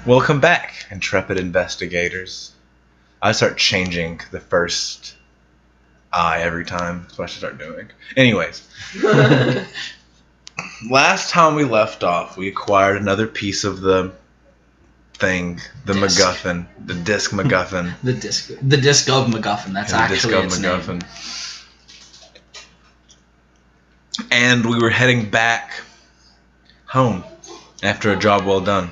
Welcome back, intrepid investigators. I start changing the first I every time. That's what I should start doing. Anyways, last time we left off, we acquired another piece of the thing, the Disc. MacGuffin, the disc MacGuffin. The disc of MacGuffin. That's actually its name. And we were heading back home after a job well done.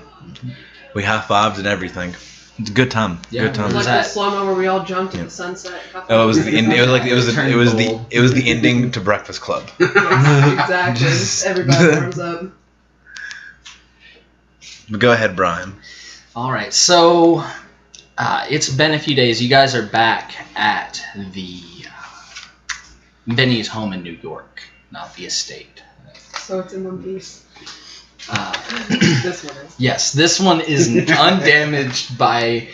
We high-fived and everything. It's a good time. Yeah, good time. Like the slow-mo where we all jumped at the sunset. Oh, it was the ending. It was the ending to Breakfast Club. Yes, exactly. Everybody warms up. But go ahead, Brian. All right, so it's been a few days. You guys are back at the Benny's home in New York, not the estate. So it's in one piece. This one is. Yes, this one is undamaged by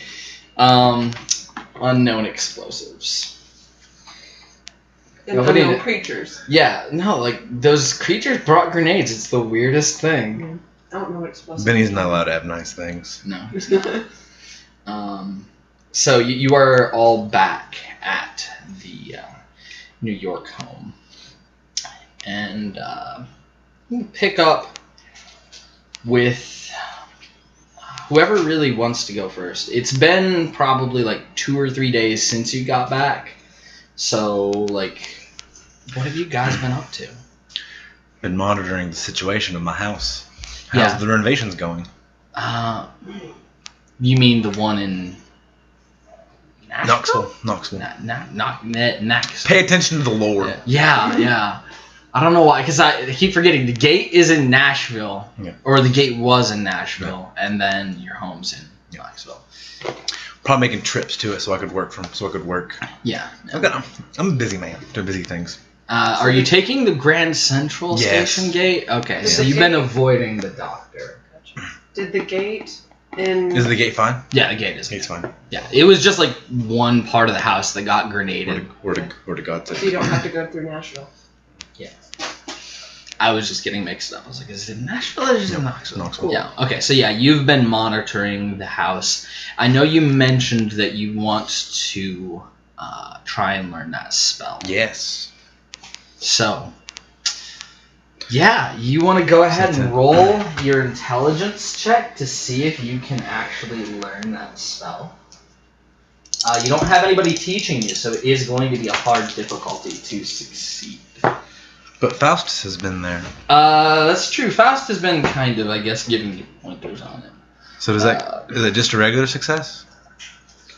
unknown explosives. And unknown creatures. Yeah, no, like those creatures brought grenades. It's the weirdest thing. I don't know what explosives. Benny's not allowed to have nice things. No. So you are all back at the New York home, and pick up with whoever really wants to go first. It's been probably like 2 or 3 days since you got back, so like, what have you guys been up to? Been monitoring the situation of my house. How's the renovations going? You mean the one in Knoxville. Knoxville. Pay attention to the lore. Yeah. I don't know why, because I keep forgetting. The gate is in Nashville, or the gate was in Nashville, and then your home's in Knoxville. Probably making trips to it so I could work. Yeah. I'm a busy man, doing busy things. Are you taking the Grand Central Station gate? Okay, so you've been avoiding the doctor. Did the gate in... Is the gate fine? Yeah, the gate is fine. Yeah, it was just like one part of the house that got grenaded. Where to God take? So you don't have to go through Nashville. Yeah. I was just getting mixed up. I was like, is it in Nashville or is it in Knoxville? Cool. Yeah, okay, so yeah, you've been monitoring the house. I know you mentioned that you want to try and learn that spell. Yes. So, yeah, you want to go ahead and roll your intelligence check to see if you can actually learn that spell. You don't have anybody teaching you, so it is going to be a hard difficulty to succeed. But Faustus has been there. That's true. Faust has been kind of, I guess, giving you pointers on it. So is it just a regular success?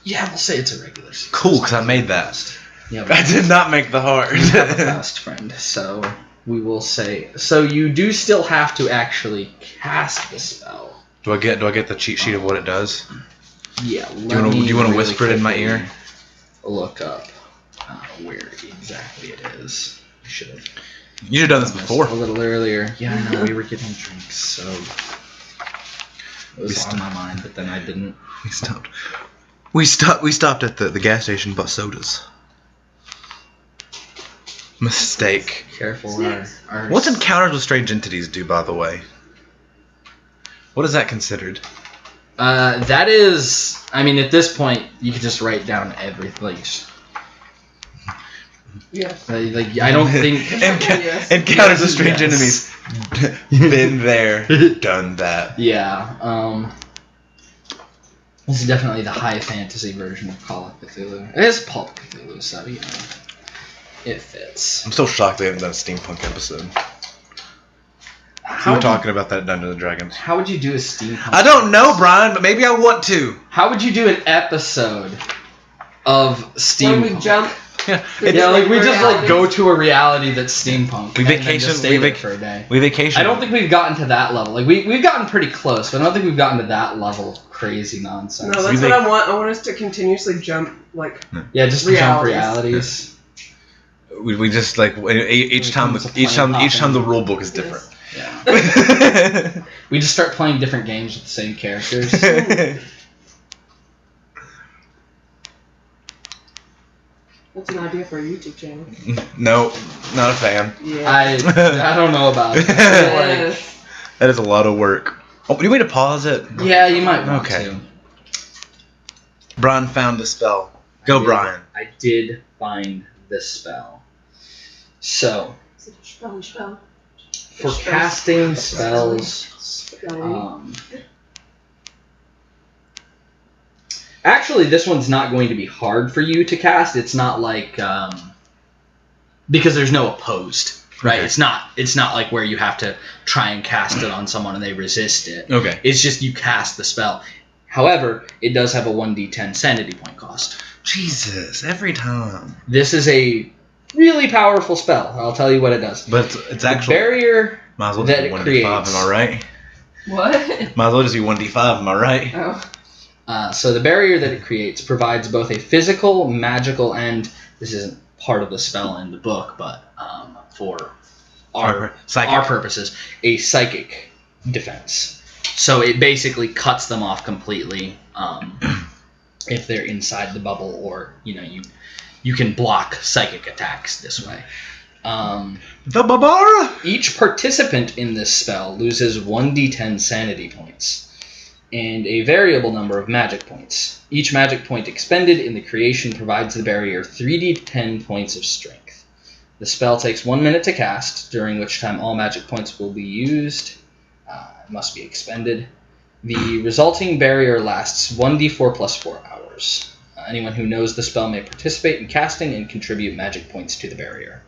Yeah, we'll say it's a regular success. Cool, because I made that. Yeah, I did not make the hard. You have a fast friend, so we will say. So you do still have to actually cast the spell. Do I get the cheat sheet of what it does? Yeah. Do you want to whisper it in my ear? Look up where exactly it is. I should have. You should have done this before. A little earlier. Yeah, I know. We were getting drinks, so it was on my mind, but then I didn't. We stopped at the gas station, bought sodas. Mistake. Careful. What's encounters with strange entities do, by the way? What is that considered? That is. I mean, at this point, you can just write down everything. Yeah. Like I don't think encounters with strange enemies. Been there, done that. Yeah. This is definitely the high fantasy version of Call of Cthulhu. It is Pulp Cthulhu, so you know, it fits. I'm still shocked they haven't done a steampunk episode. We were talking about that at Dungeons and Dragons. How would you do a steampunk? I don't know, Brian, but maybe I want to. How would you do an episode of steampunk? When we jump. Yeah, like we just like go to a reality that's steampunk. We vacation. Stay there for a day. We vacation. I don't think we've gotten to that level. Like we've gotten pretty close, but I don't think we've gotten to that level of crazy nonsense. No, that's what I want. I want us to continuously jump just jump realities. We just like each time the rule book is different. Yeah. We just start playing different games with the same characters. That's an idea for a YouTube channel. No, not a fan. Yeah. I don't know about it. That is a lot of work. Oh, do you want me to pause it? Yeah, you might want Okay. to. Brian found the spell. Go, Brian. I did find this spell. So, Spell. for casting spells, Spell. actually, this one's not going to be hard for you to cast. It's not like because there's no opposed, right? Okay. It's not like where you have to try and cast it on someone and they resist it. Okay. It's just you cast the spell. However, it does have a 1d10 sanity point cost. Jesus, every time. This is a really powerful spell. I'll tell you what it does. But it's The actually barrier might as well that just it be 1d5. creates. Am I right? What? Might as well just be 1d5. Am I right? Oh. So the barrier that it creates provides both a physical, magical, and this isn't part of the spell in the book, but for our purposes, a psychic defense. So it basically cuts them off completely if they're inside the bubble, or you can block psychic attacks this way. The Barbara. Each participant in this spell loses 1d10 sanity points and a variable number of magic points. Each magic point expended in the creation provides the barrier 3d10 points of strength. The spell takes 1 minute to cast, during which time all magic points will be used. Must be expended. The resulting barrier lasts 1d4 plus 4 hours. Anyone who knows the spell may participate in casting and contribute magic points to the barrier.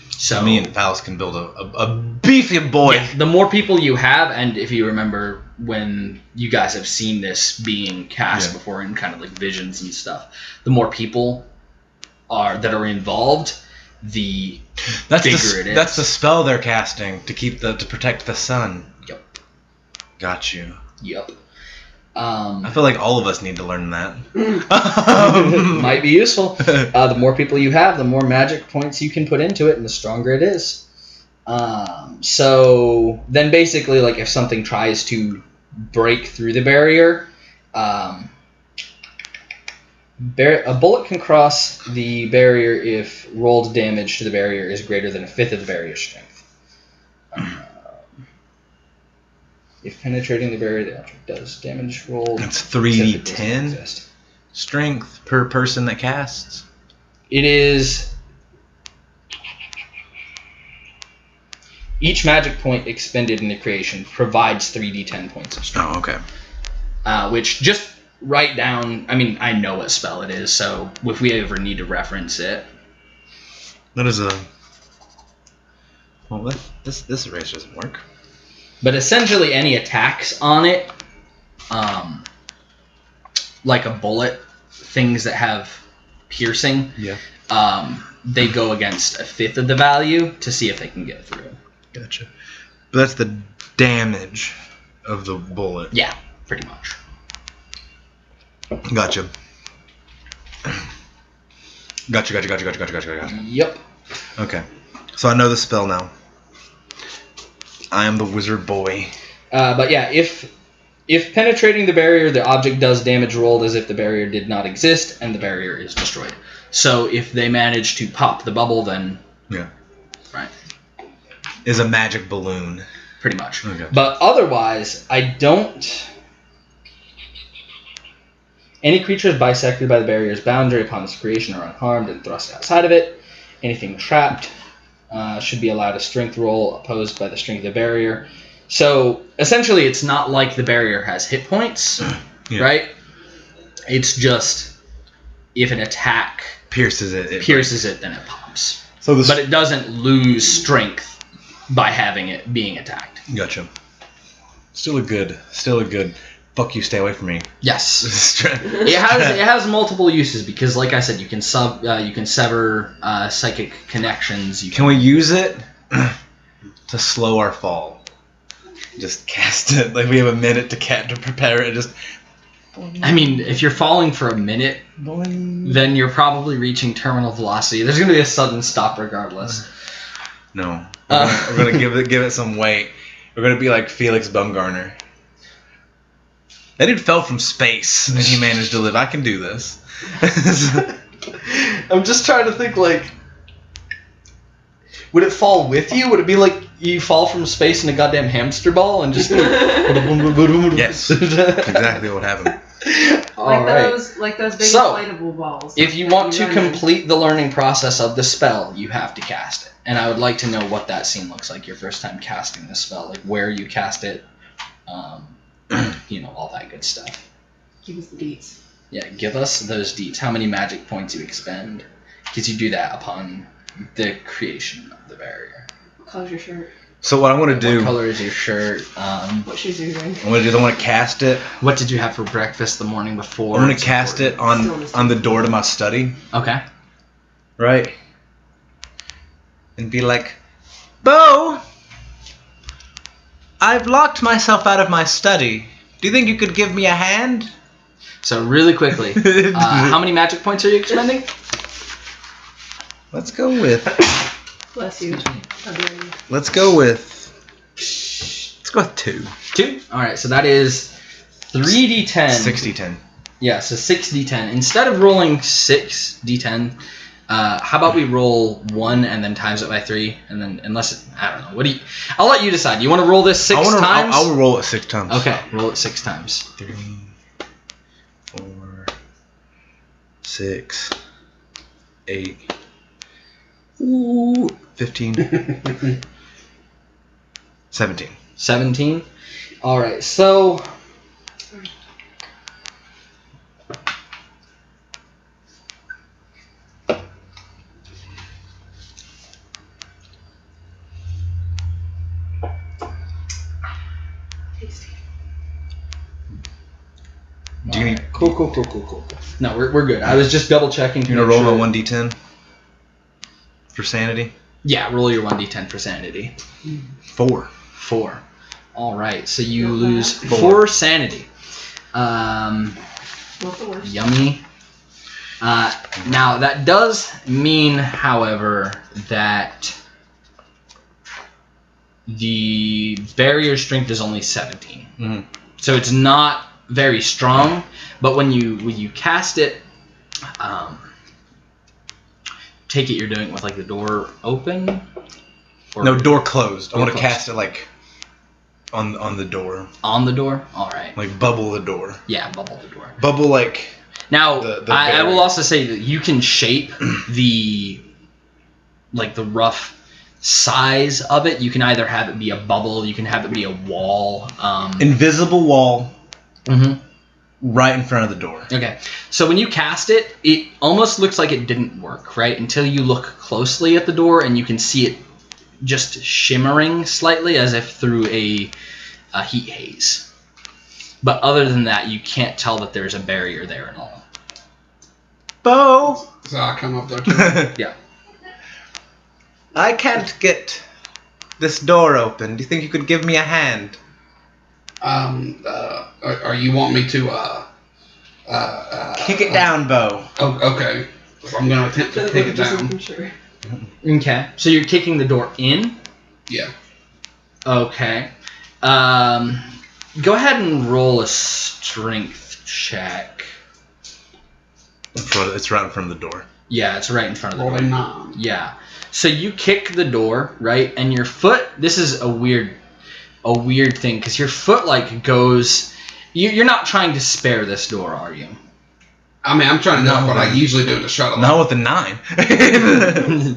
So me and Faust can build a beefy boy. Yeah, the more people you have, and if you remember when you guys have seen this being cast before in kind of like visions and stuff, the more people that are involved, the bigger it is. That's the spell they're casting to protect the sun. Yep. Got you. Yep. I feel like all of us need to learn that. Might be useful. The more people you have, the more magic points you can put into it, and the stronger it is. So then basically, like if something tries to break through the barrier, a bullet can cross the barrier if rolled damage to the barrier is greater than a fifth of the barrier's strength. If penetrating the barrier, the object does damage rolled. That's 3d10 strength per person that casts. It is. Each magic point expended in the creation provides 3d10 points of strength. Oh, okay. Which just write down. I mean, I know what spell it is, so if we ever need to reference it. That is a. Well, this erase doesn't work. But essentially, any attacks on it, like a bullet, things that have piercing, they go against a fifth of the value to see if they can get through. Gotcha. But that's the damage of the bullet. Yeah, pretty much. Gotcha. Gotcha. Yep. Okay. So I know the spell now. I am the wizard boy. But yeah, if penetrating the barrier, the object does damage rolled as if the barrier did not exist, and the barrier is destroyed. So if they manage to pop the bubble, then... Yeah. Right. Is a magic balloon. Pretty much. Okay. But otherwise, I don't... Any creatures bisected by the barrier's boundary upon its creation are unharmed and thrust outside of it. Anything trapped should be allowed a strength roll opposed by the strength of the barrier. So essentially, it's not like the barrier has hit points, right? It's just if an attack pierces it, then it pops. So but it doesn't lose strength by having it being attacked. Gotcha. Still a good. Fuck you, stay away from me. Yes. it has multiple uses because, like I said, you can sever psychic connections. Can we use it to slow our fall? Just cast it. Like we have a minute to prepare it. Just. I mean, if you're falling for a minute, then you're probably reaching terminal velocity. There's gonna be a sudden stop regardless. No, we're gonna give it some weight. We're gonna be like Felix Baumgartner. That dude fell from space and he managed to live. I can do this. I'm just trying to think, like, would it fall with you? Would it be like you fall from space in a goddamn hamster ball and just. Yes. Exactly what happened. Like those big inflatable balls. If you want to complete the learning process of the spell, you have to cast it. And I would like to know what that scene looks like your first time casting the spell, like where you cast it, all that good stuff. Give us the deets. Yeah, give us those deets. How many magic points you expend? Because you do that upon the creation of the barrier. What color's your shirt? So what I want to do... What color is your shirt? What shoes are you wearing? I want to cast it. What did you have for breakfast the morning before? I'm going to cast it on the door to my study. Okay. Right? And be like, Bo! I've locked myself out of my study. Do you think you could give me a hand? So really quickly, how many magic points are you expending? Let's go with... Bless you. How dare you. Let's go with 2. 2? Alright, so that is 3d10. 6d10. Yeah, so 6d10. Instead of rolling 6d10, how about we roll 1 and then times it by 3, and then I don't know. I'll let you decide. You want to roll this 6 times? I'll roll it 6 times. Okay, roll it 6 times. 3, 4, 6, 8. Ooh, 15. 17. 17? Alright, so... Do you need... Cool. No, we're good. I was just double checking. You want to roll a 1d10 for sanity? Yeah, roll your 1d10 for sanity. 4. All right, so you lose 4 sanity. Yummy. Now that does mean, however, that the barrier strength is only 17. Mm-hmm. So it's not very strong, but when you cast it, take it you're doing it with like the door open? Or no, door closed. I want to closed. cast it like on the door. On the door? Alright. Like bubble the door. Yeah, bubble the door. Bubble like... Now, the I will also say that you can shape the rough size of it. You can either have it be a bubble, you can have it be a wall. Invisible wall Mm-hmm. right in front of the door. Okay, so when you cast it, it almost looks like it didn't work, right? Until you look closely at the door and you can see it just shimmering slightly as if through a heat haze. But other than that, you can't tell that there's a barrier there at all. Bo! So I come up there too. Yeah. I can't get this door open. Do you think you could give me a hand? Or you want me to, Kick it down, Bo. Oh, okay. I'm going to attempt to kick it down. Sure. Okay, so you're kicking the door in? Yeah. Okay. Go ahead and roll a strength check. It's right in front of the door. Yeah, it's right in front of the door. Rolling 9. Yeah. So you kick the door, right? And your foot, this is a weird thing, because your foot like goes, you're not trying to spare this door, are you? I mean, I'm trying to do what I usually do to shut it. Not with the 9.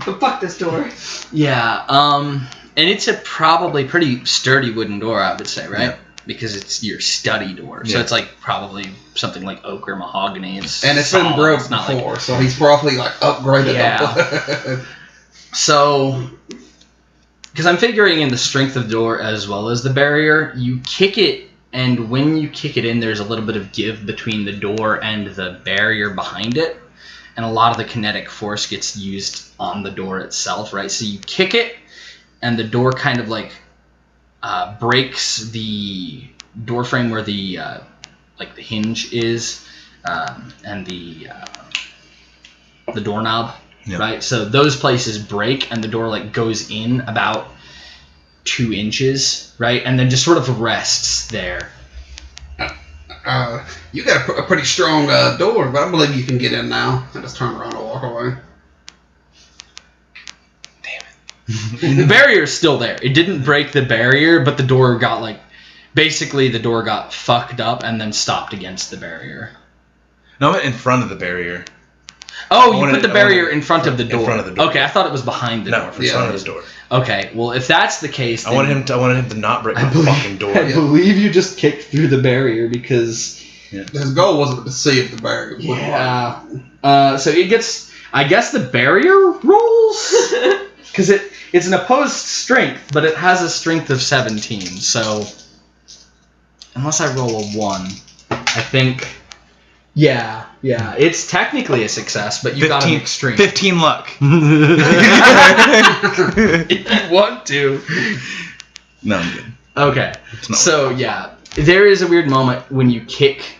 But fuck this door. Yeah, and it's a probably pretty sturdy wooden door, I would say, right? Yeah. Because it's your study door, so Yeah. it's like probably something like oak or mahogany. And it's solid. been broke It's not before, so he's probably like upgraded. Yeah. So, because I'm figuring in the strength of the door as well as the barrier, you kick it, and when you kick it in, there's a little bit of give between the door and the barrier behind it, and a lot of the kinetic force gets used on the door itself, right? So you kick it, and the door kind of like breaks the door frame where the like the hinge is, and the doorknob. Yeah. Right, so those places break, and the door like goes in about 2 inches, right, and then just sort of rests there. You got a pretty strong door, but I believe you can get in now. I just turn around and walk away. Damn it. The barrier is still there. It didn't break the barrier, but the door got basically the door got fucked up and then stopped against the barrier. No, I went in front of the barrier. Oh, you put the barrier in front of the door. In front of the door. Okay, I thought it was behind the door. No, in front of the door. Okay, well, if that's the case, I wanted him to not break my fucking door. I believe you just kicked through the barrier because His goal wasn't to see if the barrier was so it gets. I guess the barrier rolls because it's an opposed strength, but it has a strength of 17. So unless I roll a 1, I think. Yeah, it's technically a success, but you got an extreme. 15 luck. If you want to. No, I'm good. Okay, so yeah, there is a weird moment when you kick,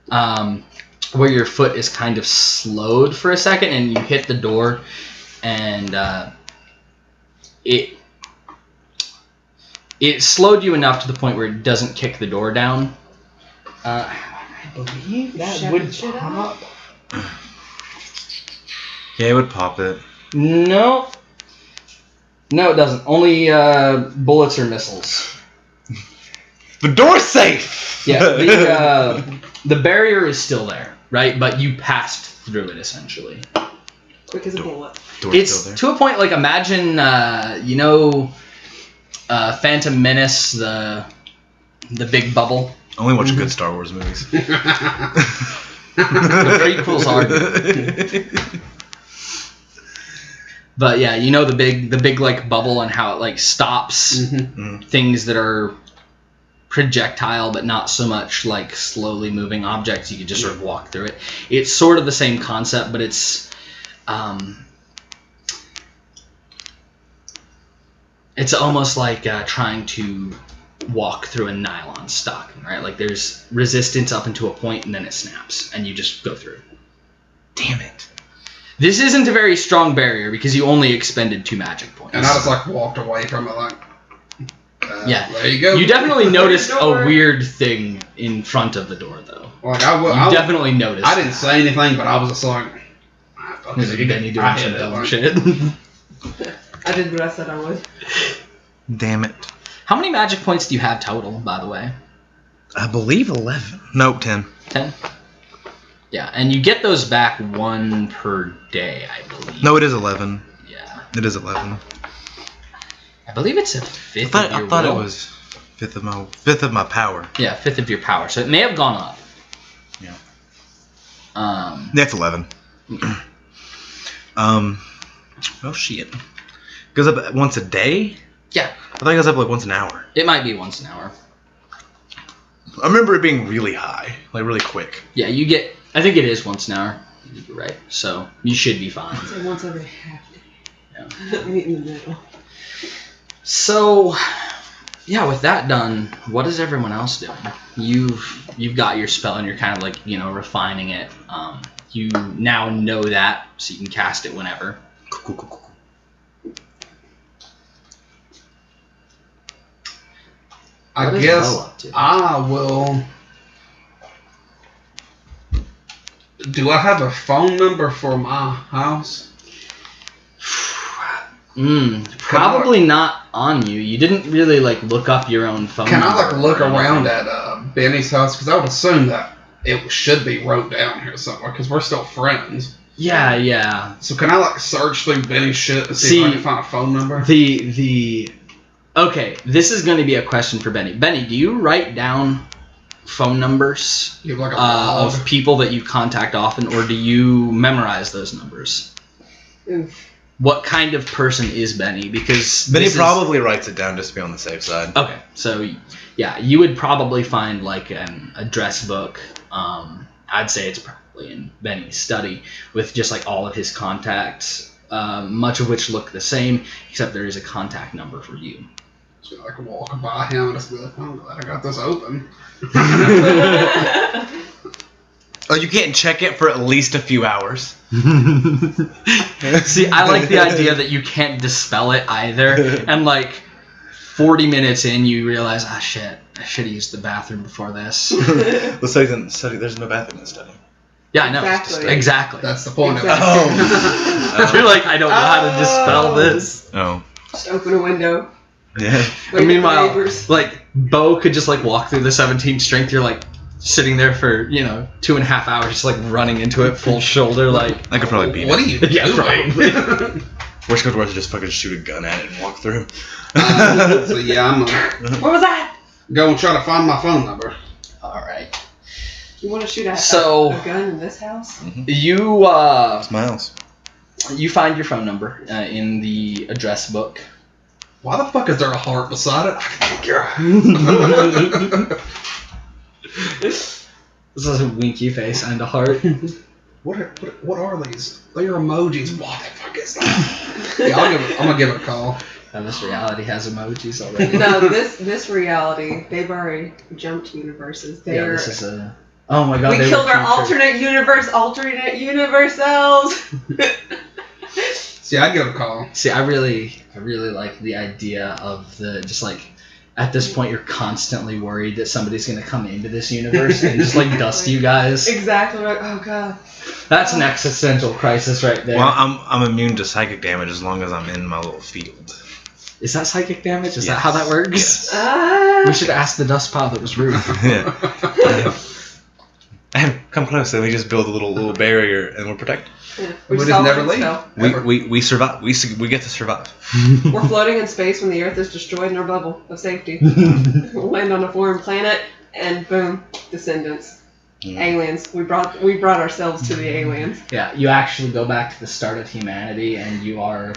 where your foot is kind of slowed for a second, and you hit the door, and it slowed you enough to the point where it doesn't kick the door down. I believe that would pop. Yeah, it would pop it. No, it doesn't. Only bullets or missiles. The door's safe! Yeah, the barrier is still there, right? But you passed through it, essentially. Quick as a bullet. It's to a point, imagine, Phantom Menace, the big bubble. Only watch good Star Wars movies. The prequels are. But yeah, the big bubble and how it stops things that are projectile, but not so much slowly moving objects. You could just sort of walk through it. It's sort of the same concept, but it's almost like trying to walk through a nylon stocking, right? There's resistance up into a point and then it snaps and you just go through. Damn it. This isn't a very strong barrier because you only expended 2 magic points. And I just walked away from it yeah. There you go. You definitely noticed a weird thing in front of the door though. I definitely noticed. I didn't say anything, but I was just like, then you doing some dumb shit. I did what I said I would. Damn it. How many magic points do you have total, by the way? I believe 11. Nope, 10. 10? Yeah, and you get those back 1 per day, I believe. No, it is 11. Yeah. It is 11. I believe it's a 5th of your I thought will. it was 5th of my power. Yeah, 5th of your power. So it may have gone up. Yeah. That's 11. Oh shit. Goes up once a day? Yeah. I thought it goes up once an hour. It might be once an hour. I remember it being really high, really quick. Yeah, you get. I think it is once an hour. You're right. So you should be fine. So once every half day. Yeah. Meet in the middle. So, yeah, with that done, what is everyone else doing? You've got your spell and you're kind of refining it. You now know that, so you can cast it whenever. Cool. I What is guess Bo up to? I will. Do I have a phone number for my house? Probably not on you. You didn't really look up your own phone Can number. I look around at Benny's house? Because I would assume that it should be wrote down here somewhere. Because we're still friends. Yeah. So can I search through Benny's shit to see if I can find a phone number? Okay, this is going to be a question for Benny. Benny, do you write down phone numbers You have a log? of people that you contact often, or do you memorize those numbers? What kind of person is Benny? Because Benny probably writes it down just to be on the safe side. Okay, so yeah, you would probably find an address book. I'd say it's probably in Benny's study with just all of his contacts, much of which look the same, except there is a contact number for you. So I can walk by him and just be like, I'm glad I got this open. Oh, you can't check it for at least a few hours. See, I like the idea that you can't dispel it either, and 40 minutes in, you realize, shit, I should have used the bathroom before this. The study, there's no bathroom in the study. Yeah, I know. Exactly. That's the point Exactly. of it. Oh. You're I don't know how to dispel this. Oh. Just open a window. Yeah. Wait And for meanwhile, neighbors. like, Bo could just, like, walk through the 17 strength. You're, like, sitting there for, 2.5 hours, just, like, running into it full shoulder, like... I could probably beat What it. are you Yeah, doing? probably. Worst comes to worst, to just fucking shoot a gun at it and walk through. So yeah, I'm gonna What was that? go and try to find my phone number. Alright. You want to shoot a gun in this house? You, It's my house. you find your phone number in the address book. Why the fuck is there a heart beside it? I can think you're. This is a winky face and a heart. What are these? They're emojis. What the fuck is that? Yeah, I'm gonna give it a call. And this reality has emojis already. No, this reality, they've already jumped universes. Yeah, this is a... Oh my god, We they killed were our alternate universe selves. See, I'd give it a call. See, I really like the idea of the just like at this point you're constantly worried that somebody's gonna come into this universe and just like dust you guys. Exactly. Like, oh god. That's an existential crisis right there. Well, I'm immune to psychic damage as long as I'm in my little field. Is that psychic damage? Is that Yes. how that works? Yes. We should ask the dust pile that was rude. Yeah. Come close, then we just build a little barrier and we're protected. Yeah, We just solved never it, leave. so. We survive. We get to survive. We're floating in space when the Earth is destroyed in our bubble of safety. We'll land on a foreign planet, and boom, descendants, aliens. We brought ourselves to the aliens. Yeah, you actually go back to the start of humanity, and you are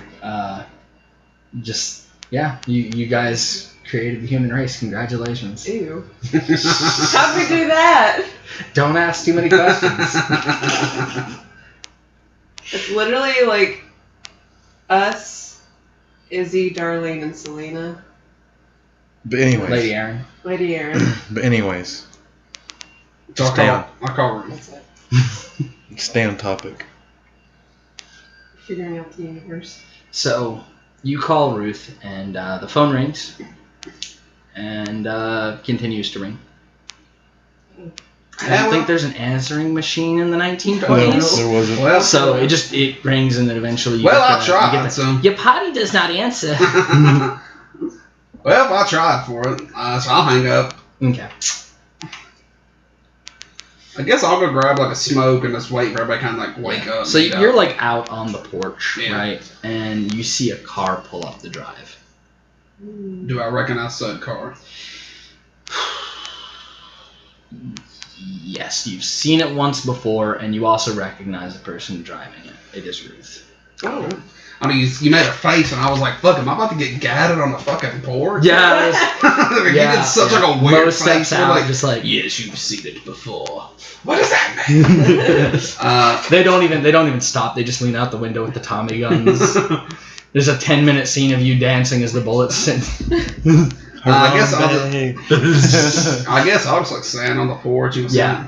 you guys created the human race. Congratulations. Ew. How'd we do that? Don't ask too many questions. It's literally like us, Izzy, Darlene, and Selena. But anyways. Lady Aaron. Lady Aaron. But anyways. So I'll call Ruth. That's it. Stay on topic. Figuring out the universe. So you call Ruth, and the phone rings, and continues to ring. I don't think there's an answering machine in the 1920s. There wasn't. Well, So it rings, and then eventually you Well, get I the, tried, you get the, so- Your party does not answer. Well, I tried for it, so I'll hang up. Okay. I guess I'll go grab like a smoke and just wait for everybody kind of like wake up. So you know? you're like out on the porch, Yeah. right? And you see a car pull up the drive. Do I recognize said car? Yes, you've seen it once before, and you also recognize the person driving it. It is Ruth. Oh. I mean, you made a face, and I was like, "Fuck, am I about to get gadded on the fucking porch?" Yeah, You did such like a weird Mo face. steps You're out, like, just like yes, you've seen it before. What does that mean? they don't even stop. They just lean out the window with the Tommy guns. There's a 10-minute scene of you dancing as the bullets sink. I guess I'll just like stand on the porch and Yeah.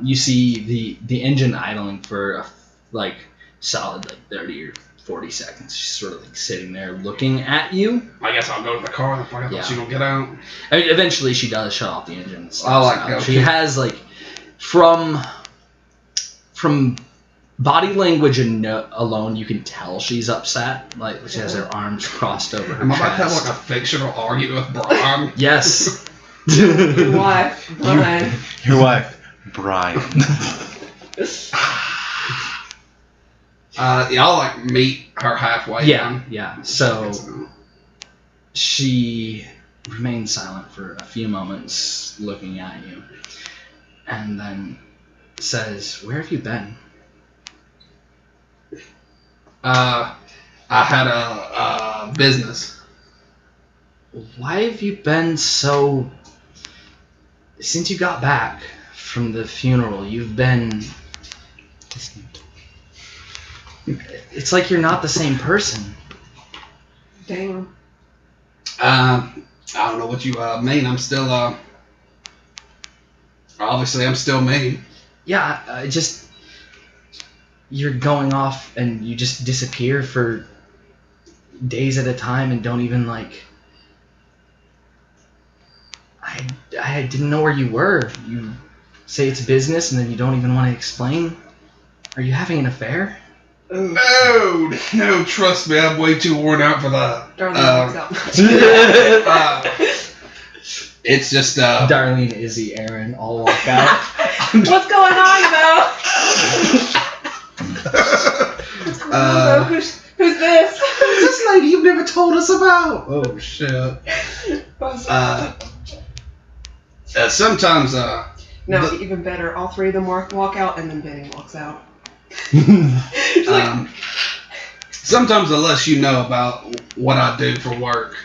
You see the engine idling for like solid like 30 or 40 seconds. She's sort of like sitting there looking at you. I guess I'll go to the car and I thought she gonna get out. I mean, eventually she does shut off the engine. And I like out. that. She has like from body language and alone, you can tell she's upset. Like she has her arms crossed over her Am I about to have chest. like a fictional argument with Brian? Yes. Your wife, Brian. Your wife, Brian. Y'all like meet her halfway. Yeah. So she remains silent for a few moments, looking at you, and then says, "Where have you been?" I had a business. Why have you been so... Since you got back from the funeral, you've been... It's like you're not the same person. Damn. I don't know what you mean. I'm still obviously I'm still me. Yeah, you're going off and you just disappear for days at a time and don't even like... I didn't know where you were. You say it's business and then you don't even want to explain. Are you having an affair? Ooh. No, trust me, I'm way too worn out for that. Darlene walks out. It's just Darlene, Izzy, Aaron all walk out. What's going on, Bo? What's going on, Bo? Who's this? Who's this lady you've never told us about? Oh shit. Sometimes No, even better. All three of them walk out, and then Benny walks out. She's like, sometimes the less you know about what I do for work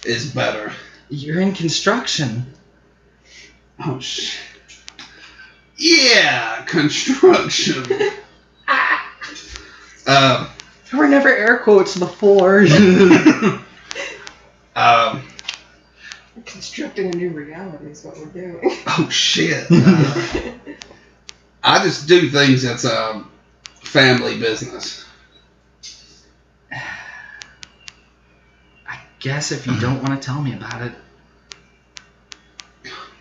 is better. You're in construction. Oh shit. Yeah, construction. There were never air quotes before. constructing a new reality is what we're doing. Oh shit. I just do things that's family business. I guess if you don't want to tell me about it.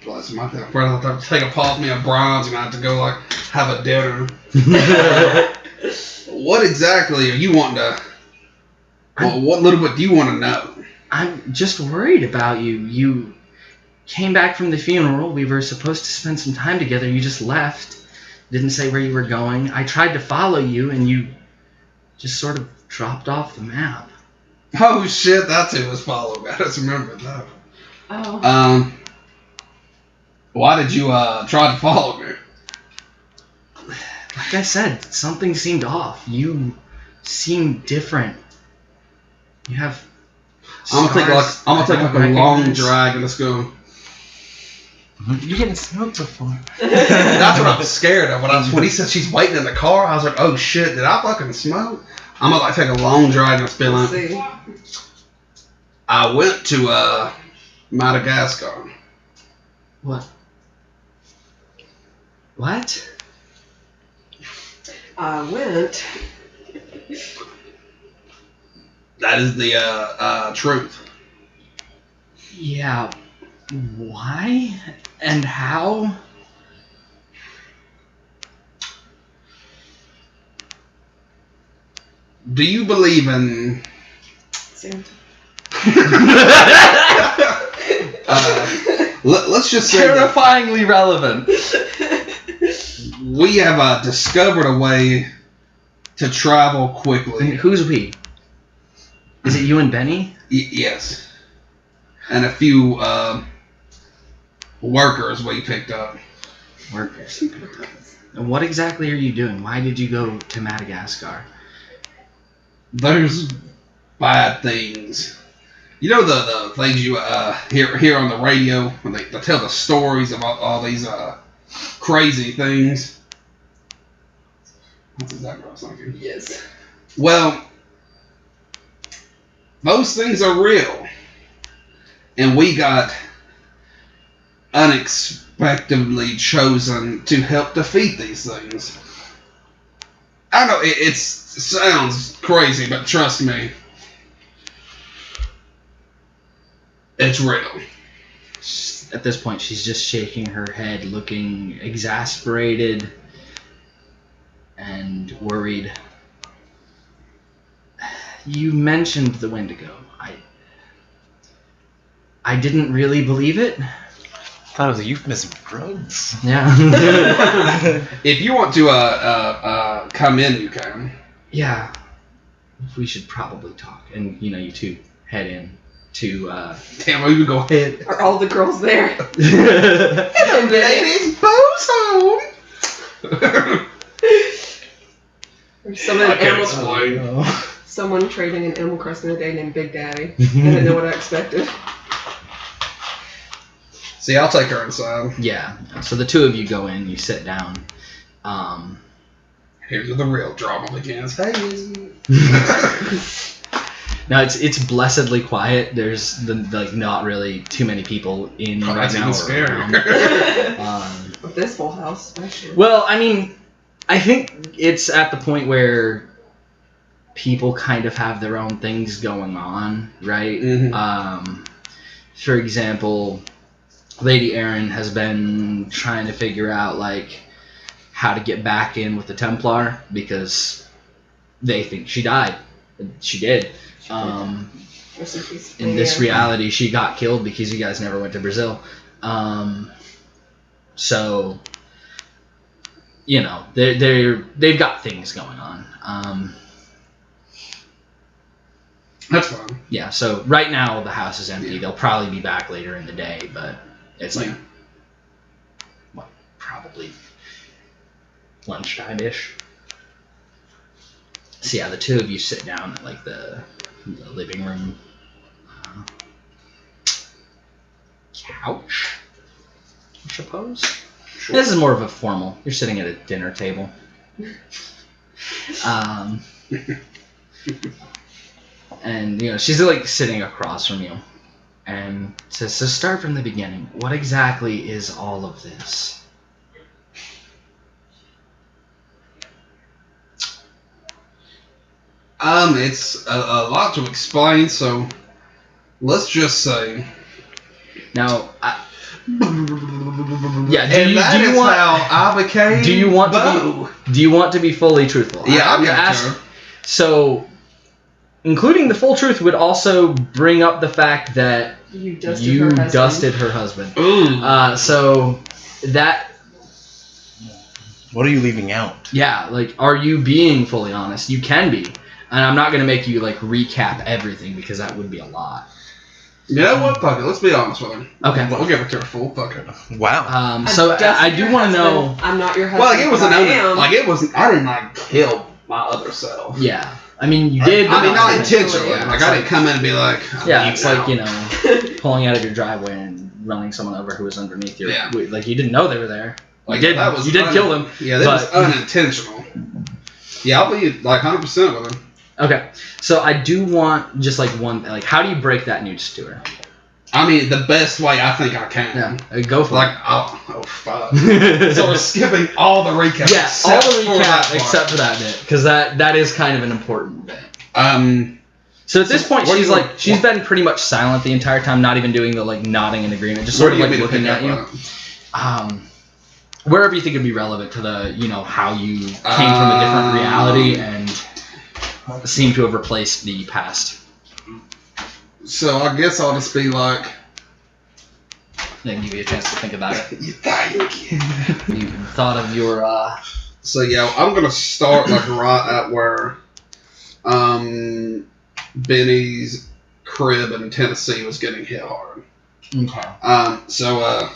Bless my God. I'll have to take a paw off me a bronze and I have to go like have a dinner. What exactly are you wanting to? What little bit do you want to know? I'm just worried about you. You came back from the funeral. We were supposed to spend some time together. You just left. Didn't say where you were going. I tried to follow you, and you just sort of dropped off the map. Oh shit, that's who was following me. I just remembered that. Oh. Why did you try to follow me? Like I said, something seemed off. You seem different. You have. I'm gonna take like a long drag and let's go. You didn't smoke before. That's what I was scared of. When he said she's waiting in the car, I was like, oh shit, did I fucking smoke? I'm gonna like take a long drag and spill Let's it. see. I went to Madagascar. What? What? I went. That is the truth. Yeah. Why? And how? Do you believe in? Santa. Let's just say that Terrifyingly relevant. we have discovered a way to travel And quickly. who's we? Is it you and Benny? Yes, and a few workers we picked up. Workers. And what exactly are you doing? Why did you go to Madagascar? There's bad things. You know the things you hear on the radio when they tell the stories about all these crazy things? That's exactly what I was thinking. Yes. Well, those things are real. And we got unexpectedly chosen to help defeat these things. I know it sounds crazy, but trust me, it's real. At this point, she's just shaking her head, looking exasperated and worried. You mentioned the Wendigo. I didn't really believe it. I thought it was a euphemism for drugs. Yeah. If you want to come in, you can. Yeah. We should probably talk. And, you two head in to... Damn, we would go ahead. Are all the girls there? Hello, Ladies, Bo's home. There's someone trading an Animal Crossing a day named Big Daddy. I didn't know what I expected. See, I'll take her inside. Yeah. So the two of you go in, you sit down. Here's where the real drama begins. Hey, Izzy. Now it's blessedly quiet. There's not really too many people in right That's now. even scarier. With this full house, especially. Well, I mean, I think it's at the point where people kind of have their own things going on, right? Mm-hmm. For example, Lady Erin has been trying to figure out how to get back in with the Templar because they think she died. She did. Rest in peace. In this reality, she got killed because you guys never went to Brazil. So, you know, they've got things going on. That's fine. Yeah, so right now the house is empty. They'll probably be back later in the day, but it's like, what, probably lunchtime-ish. So yeah, the two of you sit down at like the living room couch, I suppose. Sure. This is more of a formal. You're sitting at a dinner table. And you know she's like sitting across from you, and says, "So start from the beginning. What exactly is all of this?" It's a lot to explain, so let's just say. Now, yeah. That is how I became. Do you want Bo. do you want to be fully truthful? Yeah, I'm I'm gonna ask. sure. So, including the full truth would also bring up the fact that You you dusted her husband. Ooh. So that. What are you leaving out? Yeah, like, are you being fully honest? You can be. And I'm not going to make you, like, recap everything because that would be a lot. You know what? Fuck it. Let's be honest with her. Okay. We'll give it to her full. Fuck it. Wow. So I do want to know... I'm not your husband. Well, like, it was but an I am. like it wasn't. I didn't like kill my other self. Yeah. I mean, you did. I mean, not intentionally. intentionally. Yeah, Like it's I didn't come in and be like. Yeah, it's like, you know, pulling out of your driveway and running someone over who was underneath you. Yeah. Like, you didn't know they were there. Like, you did, that was you did kill them. Yeah, that was but- unintentional. Yeah, I'll be like 100% with him. Okay. So I do want just, like, one... Like, how do you break that news to her? I mean, the best way I think I can. Yeah. Go for Like, it. oh fuck. So we're skipping all the recaps. Yeah, all except the for that recap part. except for that bit. Because that is kind of an important bit. So at this So point, what do she's you like want- she's been pretty much silent the entire time, not even doing the like nodding in agreement, just Where sort do of you like want me to looking pick at up you. on it? Wherever you think it'd be relevant to the how you came from a different reality and seem to have replaced the past. So I guess I'll just be like, Then give you a chance to think about it. you think? You thought of your So yeah, I'm gonna start like right at where Benny's crib in Tennessee was getting hit hard. okay. So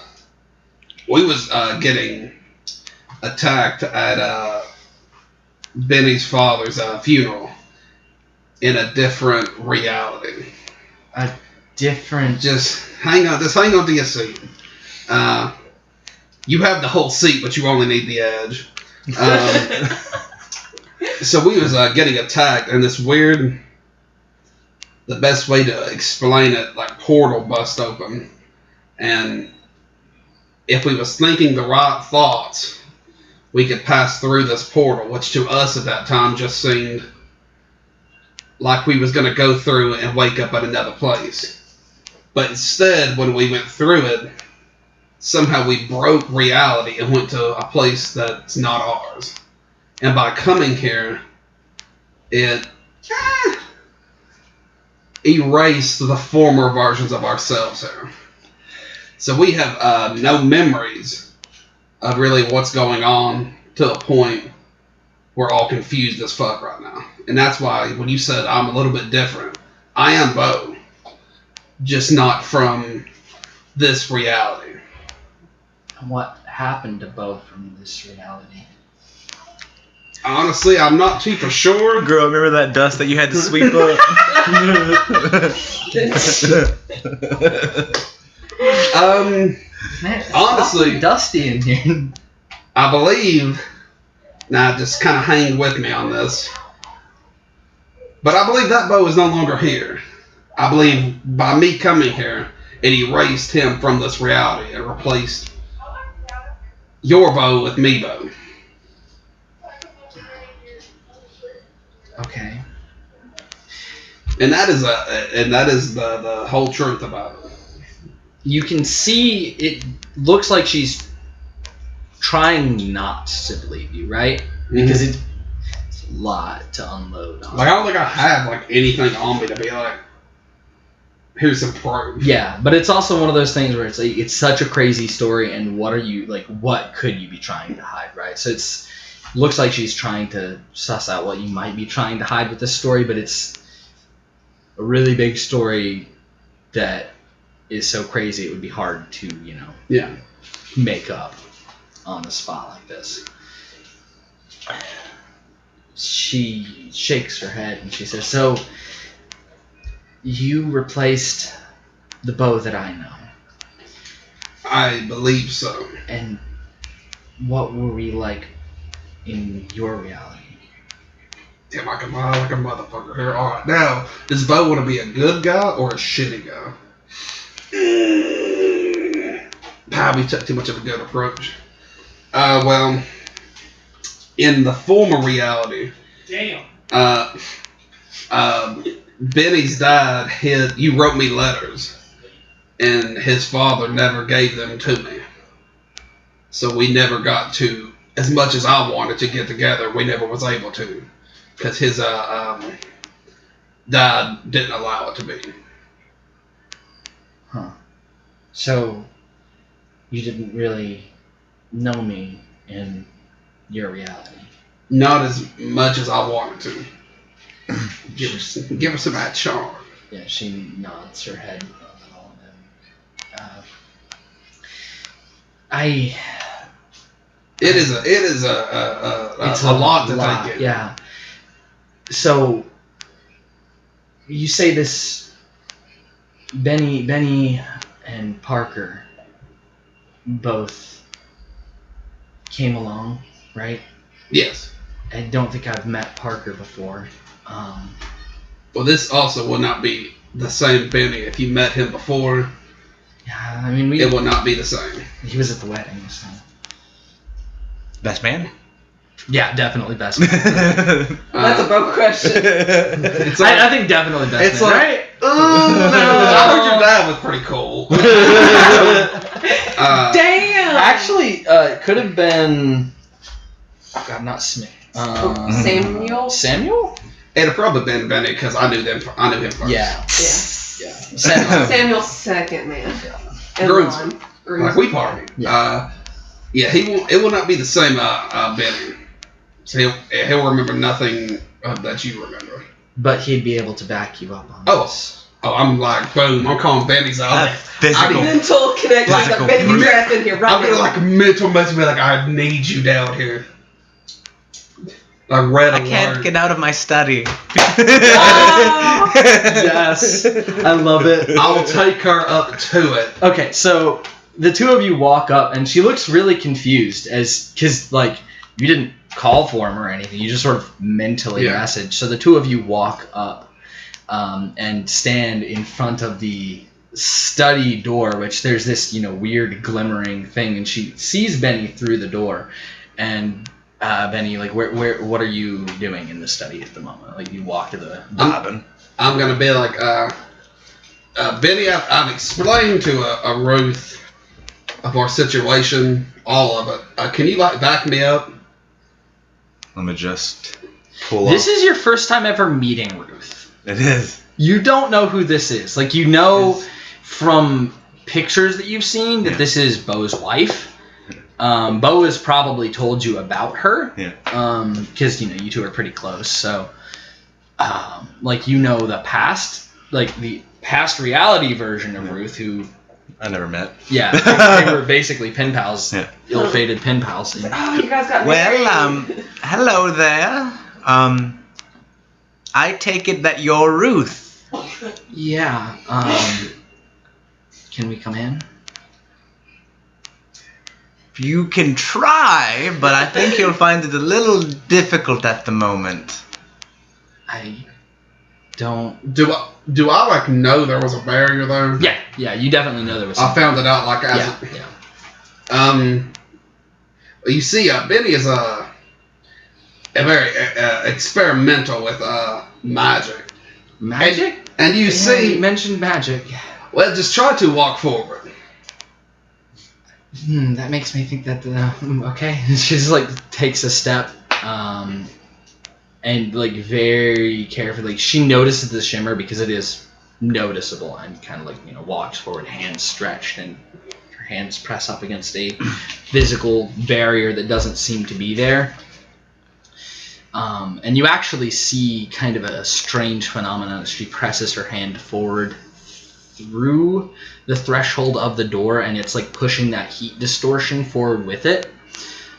we was getting attacked at Benny's father's funeral in a different reality. Different. Just hang on to your seat. You have the whole seat, but you only need the edge. So we was getting attacked, and this weird. The best way to explain it, like portal bust open, and if we was thinking the right thoughts, we could pass through this portal, which to us at that time just seemed like we was gonna go through and wake up at another place. But instead, when we went through it, somehow we broke reality and went to a place that's not ours. And by coming here, it erased the former versions of ourselves here. So we have no memories of really what's going on to the point we're all confused as fuck right now. And that's why when you said I'm a little bit different, I am Bo. Just not from this reality. What happened to both from this reality? Honestly, I'm not too for sure. Girl, remember that dust that you had to sweep Man, it's Honestly- awfully dusty in here. I believe. Now, just kind of hang with me on this. But I believe that Bo is no longer here. I believe by me coming here, it erased him from this reality and replaced your Bo with me Bo. Okay. And that is the whole truth about it. You can see it looks like she's trying not to believe you, right? Because lot to unload on. Like, I don't think I have, like, anything on me to be like, here's some proof. Yeah, but it's also one of those things where it's like, it's such a crazy story, and what could you be trying to hide, right? So looks like she's trying to suss out what you might be trying to hide with this story, but it's a really big story that is so crazy it would be hard to, Yeah. make up on the spot like this. She shakes her head and she says, "So, you replaced the bow that I know. I believe so. And what were we like in your reality?" Damn, I can lie like a motherfucker here. Alright, now, does Bo want to be a good guy or a shitty guy? We took too much of a good approach. Well, in the former reality, Benny's dad, you wrote me letters, and his father never gave them to me. So we never got to, as much as I wanted to get together, we never was able to, because his dad didn't allow it to be. Huh. So, you didn't really know me in your reality. Not as much as I wanted to. Give her some of that charm. Yeah, she nods her head a little. And, It is a it's a lot to take in. Yeah. So, you say this Benny and Parker both came along, right? Yes. I don't think I've met Parker before. Well, this also will not be the same Benny. If you met him before, Yeah, I mean, it will not be the same. He was at the wedding, so. Best man? Yeah, definitely best man. That's a broke question. It's I think definitely best it's man, like- right? I heard your dad was pretty cool. Damn. Actually, it could have been. Oh God, not Smith. Samuel. Samuel? It'd probably been Benny because I knew him first. Yeah. Yeah. Samuel. Samuel's second man. And Grooms. Ron. Like we party. Yeah. He won't. It will not be the same. Benny. So he'll remember nothing that you remember. But he'd be able to back you up on this. Oh, I'm like boom. I'm calling Benny's out. Physical. Mental connections Physical that Benny proof. trapped in here right I'm gonna now. like mental message me like I need you down here. Like red I can't alert. get out of my study. Yes. I love it. I'll take her up to it. Okay, so the two of you walk up, and she looks really confused, because like you didn't call for him or anything. You just sort of mentally messaged. So the two of you walk up and stand in front of the study door, which there's this weird glimmering thing, and she sees Benny through the door, and Benny, like what are you doing in the study at the moment? Like you walk to the I'm gonna be like, Benny, I've explained to a Ruth of our situation, all of it. Can you like back me up? Let me just pull This up. is your first time ever meeting Ruth. It is. You don't know who this is. Like, from pictures that you've seen that this is Bo's wife. Bo has probably told you about her. Yeah. Because, you two are pretty close. So, the past, the past reality version of Ruth, who... I never met. Yeah, they were basically pen pals. Yeah. Ill-fated pen pals. Oh, you guys got married. Well, hello there. I take it that you're Ruth. Yeah, can we come in? You can try, but I think you'll find it a little difficult at the moment. I don't... Do I like know there was a barrier there? Yeah, you definitely know there was I something. found it out like as you see, Benny is a very experimental with magic. Magic? And you see, you mentioned magic. well, just try to walk forward. That makes me think that okay. She just takes a step, and like very carefully, she notices the shimmer because it is noticeable, and kind of like walks forward, hands stretched, and her hands press up against a physical barrier that doesn't seem to be there. And you actually see kind of a strange phenomenon as she presses her hand forward through the threshold of the door, and it's like pushing that heat distortion forward with it.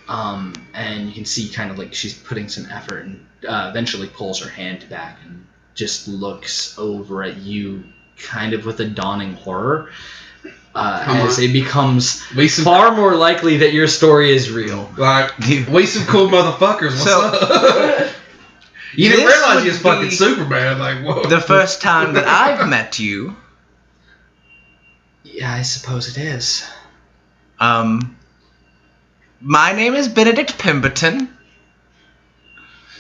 And you can see kind of like she's putting some effort, and eventually pulls her hand back and just looks over at you kind of with a dawning horror. As it becomes far more likely that your story is real. Like, we some cool motherfuckers. What's up? You didn't realize you was fucking Superman. Like, whoa. The first time that I've met you. Yeah, I suppose it is. My name is Benedict Pemberton.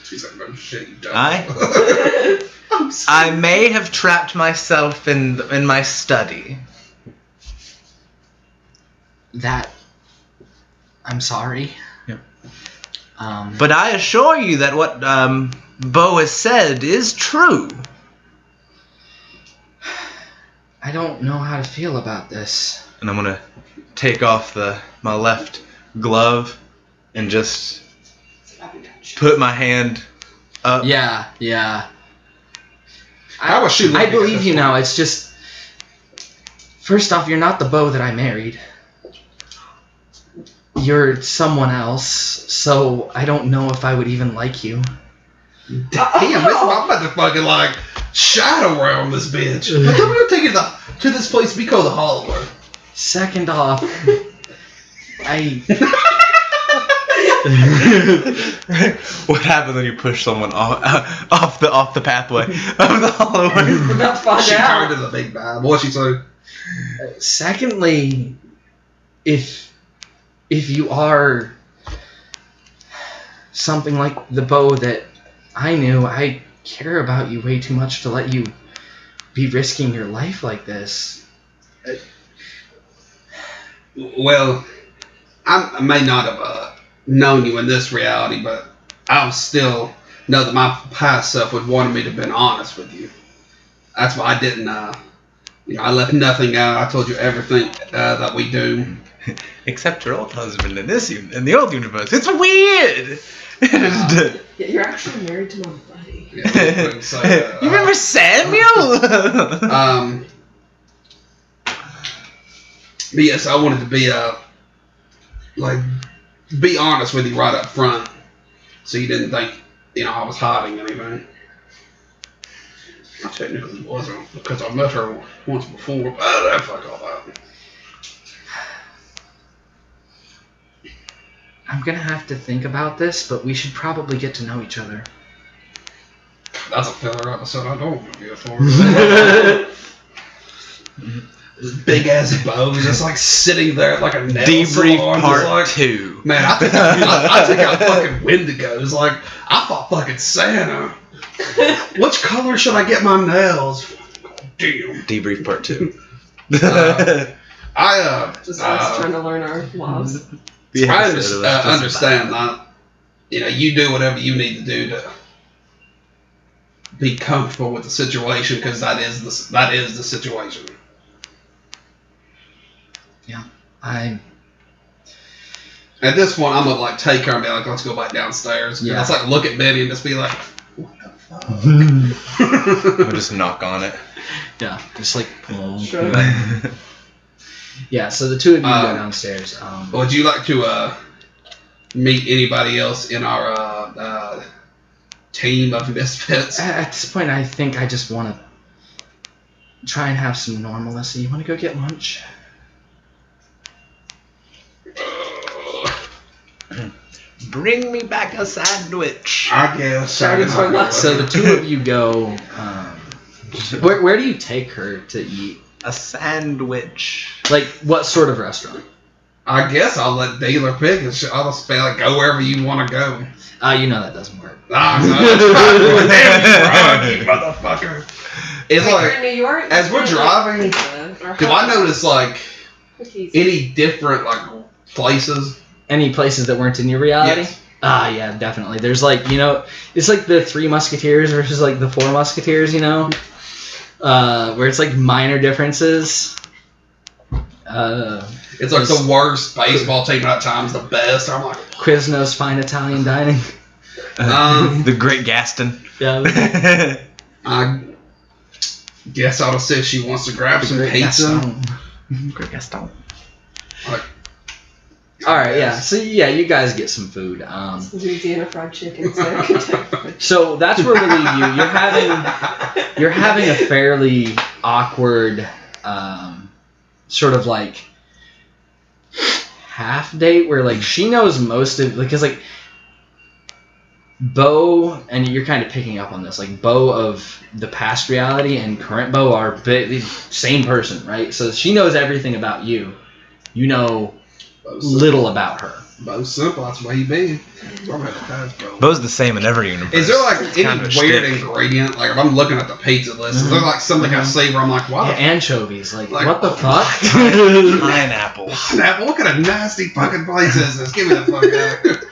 She's like, no shit, you don't. I may have trapped myself in my study. That... I'm sorry. Yeah. But I assure you that what Bo has said is true. I don't know how to feel about this. And I'm gonna take off my left glove and just put my hand up. Yeah. How was she? I believe you now. It's just... First off, you're not the Bo that I married. You're someone else, so I don't know if I would even like you. Damn, I'm about to fucking like shadow around this bitch. But then we're gonna take you to this place we call the Hollow. Second off, What happens when you push someone off the pathway of the Hollow? We're about to find She out. turned into the big bad. What'd she say? Secondly, if you are something like the Bo that I knew, I care about you way too much to let you be risking your life like this. Well, I may not have known you in this reality, but I still know that my past self would wanted me to have been honest with you. That's why I didn't, I left nothing out. I told you everything that we do. Except your old husband in the old universe. It's weird. Yeah, you're actually married to my buddy. Yeah, so, You remember Samuel? But yes, I wanted to be honest with you right up front, so you didn't think I was hiding anything. I technically wasn't, because I met her once before, but fuck all that. I'm gonna have to think about this, but we should probably get to know each other. That's a filler episode I don't want to be a for. This big ass Bo just like sitting there like a nail Debrief salon, part just like, 2. Man, I think I took out fucking Wendigos. Like, I thought fucking Santa. Which color should I get my nails? Damn. Debrief part 2. Just us trying to learn our laws. I understand that. You do whatever you need to do to be comfortable with the situation, because that is the situation. Yeah, At this point, I'm gonna take her and be like, "Let's go back downstairs." Yeah. Let's look at Betty and just be like, "What the fuck?" I'll just knock on it. Yeah, just like... Sure. Yeah, so the two of you go downstairs. Would you like to meet anybody else in our team of misfits? At this point, I think I just want to try and have some normalcy. You want to go get lunch? Bring me back a sandwich. I guess. So So the two of you go... where do you take her to eat? A sandwich. Like, what sort of restaurant? I guess I'll let dealer pick. I'll just be like, go wherever you want to go. You know that doesn't work. Damn you, motherfucker. It's Wait, you're like, in New York? as we're driving, do I notice like Cookies. any different like places? Any places that weren't in your reality? Yes. Yeah, definitely. There's like, it's like the Three Musketeers versus like the Four Musketeers, where it's like minor differences. It's like the worst baseball team at times, the best. I'm like, Quiznos Fine Italian Dining. The Great Gaston. Yeah. I guess I'll say she wants to grab some pizza. Great Gaston. Like, All right, yeah. So yeah, you guys get some food. Louisiana fried chicken. So, Kentucky fried So that's where we leave you. You're having a fairly awkward, sort of like half date where like she knows most of, because like Bo, and you're kind of picking up on this, like Bo of the past reality and current Bo are the same person, right? So she knows everything about you. You know little about her. Bo's simple. That's why he be. Bo's the same in every universe. Is there like It's any kind of a weird shtick. ingredient? Like if I'm looking at the pizza list, is there like something I see where I'm like, what? Yeah, anchovies. Like what the Like, fuck? Pineapple. Snap! What kind of nasty fucking place is this? Give me the fuck out.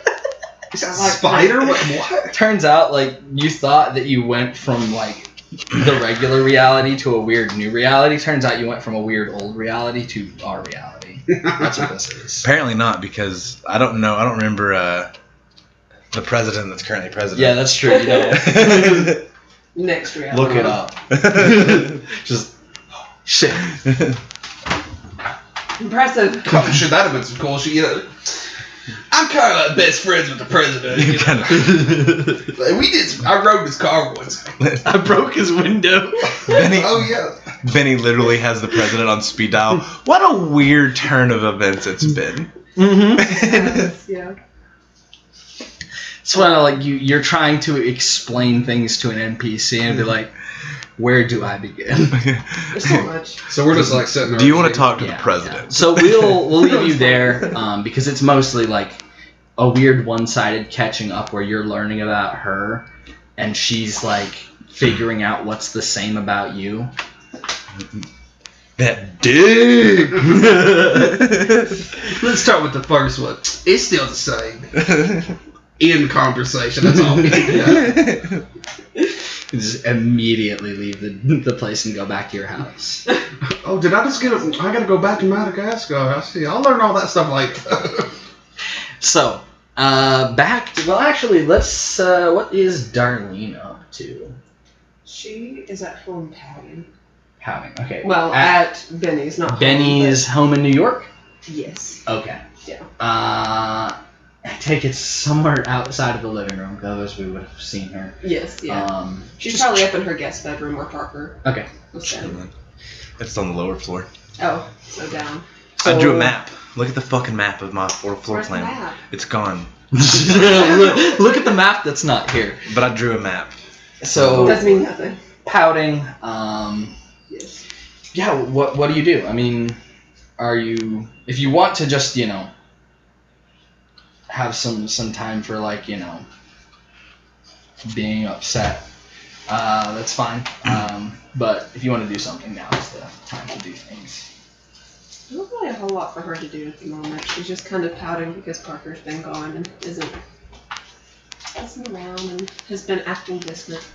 Is that Like- spider? What? Turns out, like, you thought that you went from, like, the regular reality to a weird new reality. Turns out you went from a weird old reality to our reality. That's what this is. Apparently not, because I don't know. I don't remember the president that's currently president. Yeah, that's true. You know, Next reality. look it up. Just shit. Impressive. Oh, shit, that'd have been some cool shit. I'm kind of like best friends with the president. Like, we did. I rode his car once. I broke his window. Benny, Oh yeah. Benny literally has the president on speed dial. What a weird turn of events it's been. Mm-hmm. Yeah. So like you're trying to explain things to an NPC and be like, where do I begin? There's so much. So we're just like sitting there. Do you want to talk to Yeah, the president? yeah. So we'll leave you there because it's mostly like a weird one-sided catching up where you're learning about her and she's like figuring out what's the same about you. That dick. Let's start with the first one. It's still the same. End conversation. That's all. Yeah. Just immediately leave the place and go back to your house. Oh, did I just get a... I gotta go back to Madagascar. I see. I'll learn all that stuff later. So, back to... Well, actually, let's... what is Darlene up to? She is at home pouting. Pouting. Okay. Well, at Benny's, not home, Benny's home in New York? but yes. Okay. Yeah. I take it somewhere outside of the living room, otherwise we would have seen her. Yes, yeah. She's just- probably up in her guest bedroom where Parker Okay. was staying. It's on the lower floor. Oh, so down. I drew a map. Look at the fucking map of my floor Where's the plan. map? It's gone. Look at the map that's not here. But I drew a map. So, Doesn't mean nothing. pouting. Yes. Yeah, what do you do? I mean, are you... If you want to just, have some time for, like, being upset, that's fine. But if you want to do something, now is the time to do things. There's not really a whole lot for her to do at the moment. She's just kind of pouting because Parker's been gone and isn't around and has been acting distant.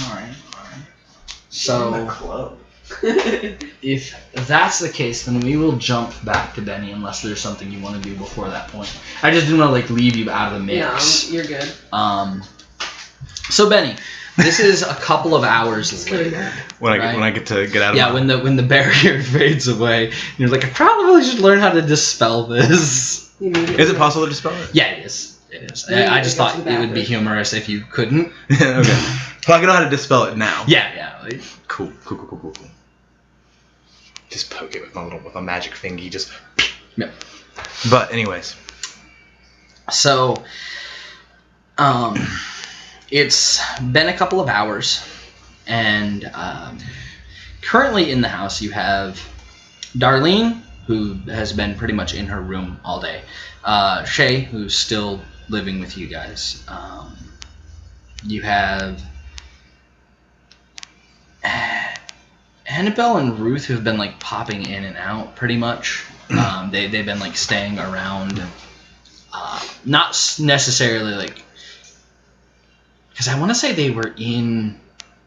Alright. So, if that's the case, then we will jump back to Benny unless there's something you want to do before that point. I just didn't want to, leave you out of the mix. No, you're good. So Benny, this is a couple of hours later. When Right. I get to get out of Yeah, when the barrier fades away, and you're like, I probably should learn how to dispel this. Is it possible to dispel it? Yeah, it is. It is. You I need just to go thought to the it would be bathroom. humorous if you couldn't. Okay. Well, I can know how to dispel it now. Yeah. Cool. Just poke it with my magic thingy. Just. Yep. But anyways. So, it's been a couple of hours, and currently in the house you have Darlene, who has been pretty much in her room all day. Shay, who's still living with you guys. You have Annabelle and Ruth, who've been popping in and out pretty much. They've been staying around not necessarily like, because I want to say they were in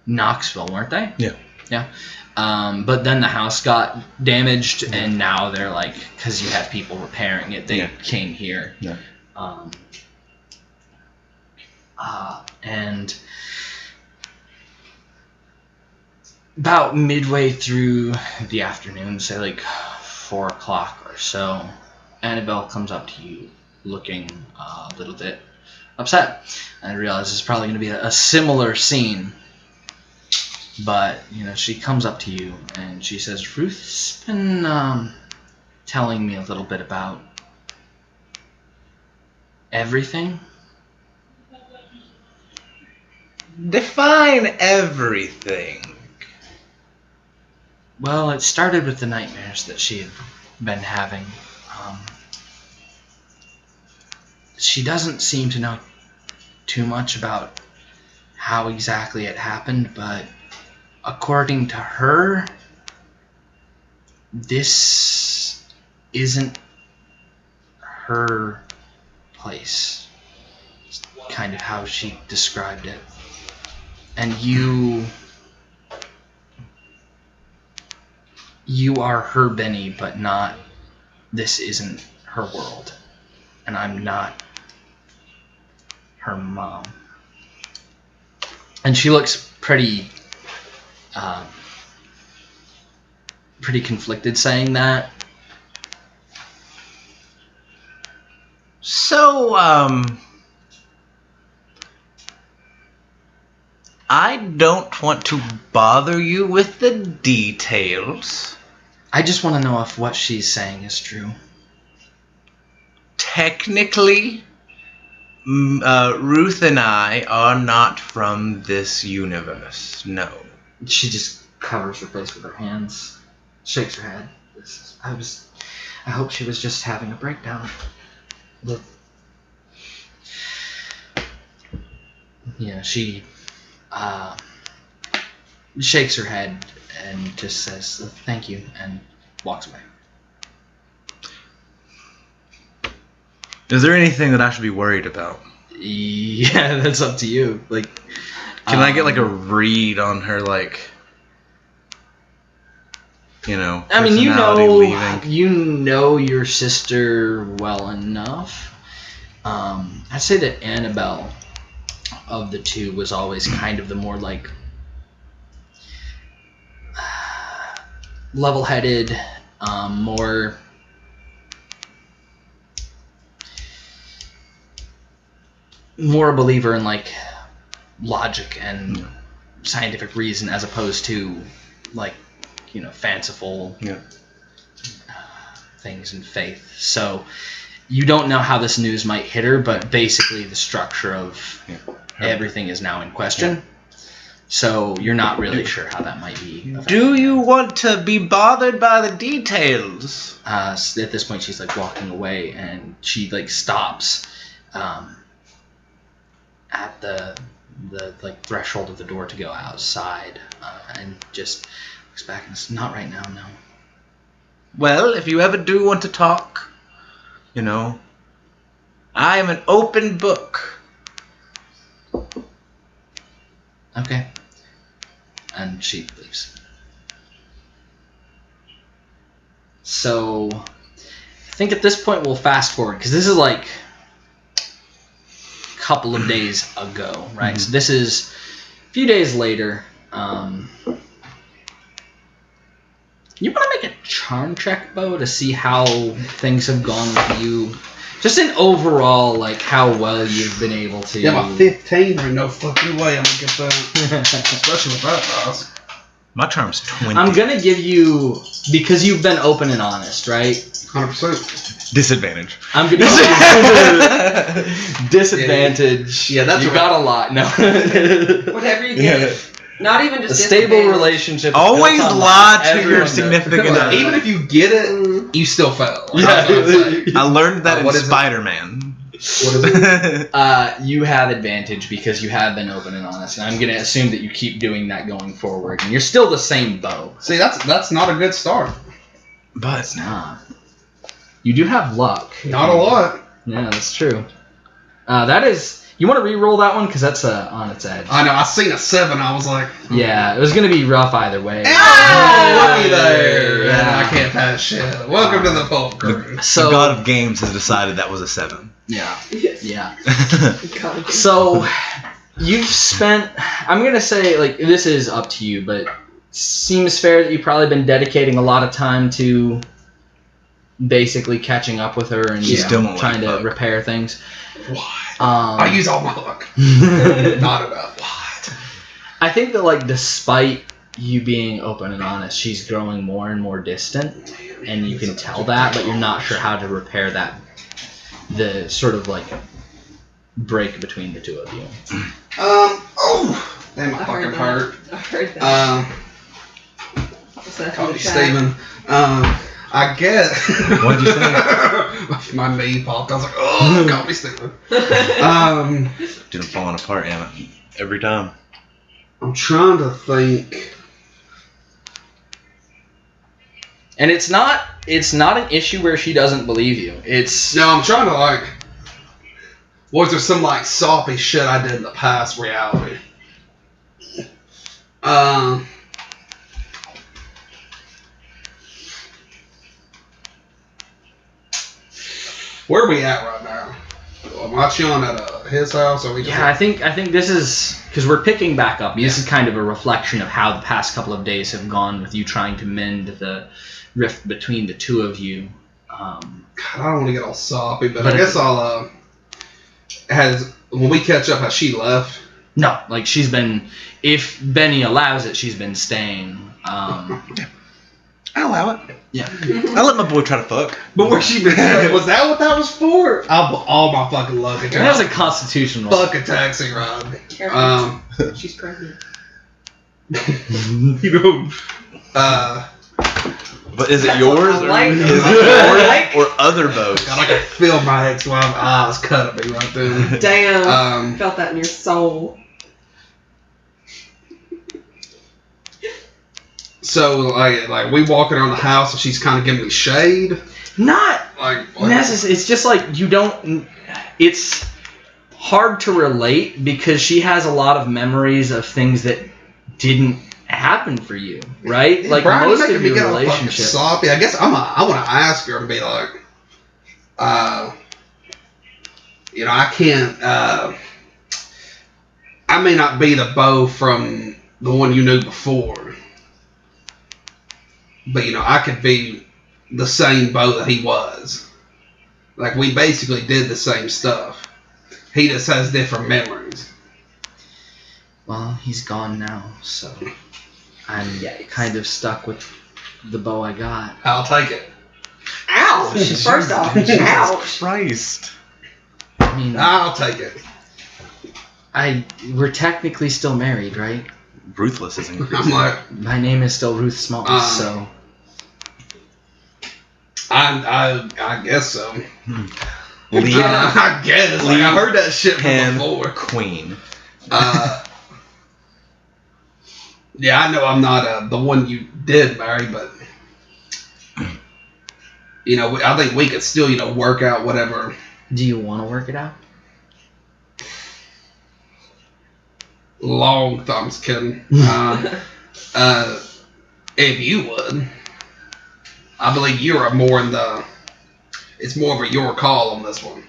Knoxville, weren't they? Yeah. Yeah. But then the house got damaged, and now they're like, because you have people repairing it, they came here. Yeah. And about midway through the afternoon, say like 4 o'clock or so, Annabelle comes up to you looking a little bit upset. And I realize it's probably going to be a similar scene. But, she comes up to you and she says, Ruth's been telling me a little bit about everything. Define everything. Well, it started with the nightmares that she had been having. She doesn't seem to know too much about how exactly it happened, but according to her, this isn't her place. It's kind of how she described it. And you are her Benny, but not, this isn't her world. And I'm not her mom. And she looks pretty conflicted saying that. So, I don't want to bother you with the details. I just want to know if what she's saying is true. Technically, Ruth and I are not from this universe, no. She just covers her face with her hands, shakes her head. I hope she was just having a breakdown. Look. She shakes her head and just says, thank you, and walks away. Is there anything that I should be worried about? Yeah, that's up to you. Like, can I get like a read on her, like, I mean, leaving? you know your sister well enough. I'd say that Annabelle of the two was always kind of the more like level-headed, more a believer in like logic and scientific reason as opposed to like fanciful things and faith. So you don't know how this news might hit her, but basically the structure of everything is now in question. So you're not really sure how that might be. Do you want to be bothered by the details? At this point, she's like walking away, and she like stops at the like threshold of the door to go outside, and just looks back and says, "Not right now, no." Well, if you ever do want to talk, I am an open book. Okay. And she leaves. So, I think at this point we'll fast forward, because this is like a couple of days ago, right? Mm-hmm. So this is a few days later. You want to make a charm check, Bo, to see how things have gone with you? Just in overall, like, how well you've been able to... Yeah, my 15, there ain't no fucking way I'm going to get that. Especially with that class. My charm's 20. I'm going to give you... Because you've been open and honest, right? 100%. Disadvantage. I'm going to give you... Disadvantage. Yeah, that's you got a lot. No. Whatever you get. Not even just a stable relationship. Always lie to your significant other. Even if you get it, you still fail. Yeah. I learned that in Spider-Man. What is it? You have advantage because you have been open and honest, and I'm going to assume that you keep doing that going forward, and you're still the same Bo. See, that's not a good start. But it's not. You do have luck. Not a lot. Yeah, that's true. That is. You want to re-roll that one because that's on its edge. I know. I seen a 7. I was like, yeah, it was gonna be rough either way. oh, looky there. Yeah, I can't pass shit. Welcome to the Pulp crew. So the God of Games has decided that was a 7. Yeah. Yes. Yeah. God. So you've spent. I'm gonna say like this is up to you, but seems fair that you've probably been dedicating a lot of time to basically catching up with her and Still won't trying to let me repair things. What? I use all my luck. Not enough. What? I think that like despite you being open and honest, she's growing more and more distant, and you can tell that, but you're not sure how to repair that. The sort of like break between the two of you. Oh, damn, my fucking hurt. I heard that. What's that Call in me the chat? Steven. I guess. What'd you say? My knee popped. I was like, oh, call me Steven. Dude, I'm falling apart, Emma. Every time. I'm trying to think. And it's not an issue where she doesn't believe you. It's No, I'm trying to like. Was there some like soppy shit I did in the past reality? Where are we at right now? Am I chilling at his house? Or we just I think this is because we're picking back up. This is kind of a reflection of how the past couple of days have gone with you trying to mend the rift between the two of you. God, I don't want to get all soppy, but But I guess I'll when we catch up, has she left? No, like she's been, if Benny allows it, she's been staying. I allow it. Yeah. I let my boy try to fuck. But where she been? Was that what that was for? I'll put all my fucking luck in That was a constitutional. fuck a taxi ride. Careful. She's pregnant. You know, But is it That's yours what I or, like. is it I yours or other boats? God, I could feel my ex-wife's eyes cut at me right then. Damn. Felt that in your soul. So like we walking around the house and she's kind of giving me shade. Not Like necessary. It's just like you don't. It's hard to relate because she has a lot of memories of things that didn't happen for you, right? Like Brian, most you're of making me your get all fucking relationship. soppy. I guess I want to ask her and be like, you know, I can't. I may not be the Bo from the one you knew before, but you know, I could be the same Bo that he was. Like we basically did the same stuff. He just has different memories. Well, he's gone now, so I'm kind of stuck with the bow I got. I'll take it. Ouch! First off, ouch. Christ. I mean, I'll take it. we're technically still married, right? Ruthless is I'm increasing. like, My name is still Ruth Smalls, so I guess so. Lead I guess. Like I heard that shit from Pen before. Queen. Yeah, I know I'm not the one you did marry, but you know, I think we could still, you know, work out whatever. do you want to work it out? Long thumbs kidding. If you would, I believe you're more in the. It's more of a your call on this one.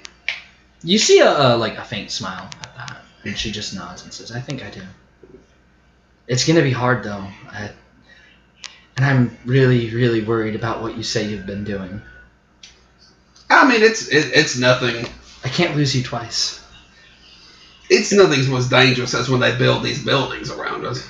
You see a faint smile at that, and she just nods and says, "I think I do." It's gonna be hard though, and I'm really, really worried about what you say you've been doing. I mean, it's nothing. I can't lose you twice. It's nothing as dangerous as when they build these buildings around us,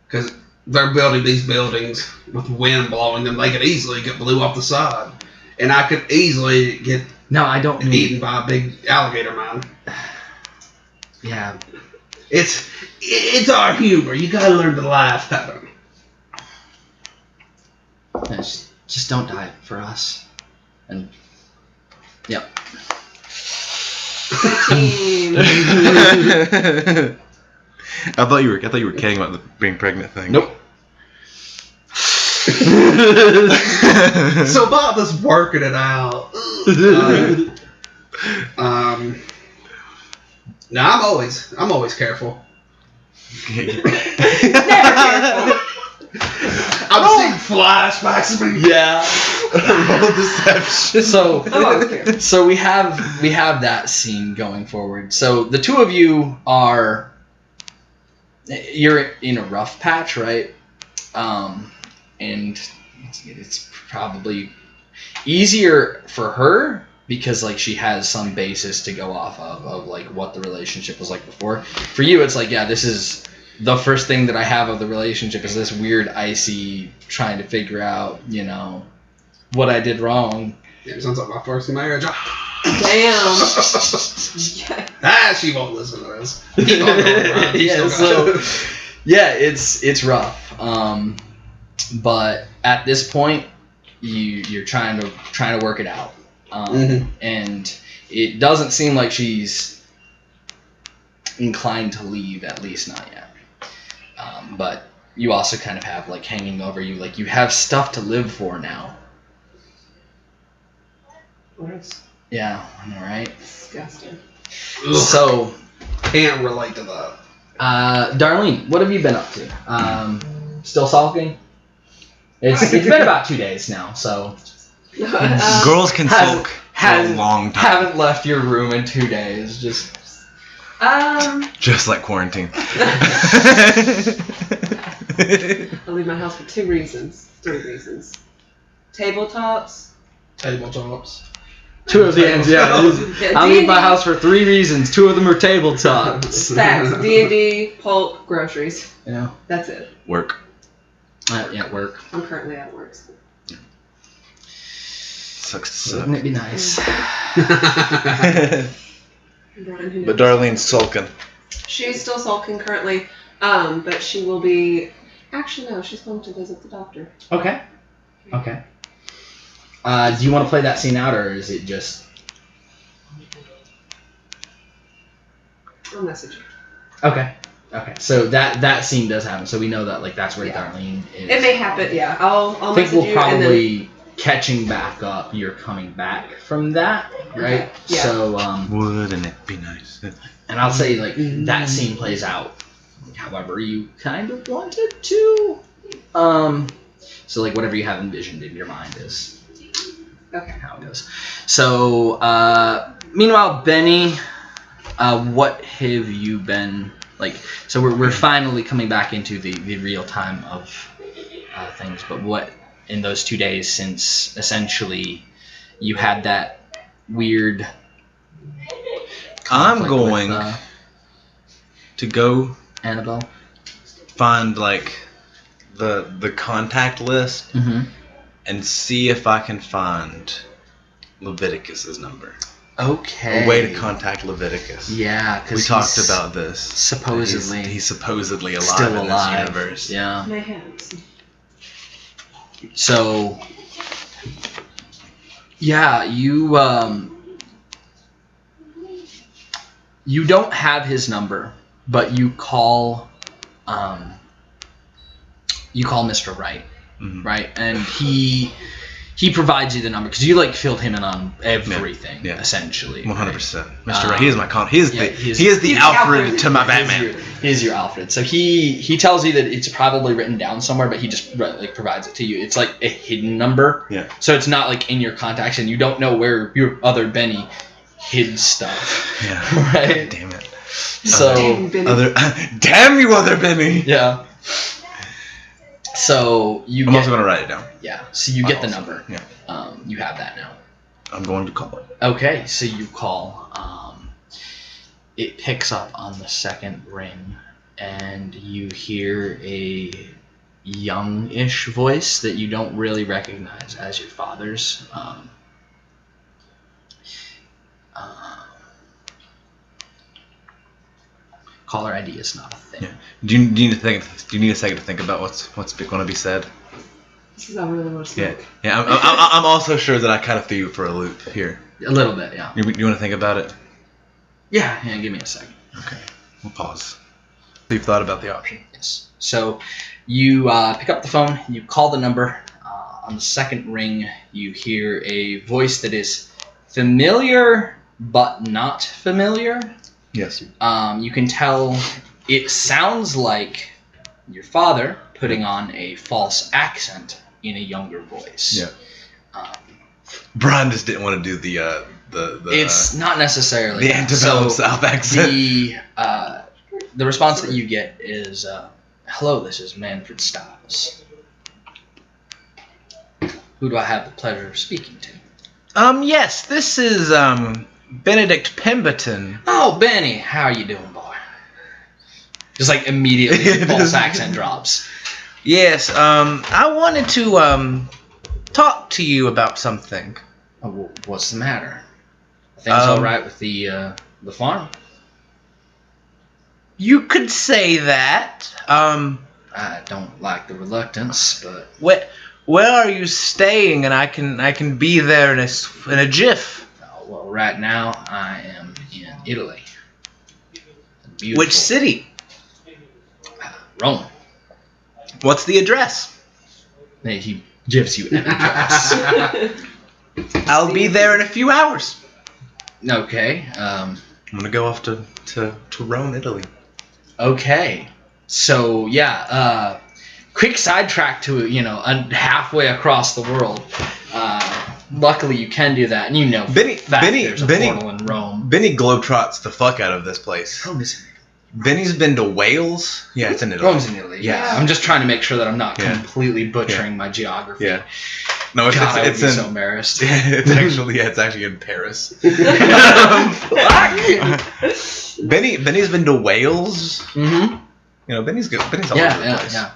because they're building these buildings with wind blowing them. They could easily get blew off the side, and I could easily get No, I don't mean. eaten by a big alligator man. Yeah, It's our humor. You gotta learn to laugh at it. just don't die for us. And yep. Team. I thought you were kidding about the being pregnant thing. Nope. So Bob is working it out. No, I'm always careful. Never careful. I'm seeing flashbacks of me. Yeah. Roll deception. So I'm always careful. So we have that scene going forward. So the two of you you're in a rough patch, right? And it's probably easier for her because like she has some basis to go off of like what the relationship was like before. For you, it's like, yeah, this is the first thing that I have of the relationship is this weird icy trying to figure out, what I did wrong. Yeah, it sounds like my first marriage. Damn. She won't listen to this. Keep on going, Ryan. It's rough. But at this point, you're trying to work it out, and it doesn't seem like she's inclined to leave, at least not yet. But you also kind of have like hanging over you, like you have stuff to live for now. Gross. Yeah, I know, right? Disgusting. Ugh. So, Can't relate to that. Darlene, what have you been up to? Still sulking? It's been about 2 days now, so Girls can sulk for a long time. Haven't left your room in 2 days. Just Just like quarantine. I leave my house for 3 reasons. Tabletops. Tabletops. 2 of the ends, yeah. I leave my house for 3 reasons. 2 of them are tabletops. Facts. D&D, Pulp, groceries. Yeah. That's it. Work. Yeah, work. I'm currently at work. So. Sucks to suck. Wouldn't it be nice? But Darlene's sulking. She's still sulking currently, but she will be. Actually, no, she's going to visit the doctor. Okay. Do you want to play that scene out, or is it just? I'll message you. Okay. So that scene does happen. So we know that like that's where Yeah. Darlene is. It may happen. Yeah, I'll I think message we'll you and then. probably catching back up. You're coming back from that, right? Okay, yeah. So Wouldn't it be nice? and I'll say like that scene plays out however you kind of wanted to. So like whatever you have envisioned in your mind is Okay. how it goes. So meanwhile, Benny, what have you been like? So we're finally coming back into the real time of things. But what in those 2 days since essentially you had that weird. I'm conflict going with, to go Annabelle. find like the contact list Mm-hmm. and see if I can find Leviticus's number. Okay. A way to contact Leviticus. Yeah, because We talked about this. supposedly He's supposedly alive still in alive. this universe. Yeah. My hands. So, yeah, you don't have his number, but you call Mr. Wright, Mhm. right? And he provides you the number because you like filled him in on everything, Yeah. essentially. 100%. Mr. Wright, he is my he is yeah, the he is- he is the he's Alfred Alfred. to my Right? Batman. He's your Alfred. So he tells you that it's probably written down somewhere, but he just like provides it to you. It's like a hidden number. Yeah. So it's not like in your contacts, and you don't know where your other Benny hid stuff. Yeah. Right. Damn it. So Damn, Benny. Damn you, other Benny. yeah. So you I'm get also gonna write it down. So you get the Also, number. Yeah. You have that now. I'm going to call it. Okay, so you call. It picks up on the second ring, and you hear a youngish voice that you don't really recognize as your father's. Caller ID is not a thing. Yeah. Do you need to think? Do you need a second to think about what's going to be said? This is I really want to Yeah. smoke. Yeah. I'm also sure that I kind of threw you for a loop here. A little bit, yeah. You want to think about it? Yeah, give me a second. Okay. We'll pause. So you've thought about the option. Yes. So you pick up the phone, you call the number. On the second ring, you hear a voice that is familiar but not familiar. Yes. You can tell it sounds like your father putting on a false accent in a younger voice. Yeah. Um, Brian just didn't want to do the it's not necessarily the that. antebellum So South accent. The response that you get is, "Hello, this is Manfred Styles. Who do I have the pleasure of speaking to?" Yes, this is Benedict Pemberton. "Oh, Benny, how are you doing, boy?" Just like immediately the false accent drops. Yes, I wanted to talk to you about something. "Oh, what's the matter? Things all right with the farm?" You could say that. "I don't like the reluctance, but..." Where are you staying? And I can be there in a jiff. "Oh, well, right now I am in Italy. Beautiful. Which city? Rome." What's the address? And he gives you an address. I'll be there in a few hours. Okay. I'm gonna go off to Rome, Italy. Okay. So yeah, quick sidetrack to halfway across the world. Luckily, you can do that, and there's a portal in Rome. Benny globetrots the fuck out of this place. Rome is in Italy. Benny's been to Wales. Yeah, it's in Italy. Rome's in Italy. Yeah. I'm just trying to make sure that I'm not Yeah. completely butchering my geography. Yeah. No, God, I would it's be in. so embarrassed. It's actually in Paris. Benny's been to Wales. Mm-hmm. Benny's good. Benny's all over the place. Yeah.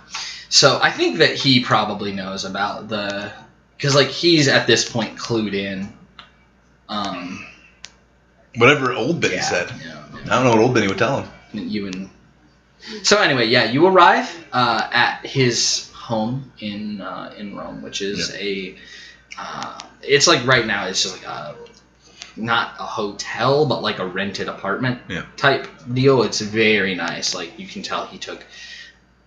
So I think that he probably knows about because he's at this point clued in. Whatever old Benny said. I don't know what old Benny would tell him. So anyway, yeah, you arrive at his home in Rome, which is it's like right now it's just like not a hotel, but like a rented apartment type deal. It's very nice. Like you can tell he took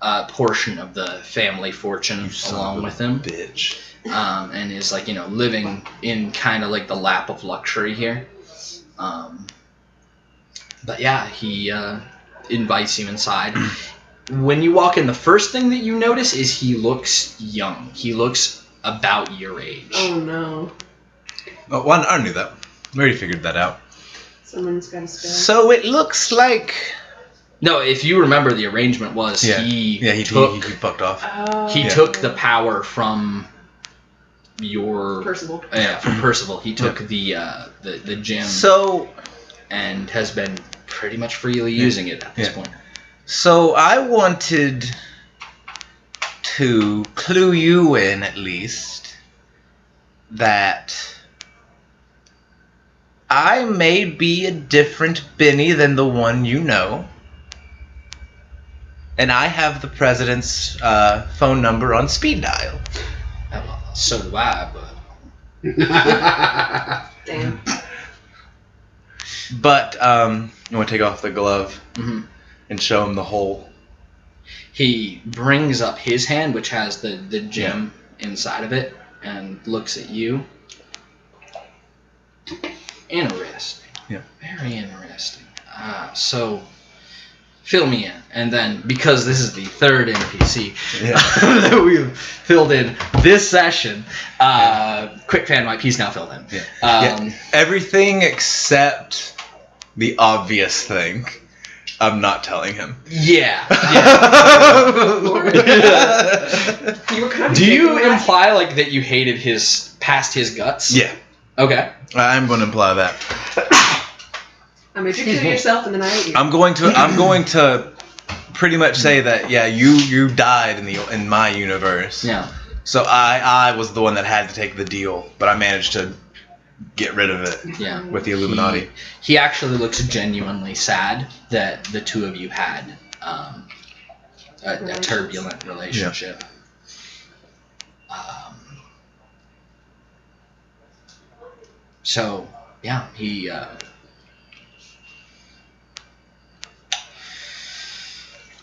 a portion of the family fortune along with him. Bitch. And is living in kind of like the lap of luxury here. But yeah, he invites you inside. When you walk in, the first thing that you notice is he looks young. He looks about your age. Oh no. Oh, well, I knew that. We already figured that out. Someone's got a spell. So it looks like. No, if you remember, the arrangement was he fucked off. He took the power from your Percival. From Percival. He took the gem. And has been pretty much freely using it at this point. So I wanted to clue you in, at least, that I may be a different Benny than the one you know. And I have the president's phone number on speed dial. So do I, but... Damn. But I'm going to take off the glove and show him the hole. He brings up his hand, which has the gem inside of it, and looks at you. Interesting. Yeah. Very interesting. So, fill me in. And then, because this is the third NPC that we've filled in this session, Quick Fan White Piece now filled in. Everything except the obvious thing. I'm not telling him. Yeah. You Do you imply that you hated past his guts? Yeah. Okay. I'm going to imply that. I made you kill yourself and then I ate you. I'm going to pretty much say that you died in my universe. Yeah. So I was the one that had to take the deal, but I managed to get rid of it. Yeah. With the Illuminati. He actually looks genuinely sad that the two of you had a turbulent relationship. So yeah, he.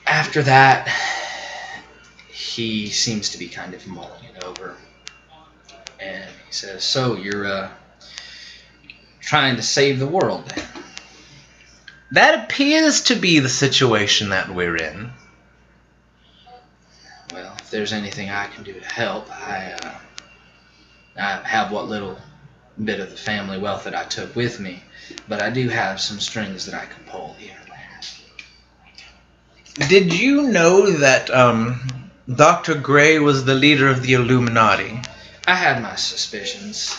After that, he seems to be kind of mulling it over, and he says, "So you're trying to save the world, then?" That appears to be the situation that we're in. Well, if there's anything I can do to help, I have what little bit of the family wealth that I took with me, but I do have some strings that I can pull here and there. Did you know that Dr. Gray was the leader of the Illuminati? I had my suspicions.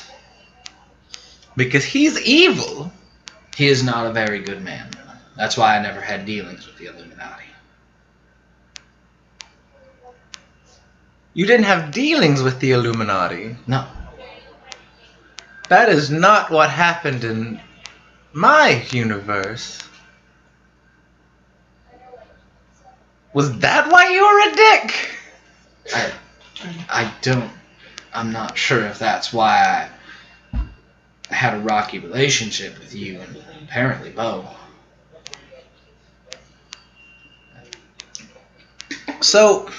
Because he's evil. He is not a very good man. That's why I never had dealings with the Illuminati. You didn't have dealings with the Illuminati? No. That is not what happened in my universe. Was that why you were a dick? I'm not sure if that's why I had a rocky relationship with you and apparently Bo. So,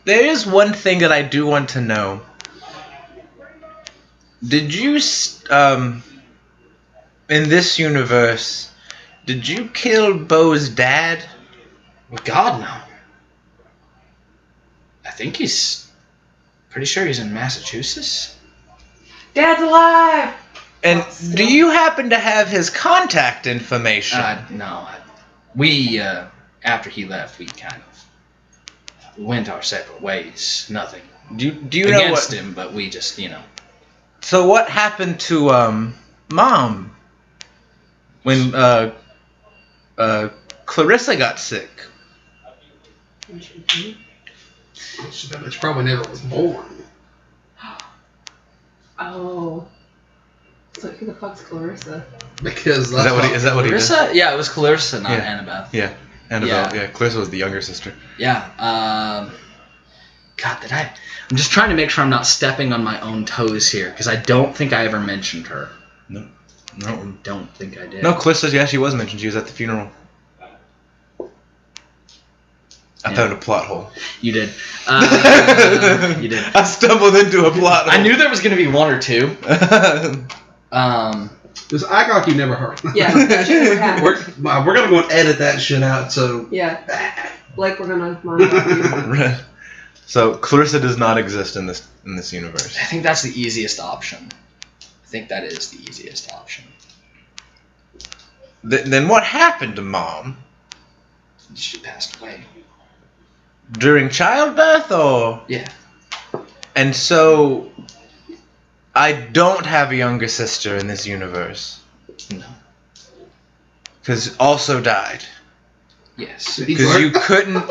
there is one thing that I do want to know. Did you, in this universe, did you kill Bo's dad? God, no. I think pretty sure he's in Massachusetts. Dad's alive! And do you happen to have his contact information? No. We, after he left, we kind of went our separate ways. Nothing Do you know against what? him, but we just, So what happened to Mom when Clarissa got sick? That bitch probably never was born. Oh. So who the fuck's Clarissa? Because Is that what he did? Clarissa? Yeah, it was Clarissa, not Yeah. Annabelle. Yeah, Annabelle. Yeah. Yeah, Clarissa was the younger sister. Yeah. God, I'm just trying to make sure I'm not stepping on my own toes here, because I don't think I ever mentioned her. No. I don't think I did. No, Clarissa. Yeah, she was mentioned. She was at the funeral. I found a plot hole. You did. You did. I stumbled into a plot hole. I knew there was going to be one or two. Just act like you never heard. Yeah, that shit never happened. We're gonna go and edit that shit out. So Yeah. Blake, we're gonna mind you. So Clarissa does not exist in this universe. I think that's the easiest option. I think that is the easiest option. Then what happened to Mom? She passed away. During childbirth, or? Yeah. And so, I don't have a younger sister in this universe. No. Because also died. Yes. Because you couldn't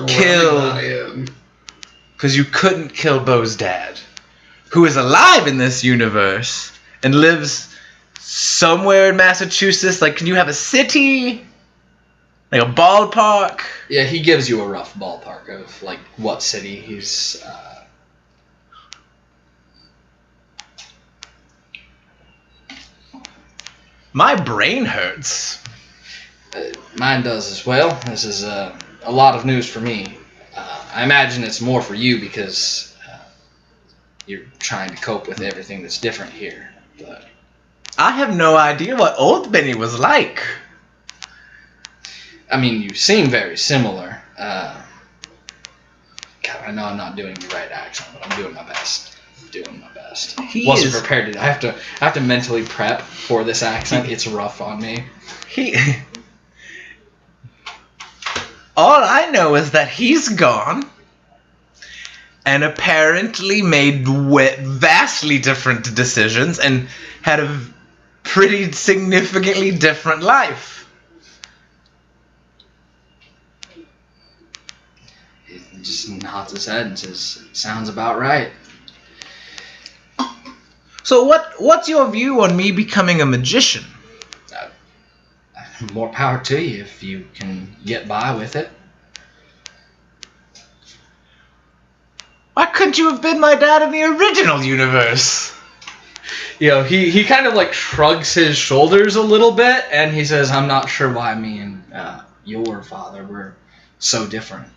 kill. Because you couldn't kill Bo's dad, who is alive in this universe and lives somewhere in Massachusetts. Like, can you have a city? Like a ballpark? Yeah, he gives you a rough ballpark of like what city he's. My brain hurts. Mine does as well. This is a lot of news for me. I imagine it's more for you because you're trying to cope with everything that's different here. But I have no idea what Old Benny was like. I mean, you seem very similar. God, I know I'm not doing the right accent, but I'm doing my best. Wasn't prepared to. I have to mentally prep for this accent. It's rough on me. All I know is that he's gone and apparently made vastly different decisions and had a pretty significantly different life. He just nods his head and says, "Sounds about right." So what's your view on me becoming a magician? More power to you if you can get by with it. Why couldn't you have been my dad in the original universe? You know, he kind of like shrugs his shoulders a little bit, and he says, "I'm not sure why me and your father were so different."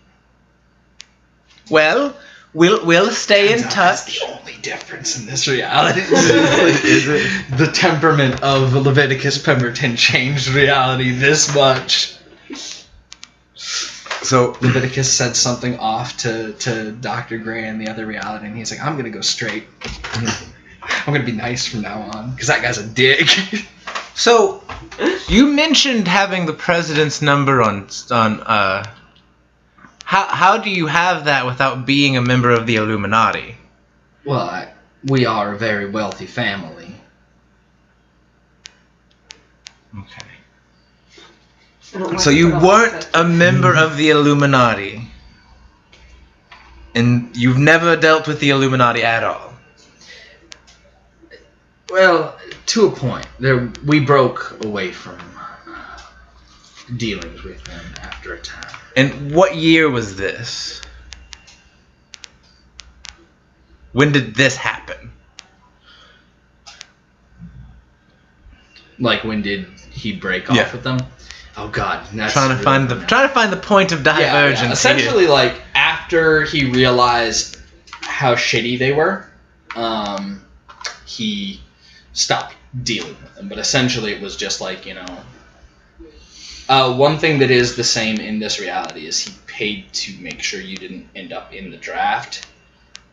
Well, We'll stay in Turns out touch. that's the only difference in this reality. Is it? The temperament of Leviticus Pemberton changed reality this much. So Leviticus said something off to Dr. Gray in the other reality, and he's like, I'm gonna go straight. I'm gonna be nice from now on, because that guy's a dick. So, you mentioned having the president's number on how do you have that without being a member of the Illuminati? Well, we are a very wealthy family. Okay. I don't like So to you put all weren't this a member of the Illuminati, and you've never dealt with the Illuminati at all. Well, to a point. We broke away from dealings with them after a time. And what year was this? When did this happen? Like, when did he break off Yeah. with them? Oh God, that's Trying to find the point of divergence. Yeah. Essentially, like after he realized how shitty they were, he stopped dealing with them. But essentially, it was just like, one thing that is the same in this reality is he paid to make sure you didn't end up in the draft.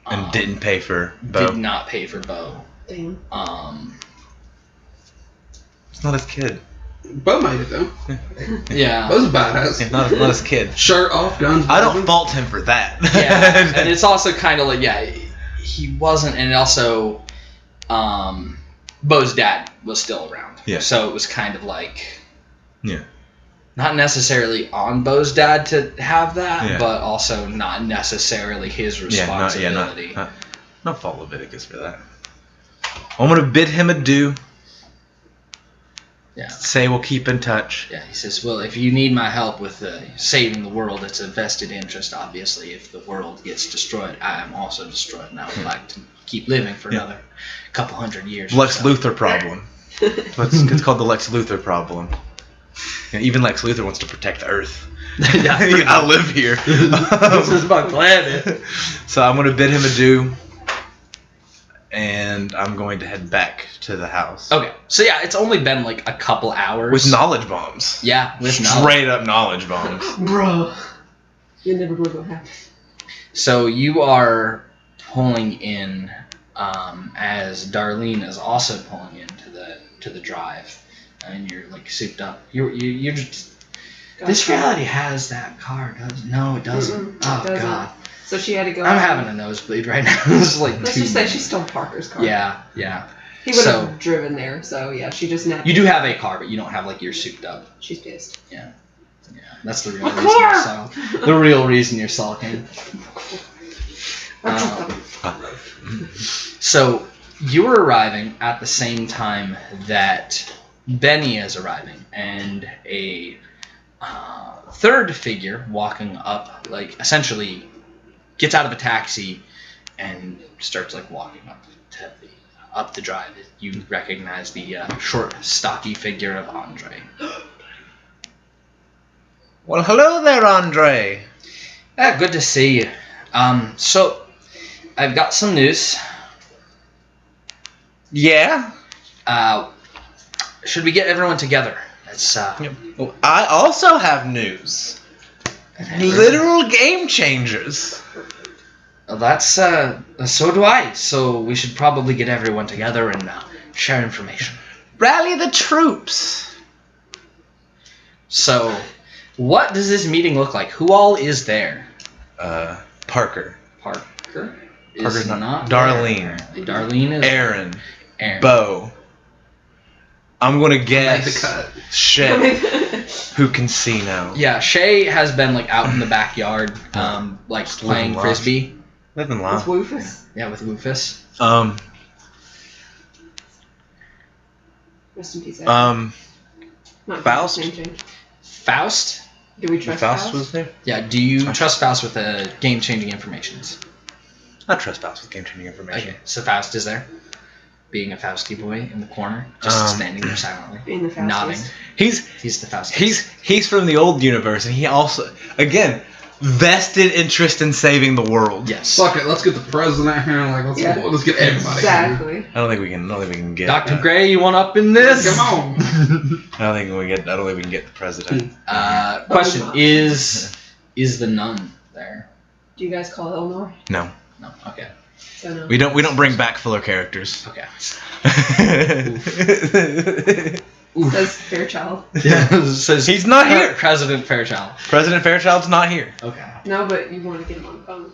And didn't pay for Bo. Did not pay for Bo. Damn. It's not his kid. Bo made it though. Yeah. Bo's a badass. It's not his kid. Shirt off, guns. I don't blazing. fault him for that. Yeah, and it's also kind of like, he wasn't, and also, Bo's dad was still around. Yeah. So it was kind of like, Yeah. not necessarily on Bo's dad to have that, Yeah. but also not necessarily his responsibility. Not fault Leviticus for that. I'm gonna bid him adieu. Yeah. Say we'll keep in touch. Yeah, he says, well, if you need my help with saving the world, it's a vested interest, obviously. If the world gets destroyed, I am also destroyed, and I would like to keep living for another couple hundred years. Lex Luthor problem. It's called the Lex Luthor problem. Even Lex Luthor wants to protect the Earth. Yeah, I live here. This is my planet. So I'm going to bid him adieu, and I'm going to head back to the house. Okay, so yeah, it's only been like a couple hours. With knowledge bombs. Yeah, with knowledge. Straight up knowledge bombs. Bro. You never believe what happened. So you are pulling in, as Darlene is also pulling into the drive, and you're like souped up. You're just. This reality has that car, doesn't? No, it doesn't. Mm-mm, Oh it doesn't. God. So she had to go. I'm having a nosebleed right now. This is like Let's too just say many. she stole Parker's car. Yeah. He would So- have driven there, so yeah, she just napped. You do have a car, but you don't have like you're souped up. She's pissed. Yeah, that's the real My reason you're car! sulking. The real reason you're sulking. So you are arriving at the same time that Benny is arriving, and a third figure walking up, like essentially gets out of a taxi and starts like walking up the drive. You recognize the short, stocky figure of Andre. Well, hello there, Andre. Good to see you. So I've got some news. Yeah? Should we get everyone together? It's Well, I also have news. Literal game changers. That's so do I. So we should probably get everyone together and share information. Rally the troops. So, what does this meeting look like? Who all is there? Parker. Parker is Parker's not Darlene. there. Darlene is Aaron. Aaron. Bo. I'm gonna Made the guess cut. Shay, who can see now. Yeah, Shay has been like out in the backyard, like Just playing living life. frisbee. Living That's life. Woofus. Yeah, with Rufus. Rest in peace. Aaron. Not Faust? name change. Faust. Do we trust Faust was there? Yeah. Do you trust Faust with game-changing information? I trust Faust with game-changing information. Okay, so Faust is there, being a Fausty boy in the corner, just standing there silently, Being the Fausties. nodding. He's He's the Faust. he's from the old universe, and he also again vested interest in saving the world. Yes. Fuck it, let's get the president here. Like, let's get everybody here. Exactly. I don't think we can get. Dr. Gray, you want up in this? Come on. I don't think we can get the president. Question: Is the nun there? Do you guys call Eleanor? No, No. Okay. So no. we don't bring back filler characters. Okay. Says Fairchild. Yeah. Says He's not here. President Fairchild. President Fairchild's not here. Okay. No, but you want to get him on the phone.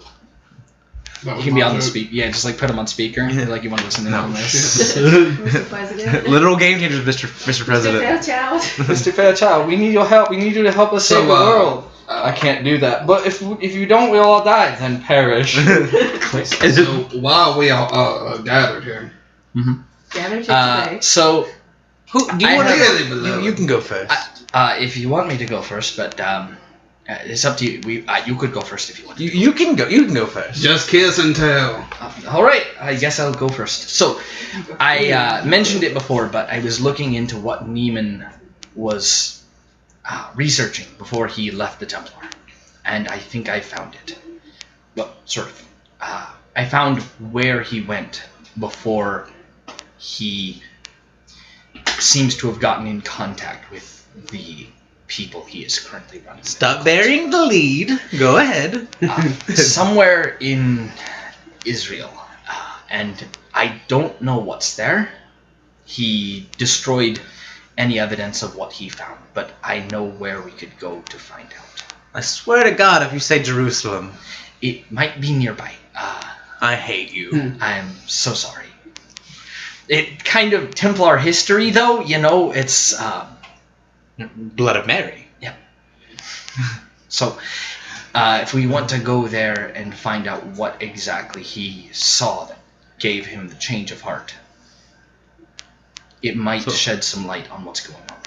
You can be on the speaker. Yeah, just like put him on speaker. Like you want to listen in on this. Mr. President. Literal game changers, Mr. Mr. President. Fairchild. Mr. Fairchild, we need your help. We need you to help us save the world. I can't do that. But if you don't, we'll all die. Then perish. So while we all gathered here, Gathered here today. So, Who do you I want have- to? You can go first. if you want me to go first, but it's up to you. You could go first if you want. You can go. You can go first. just kiss and tell. All right, I guess I'll go first. So, I mentioned it before, but I was looking into what Neiman was researching before he left the Templar, and I think I found it. Well, sort of. I found where he went before he seems to have gotten in contact with the people he is currently running. Stop burying the lead. Go ahead. Somewhere in Israel, and I don't know what's there. He destroyed any evidence of what he found, but I know where we could go to find out. I swear to God, if you say Jerusalem, It might be nearby. I hate you. I'm so sorry. It kind of Templar history, though. You know, it's Blood of Mary. so. If we want to go there and find out what exactly he saw that gave him the change of heart, it might shed some light on what's going on.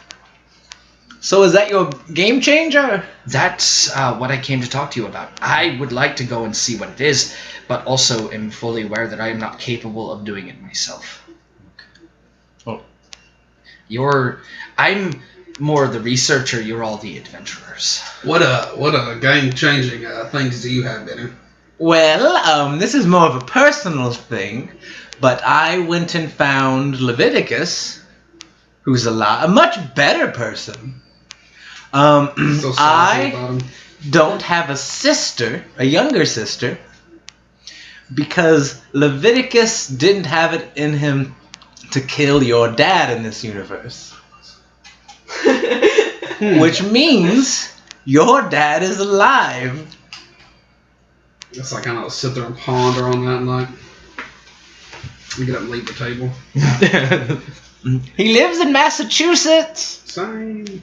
So is that your game changer? That's what I came to talk to you about. I would like to go and see what it is, but also am fully aware that I am not capable of doing it myself. Oh. I'm more the researcher, you're all the adventurers. What a game changing things do you have, Benny? Well, this is more of a personal thing, but I went and found Leviticus, who's a much better person. So sorry about him. Don't have a sister, a younger sister, because Leviticus didn't have it in him to kill your dad in this universe. Which means your dad is alive. It's like I don't sit there and ponder on that night. We get up and leave the table. He lives in Massachusetts. Same.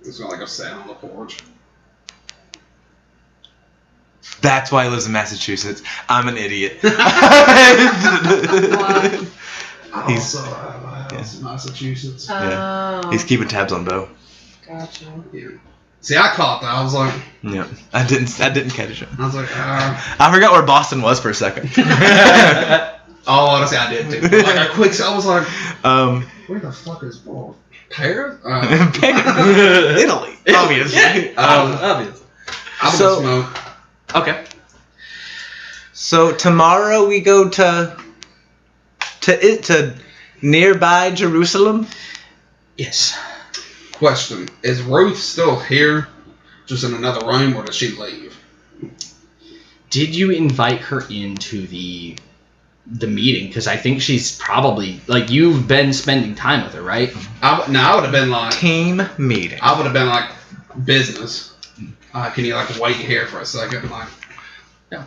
It's not like I'm sat on the porch. That's why he lives in Massachusetts. I'm an idiot. I also have a house in Massachusetts. Oh. He's keeping tabs on Bo. Gotcha. Yeah. See, I caught that. I was like, Yeah, I didn't catch it. I was like, I forgot where Boston was for a second. oh, honestly, I did too. Like I was like, where the fuck is Paul? Paris? Italy, obviously. Obviously. I'm So- gonna smoke. Okay. So tomorrow we go to nearby Jerusalem. Yes. Question: is Ruth still here, just in another room, or does she leave? Did you invite her into the meeting? Because I think she's probably like you've been spending time with her, right? I would have been like Team meeting. I would have been like business. Can you like wait here for a second? Like, Yeah.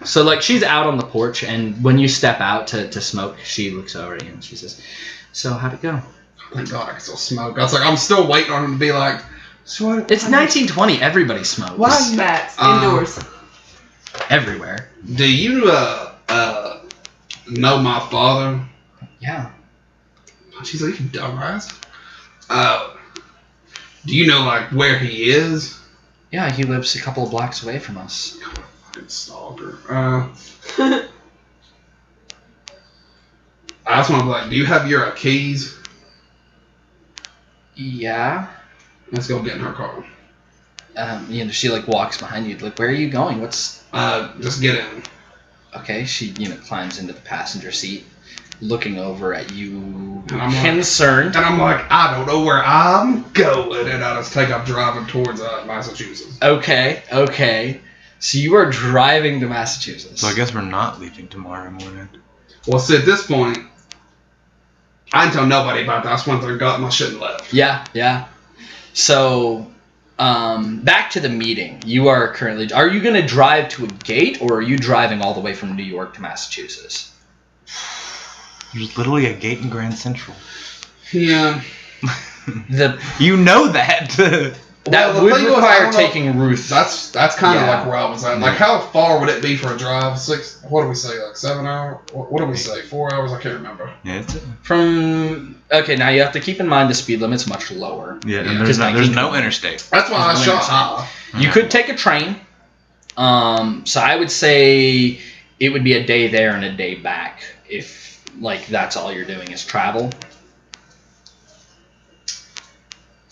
So like she's out on the porch, and when you step out to smoke, she looks over at you and she says, "So how'd it go?" thank God I can still smoke. I was like, I'm still waiting on him to be like, so what? It's 1920. Everybody smokes. Why Max indoors? Everywhere. Do you know my father? Yeah. She's like, you dumbass. Do you know like where he is? Yeah, he lives a couple of blocks away from us. Fucking stalker. I just want to be like, do you have your keys? Yeah. Let's go get in her car. She like walks behind you. Like, where are you going? Just get in. Okay, she climbs into the passenger seat, looking over at you, And I'm like- concerned. And I'm like, I don't know where I'm going. And I just take off driving towards Massachusetts. Okay. So you are driving to Massachusetts. So I guess we're not leaving tomorrow morning. Well, see, at this point, I didn't tell nobody about that. I just went there and got my shit and left. Yeah. So, back to the meeting. You are currently... Are you going to drive to a gate, or are you driving all the way from New York to Massachusetts? There's literally a gate in Grand Central. Yeah. You know that. That Well, the would thing was, I require don't know- taking Ruth. That's kind of Yeah. like where I was at. Like, how far would it be for a drive? 6? What do we say? Like 7 hours? What do we say? 4 hours? I can't remember. Yeah, Okay, now you have to keep in mind the speed limit's much lower. and Because there's no interstate. That's why I There's shot no high. You could take a train. So I would say it would be a day there and a day back if, like, that's all you're doing is travel.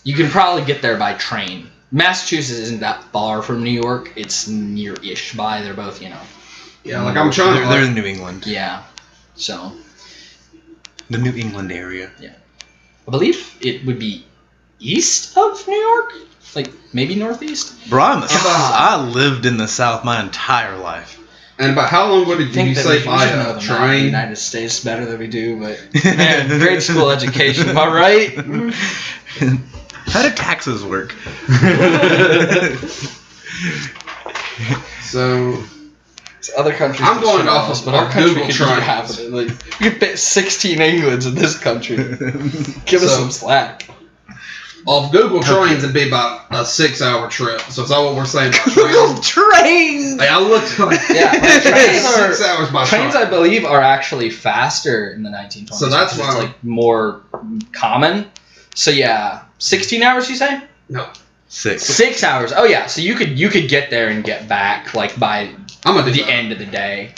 You can probably get there by train. Massachusetts isn't that far from New York. It's near-ish by. They're both, Yeah, like I'm trying to. They're in New England. Yeah. So The New England area. I believe it would be east of New York, like maybe northeast. Bro, I lived in the South my entire life. And about how long would it you say by know a the map of the train? United States better than we do, but man, grade school education, am I right? How do taxes work? So Other countries, I'm going off us, of but our country Google could Trends. have it. Like, we could fit 16 Englands in this country. Give us So- some slack. off Google Trains, it'd be about a 6-hour trip. So is that what we're saying about Google trains? trains. Hey, I looked. Yeah, trains are- 6 hours by Trains, train. I believe, are actually faster in the 1920s. So that's because why- it's like more common. So yeah, 16 hours you say? No, 6. 6 hours. Oh yeah, so you could get there and get back like by I'm gonna do the that. end of the day.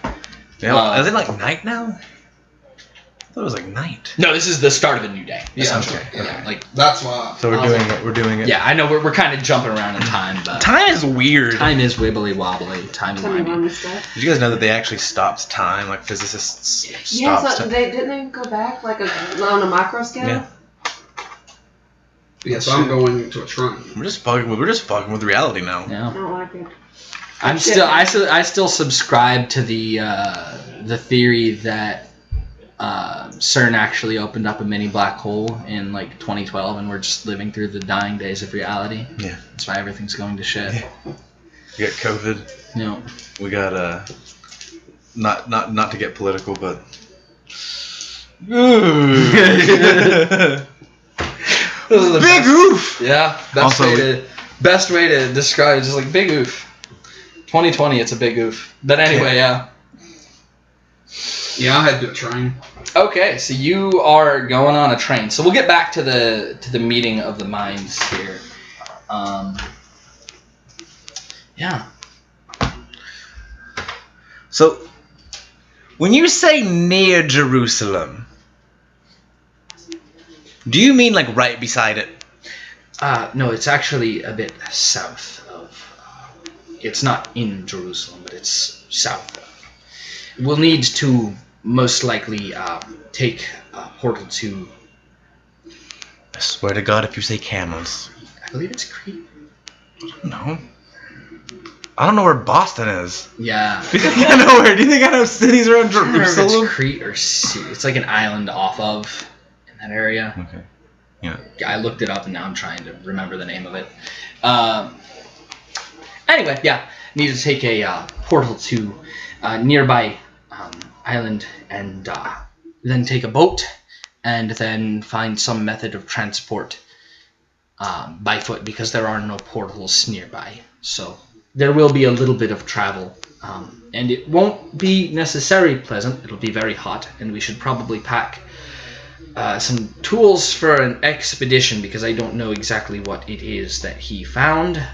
Yeah, is it like night now? I thought it was like night. No, this is the start of a new day. Yeah, essentially. okay. Yeah, like That's why. So we're doing it. yeah, I know we're kind of jumping around in time, but Time is weird. time is wibbly wobbly, timey Tell me wimey. one stuff. Did you guys know that they actually stopped time? Like physicists Yeah, stopped so time. didn't they go back like on a micro scale? Yeah. Yeah, so I'm going to a train. We're just fucking with reality now. Yeah. I don't like it. I still subscribe to the theory that CERN actually opened up a mini black hole in like 2012, and we're just living through the dying days of reality. Yeah. That's why everything's going to shit. Yeah. We got COVID. No. We got not to get political, but big oof. Yeah, Also, best way to describe it is just like big oof. 2020, it's a big oof. But anyway, yeah. Yeah, I had to do a train. Okay, so you are going on a train. So we'll get back to the meeting of the minds here. Yeah. So, when you say near Jerusalem, do you mean like right beside it? No, it's actually a bit south of. It's not in Jerusalem, but it's south of. We'll need to most likely take a portal to. I swear to God, if you say camels, I believe it's Crete. no. I don't know where Boston is. Yeah. Do you think I know where? Do you think I know cities around I don't remember if Jerusalem? it's Crete or it's like an island off of in that area. Okay. Yeah. I looked it up and now I'm trying to remember the name of it. Anyway, yeah, need to take a portal to nearby island and then take a boat and then find some method of transport by foot because there are no portals nearby. So there will be a little bit of travel. And it won't be necessarily pleasant. It'll be very hot, and we should probably pack some tools for an expedition because I don't know exactly what it is that he found.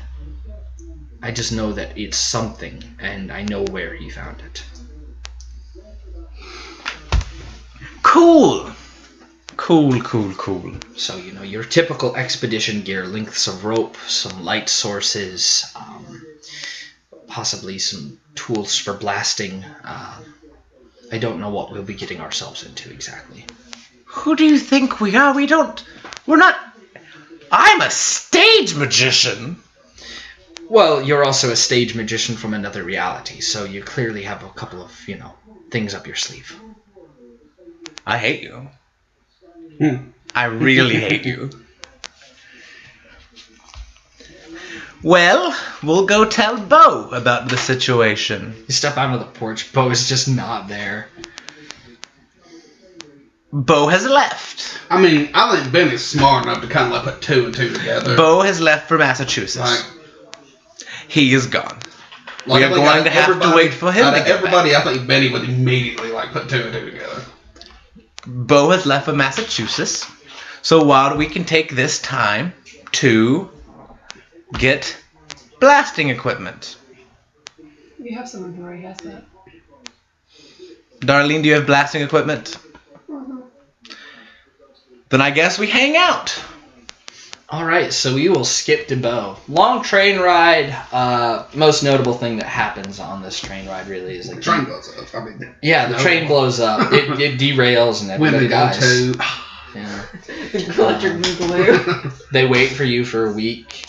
I just know that it's something, and I know where he found it. Cool. Cool. So, your typical expedition gear, lengths of rope, some light sources, possibly some tools for blasting. I don't know what we'll be getting ourselves into exactly. Who do you think we are? We're not... I'm a stage magician! Well, you're also a stage magician from another reality, so you clearly have a couple of, things up your sleeve. I hate you. I really hate you. Well, we'll go tell Bo about the situation. You step out of the porch, Bo is just not there. Bo has left. I mean, I think Benny's smart enough to kind of put two and two together. Bo has left for Massachusetts. He is gone. We I are think going to have to wait for him to get everybody, back. I think Benny would immediately put two and two together. Bo has left for Massachusetts, so while we can take this time to get blasting equipment. You have someone who already has that. Darlene, do you have blasting equipment? Mm-hmm. Then I guess we hang out. All right, so we will skip to Bo. Long train ride. Most notable thing that happens on this train ride really is The train blows up. I mean, the train blows up. It derails and everybody dies. Yeah. Electric glue. They wait for you for a week.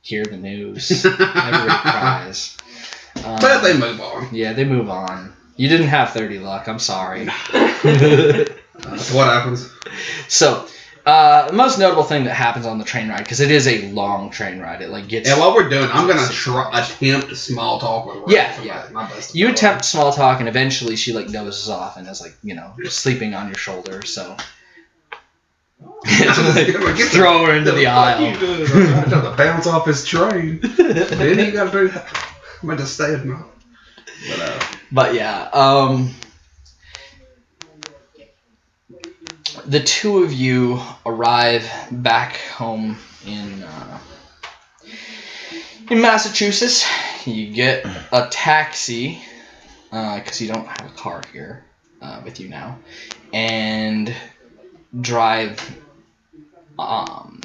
Hear the news. Everybody cries. But they move on. Yeah, they move on. You didn't have 30 luck. I'm sorry. That's what happens. So, the most notable thing that happens on the train ride, because it is a long train ride, it gets... Yeah, what we're doing, I'm going to attempt small talk with her. Yeah. You attempt small talk, and eventually she dozes off and is sleeping on your shoulder, so... throw her into the aisle. I'm trying to bounce off his train. Then you got to do that. I'm going to stay with my... But yeah, the two of you arrive back home in Massachusetts. You get a taxi, because you don't have a car here with you now, and drive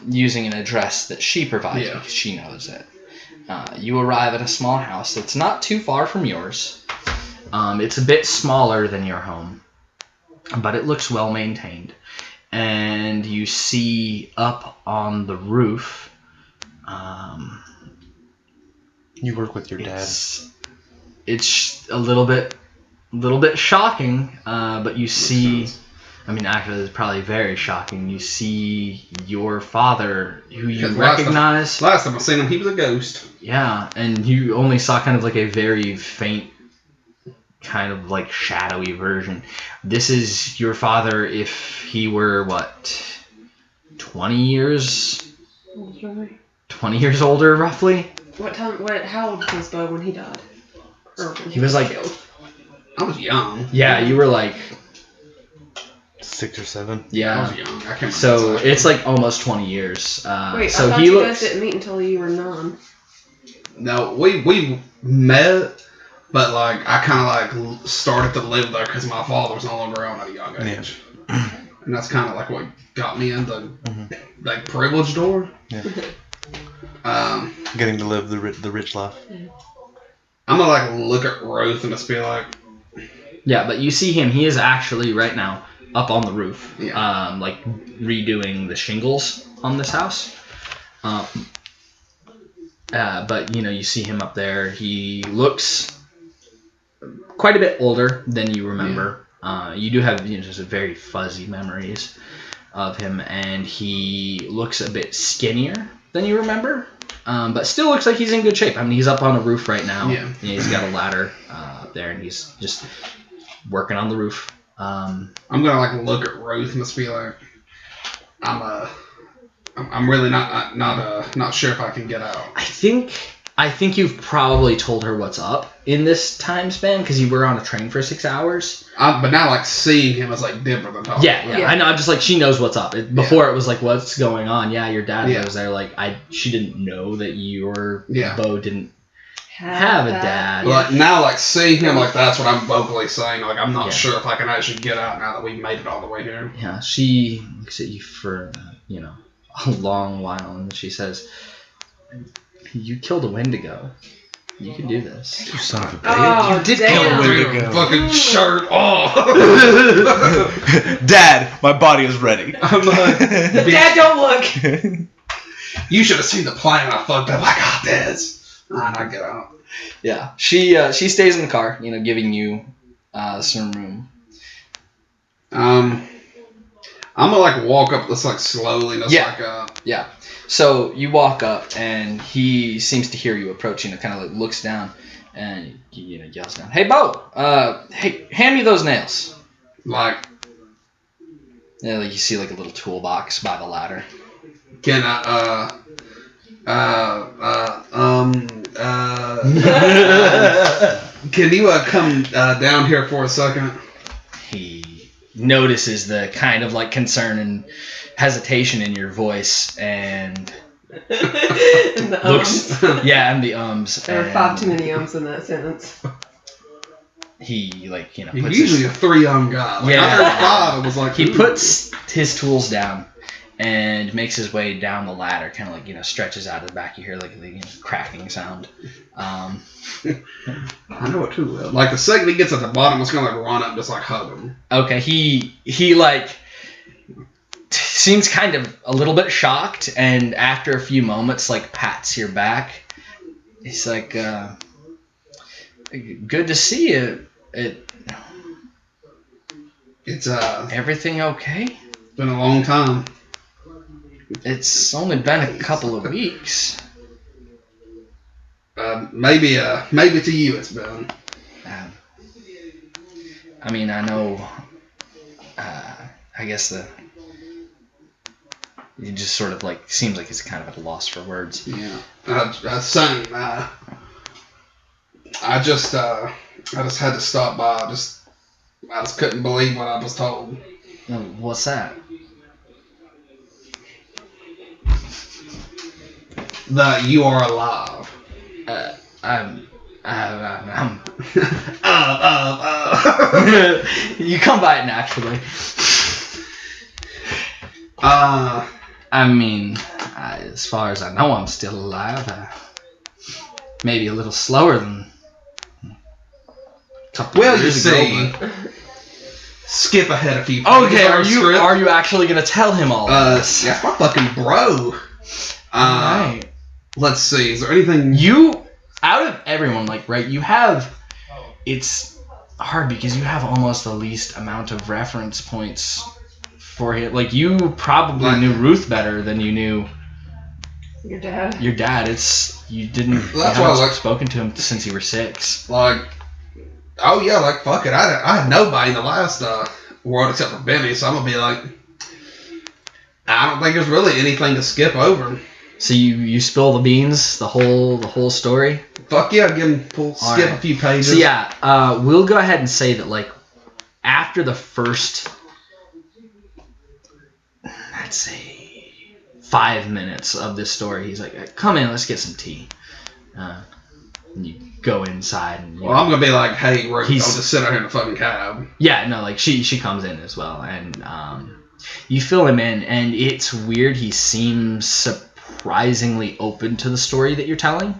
using an address that she provides because she knows it. You arrive at a small house that's not too far from yours. It's a bit smaller than your home, but it looks well maintained. And you see up on the roof. You work with your dad. It's a little bit shocking, but you see. I mean, actually, it's probably very shocking. You see your father, who you recognize. Last time I seen him, he was a ghost. Yeah, and you only saw kind of a very faint, kind of shadowy version. This is your father if he were, 20 years? 20 years older, roughly? How old was Bo when he died? He was killed? I was young. Yeah, you were 6 or 7. Yeah. I was young. I can't remember. So it's almost 20 years. Wait, so I thought you guys didn't meet until you were 9. No, we met, but I kind of started to live there because my father was no longer around at a young age. Yeah. And that's kind of what got me into privilege door. Yeah. Getting to live the rich life. I'm gonna look at Ruth and just be like. Yeah, but you see him. He is actually right now up on the roof, yeah. Redoing the shingles on this house. But you see him up there. He looks quite a bit older than you remember. Yeah. You do have just very fuzzy memories of him, and he looks a bit skinnier than you remember. But still looks like he's in good shape. I mean, he's up on a roof right now. Yeah. And he's got a ladder up there, and he's just working on the roof. I'm gonna look at Ruth and just be like, I'm really not sure if I can get out. I think you've probably told her what's up in this time span because you were on a train for 6 hours. But now seeing him is different than talking. Yeah. I know. I'm just she knows what's up. Before it was what's going on? Yeah, your dad was there. She didn't know that Bo didn't have a dad. Like now, like seeing him, like that's what I'm vocally saying. Like I'm not Yeah. sure if I can actually get out now that we've made it all the way here. Yeah, she looks at you for, a long while, and she says, "You killed a Wendigo. You can do this." You son of a bitch. Oh, You did damn. kill a Take Wendigo. your fucking shirt off. Dad, my body is ready. I'm like, Dad, don't look. you should have seen the plan. I fucked up. I got this. And I get out. Yeah, she stays in the car, giving you some room. I'm gonna like walk up this like slowly. Just Yeah. like Yeah. So you walk up, and he seems to hear you approaching, and kind of like looks down, and yells down, "Hey, Bo! Hey, hand me those nails." like Yeah, like you see like a little toolbox by the ladder. can I can you come down here for a second? He notices the kind of like concern and hesitation in your voice, and And the looks, ums. yeah, and the ums. There were and 5 too many ums in that sentence. He like You're puts usually his, a 3 guy. Like, Yeah. I heard 5. I was like, he ooh. puts his tools down and makes his way down the ladder, kind of like stretches out of the back. You hear like the cracking sound. I know it too well. Like the second he gets at the bottom, it's gonna like run up and just like hug him. Okay, he like seems kind of a little bit shocked, and after a few moments, like pats your back. He's like, "Good to see you. It's Everything okay? been a long time. It's only been a couple of weeks." Maybe to you it's been. I mean, I know. I guess it just sort of like seems like it's kind of at a loss for words. Yeah. Son, I just had to stop by. I just couldn't believe what I was told. What's that? That you are alive. I'm you come by it naturally. I mean, as far as I know, I'm still alive. Maybe a little slower than a couple Well, of you years ago, see, but- skip ahead a few. Okay, pages on are the you script. actually gonna tell him all this? Yeah, my fucking bro. Right. Let's see. Is there anything? You, out of everyone, like, right, you have, it's hard because you have almost the least amount of reference points for him. Like, you probably Like- knew Ruth better than you knew Your dad. your dad. You That's you why I haven't like- spoken to him since you were 6. Like, oh yeah, like fuck it. I had nobody in the last world except for Benny, so I'm gonna be like, I don't think there's really anything to skip over. So you spill the beans, the whole story. Fuck yeah, skip right. a few pages. So yeah, we'll go ahead and say that like after the first, I'd say 5 minutes of this story, he's like, "Come in, let's get some tea." And you go inside, and Well, I'm gonna be like, hey, Ruth, I'll He's- just sit out here in the fucking cab. yeah, no, like she comes in as well, and you fill him in, and it's weird. He seems surprisingly open to the story that you're telling.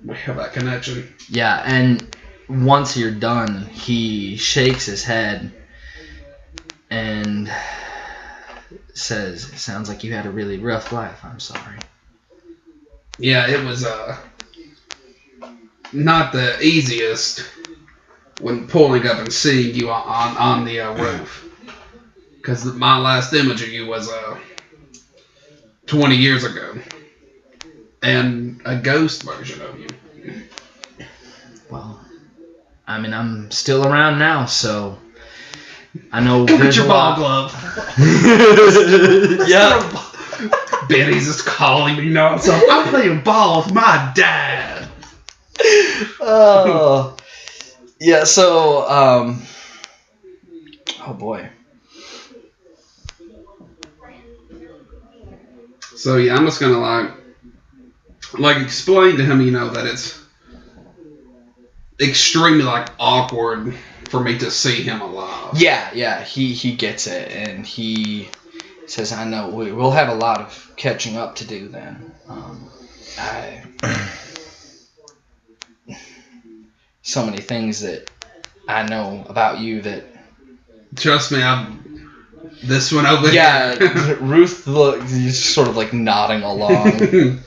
We have that connection. Yeah, and once you're done, he shakes his head and says, "It sounds like you had a really rough life. I'm sorry." Yeah, it was not the easiest when pulling up and seeing you on the roof. Because my last image of you was 20 years ago. And a ghost version of you. Well, I mean, I'm still around now, so I know Go there's get your a ball lot. glove. Yeah. Benny's just calling me now. So I'm playing ball with my dad. Oh. Yeah, so, oh boy. So yeah, I'm just gonna like like explain to him, that it's extremely like awkward for me to see him alive. Yeah, he gets it, and he says, "I know we'll have a lot of catching up to do then. So many things that I know about you that." Trust me, this one over here. Yeah, Ruth he's sort of like nodding along.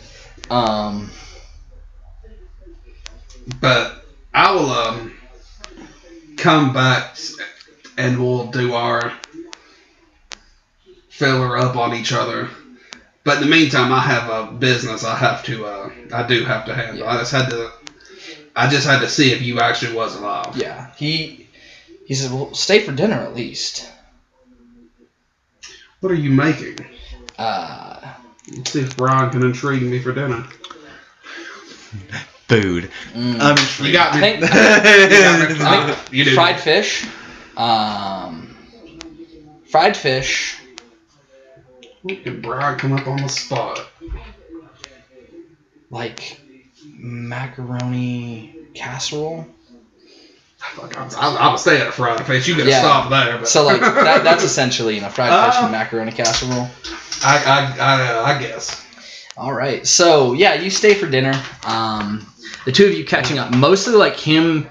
But I will come back and we'll do our filler up on each other. But in the meantime, I have a business I do have to handle. Yeah. I just had to see if you actually was alive. Yeah, he says, "Well, stay for dinner at least." What are you making? Let's see if Brian can intrigue me for dinner. Food. I'm intrigued. You got me. I think You do. fried fish. Fried fish. Can Brian come up on the spot? Like macaroni casserole. Fuck, I'm staying at a fried fish. You gotta stop there. But. So like that's essentially fried fish and macaroni casserole. I guess. All right. So yeah, you stay for dinner. The two of you catching up, mostly like him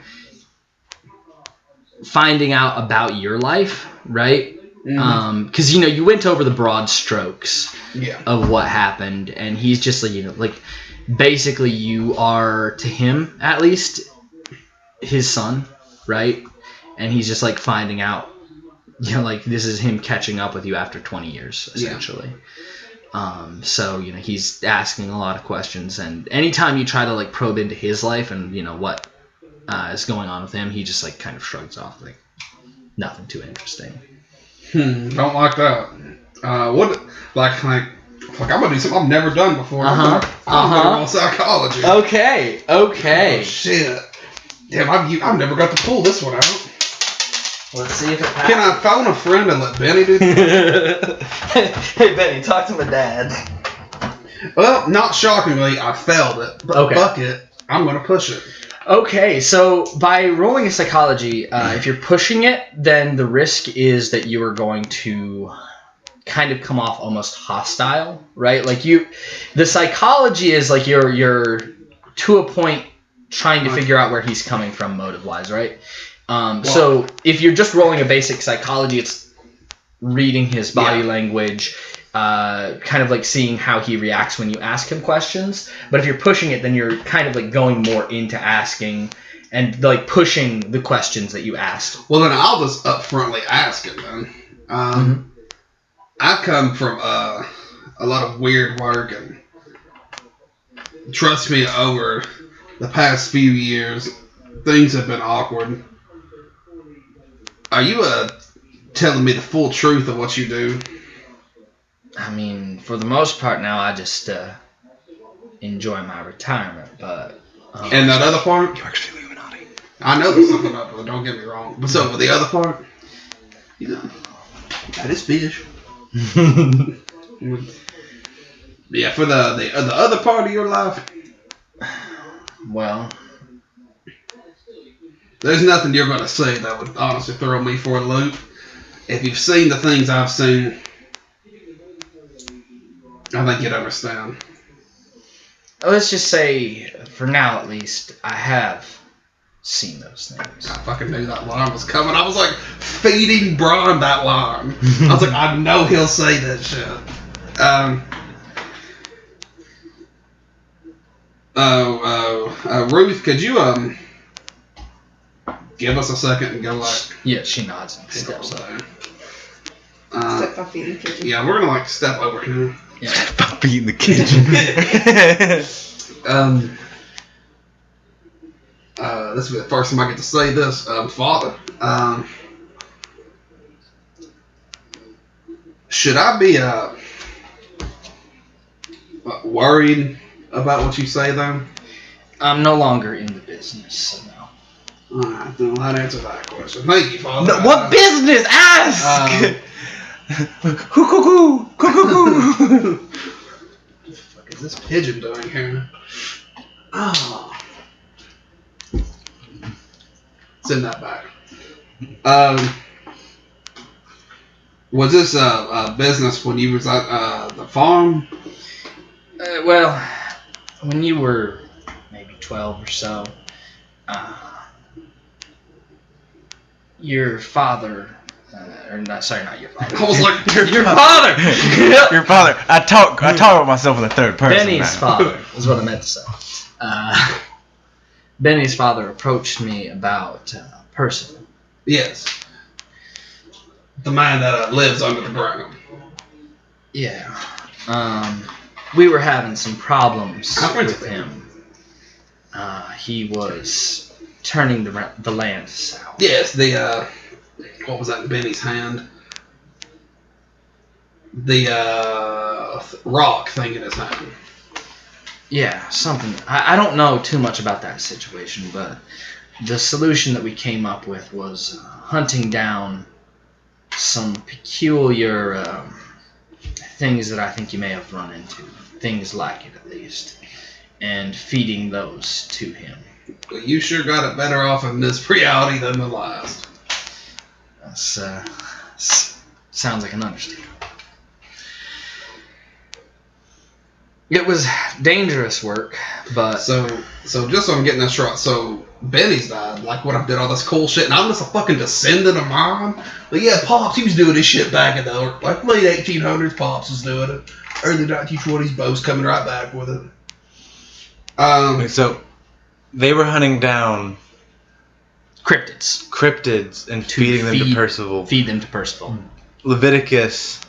finding out about your life, right? Because you went over the broad strokes of what happened, and he's just like basically you are, to him at least, his son, right? And he's just like finding out, like this is him catching up with you after 20 years essentially. So he's asking a lot of questions, and anytime you try to like probe into his life and what is going on with him, he just like kind of shrugs off, like nothing too interesting. Don't like that. What like I'm gonna do something I've never done before. I'm gonna roll psychology. Okay. Oh, shit. Damn, I've never got to pull this one out. Let's see if it passes. Can I phone a friend and let Benny do this? Hey Benny, talk to my dad. Well, not shockingly, I failed it. But fuck it, I'm gonna push it. Okay, so by rolling a psychology, if you're pushing it, then the risk is that you are going to kind of come off almost hostile, right? Like the psychology is like you're to a point trying to figure out where he's coming from motive-wise, right? So if you're just rolling a basic psychology, it's reading his body language, kind of like seeing how he reacts when you ask him questions. But if you're pushing it, then you're kind of like going more into asking and like pushing the questions that you asked. Well, then I'll just upfrontly ask it then. I come from a lot of weird work, and trust me, over the past few years, things have been awkward. Are you telling me the full truth of what you do? I mean, for the most part now, I just enjoy my retirement, but... and that other part? You actually Illuminati. I know there's something about it, don't get me wrong. But so, with the other part? That is fish. Yeah, for the other part of your life? Well... There's nothing you're going to say that would honestly throw me for a loop. If you've seen the things I've seen, I think you'd understand. Let's just say, for now at least, I have seen those things. I fucking knew that line was coming. I was like feeding Brian that line. I was like, I know he'll say that shit. Ruth, could you give us a second and go like... Yeah, she nods and steps up. Step 5 feet in the kitchen. Yeah, we're gonna like step over here. Yeah. Puppy in the kitchen. This will be the first time I get to say this. Father, should I be worried about what you say, though? I'm no longer in the business, so no. Alright, then that answers that question. Thank you, Father. No, what business? Ask! Cuckoo! fuck is this pigeon doing here? Oh. Send that back. Was this a business when you was at the farm? Well, when you were maybe 12 or so, your father, or not, sorry, not your father. I was like, Your father! Your father. I talk about myself in the third person. Benny's now. father is what I meant to say. Benny's father approached me about Percival. yes. The man that lives under the ground. Yeah. We were having some problems with him. He was turning the land south. Yes, the what was that in Benny's hand? The rock thing in his hand. Yeah, something. I don't know too much about that situation, but the solution that we came up with was hunting down some peculiar things that I think you may have run into. Things like it, at least. And feeding those to him. Well, you sure got it better off in this reality than the last. That's, sounds like an understatement. It was dangerous work, but... So just so I'm getting this right, so Benny's died, like when I did all this cool shit, and I'm just a fucking descendant of mine? But yeah, Pops, he was doing this shit back in the, like, late 1800s, Pops was doing it. Early 1920s, Bo's coming right back with it. Wait, so they were hunting down cryptids and feeding them to Percival. Feed them to Percival. Leviticus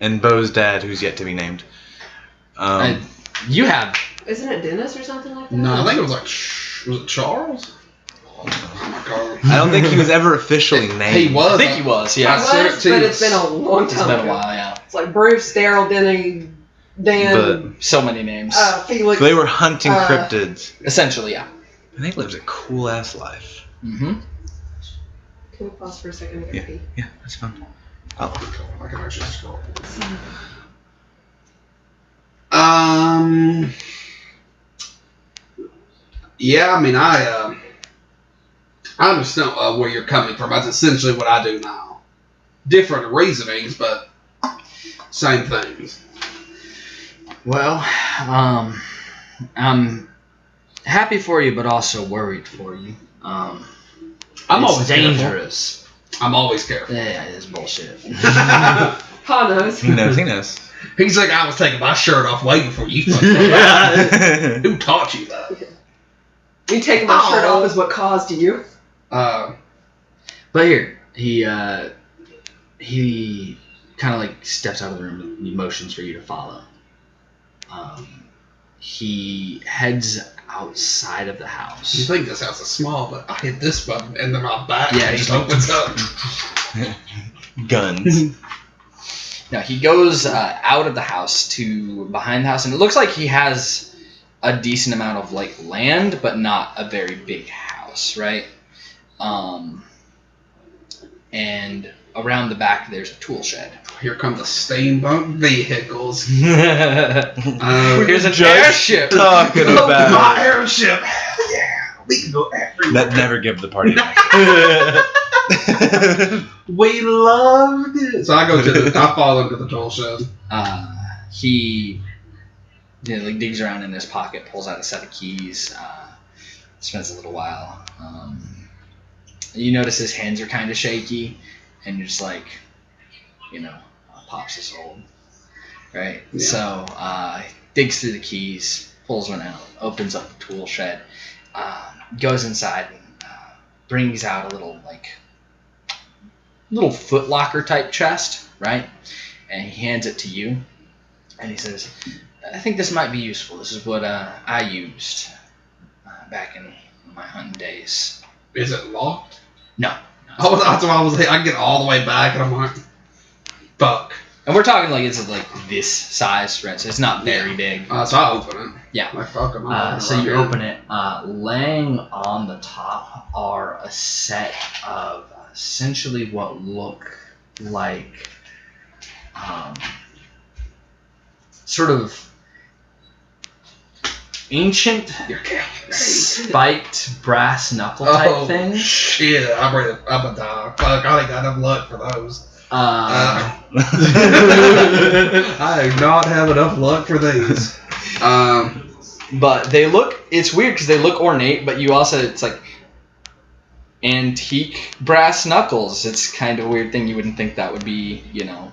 and Bo's dad, who's yet to be named. You have... Isn't it Dennis or something like that? No, I think it was like, was it Charles? Oh my god. I don't think he was ever officially named. He was. I think he was, yeah. It was, but it's been a long time It's been a ago. while, yeah. It's like Bruce, Daryl, Denny, Dan, So many names. Felix. They were hunting cryptids. Essentially, yeah. And they lived a cool ass life. Mm-hmm. Can we pause for a second? Yeah, yeah, that's fun. I can actually scroll. Yeah, I mean, I understand where you're coming from. That's essentially what I do now. Different reasonings, but same things. Well, I'm happy for you, but also worried for you. I'm it's always dangerous. Careful. I'm always careful. Yeah, it's bullshit. Pa knows. He knows. He's like, I was taking my shirt off waiting for you. Who taught you that? Me taking my shirt off is what caused you. But here, he kind of like steps out of the room and motions for you to follow. He heads outside of the house. You think this house is small, but I hit this button and then my back just opens up. Guns. Now he goes out of the house to behind the house, and it looks like he has a decent amount of like land, but not a very big house, right? And around the back there's a tool shed. Here come the steamboat vehicles. Here's an airship. Talking about my airship. Yeah, we can go everywhere. that. Never give the party back. We loved it. So I fall into the tool shed. He like digs around in his pocket, pulls out a set of keys, spends a little while. You notice his hands are kind of shaky, and you're just like, Pops is old, right? Yeah. So digs through the keys, pulls one out, opens up the tool shed, goes inside, and brings out a little Foot Locker type chest, right? And he hands it to you, and he says, I think this might be useful. This is what I used back in my hunting days. Is it locked? No. Oh, that's why I get all the way back, and I'm like, fuck. And we're talking like it's like this size, right? So it's not very big. So I open it. Yeah. Like, fuck him. So you open it. Laying on the top are a set of essentially what look like sort of ancient You're killing me. spiked brass knuckle type thing. Shit, I'm ready. I'm a dog. Fuck, I ain't got enough luck for those. I do not have enough luck for these. But they look, it's weird because they look ornate, but you also, it's like antique brass knuckles. It's kind of a weird thing. You wouldn't think that would be, you know,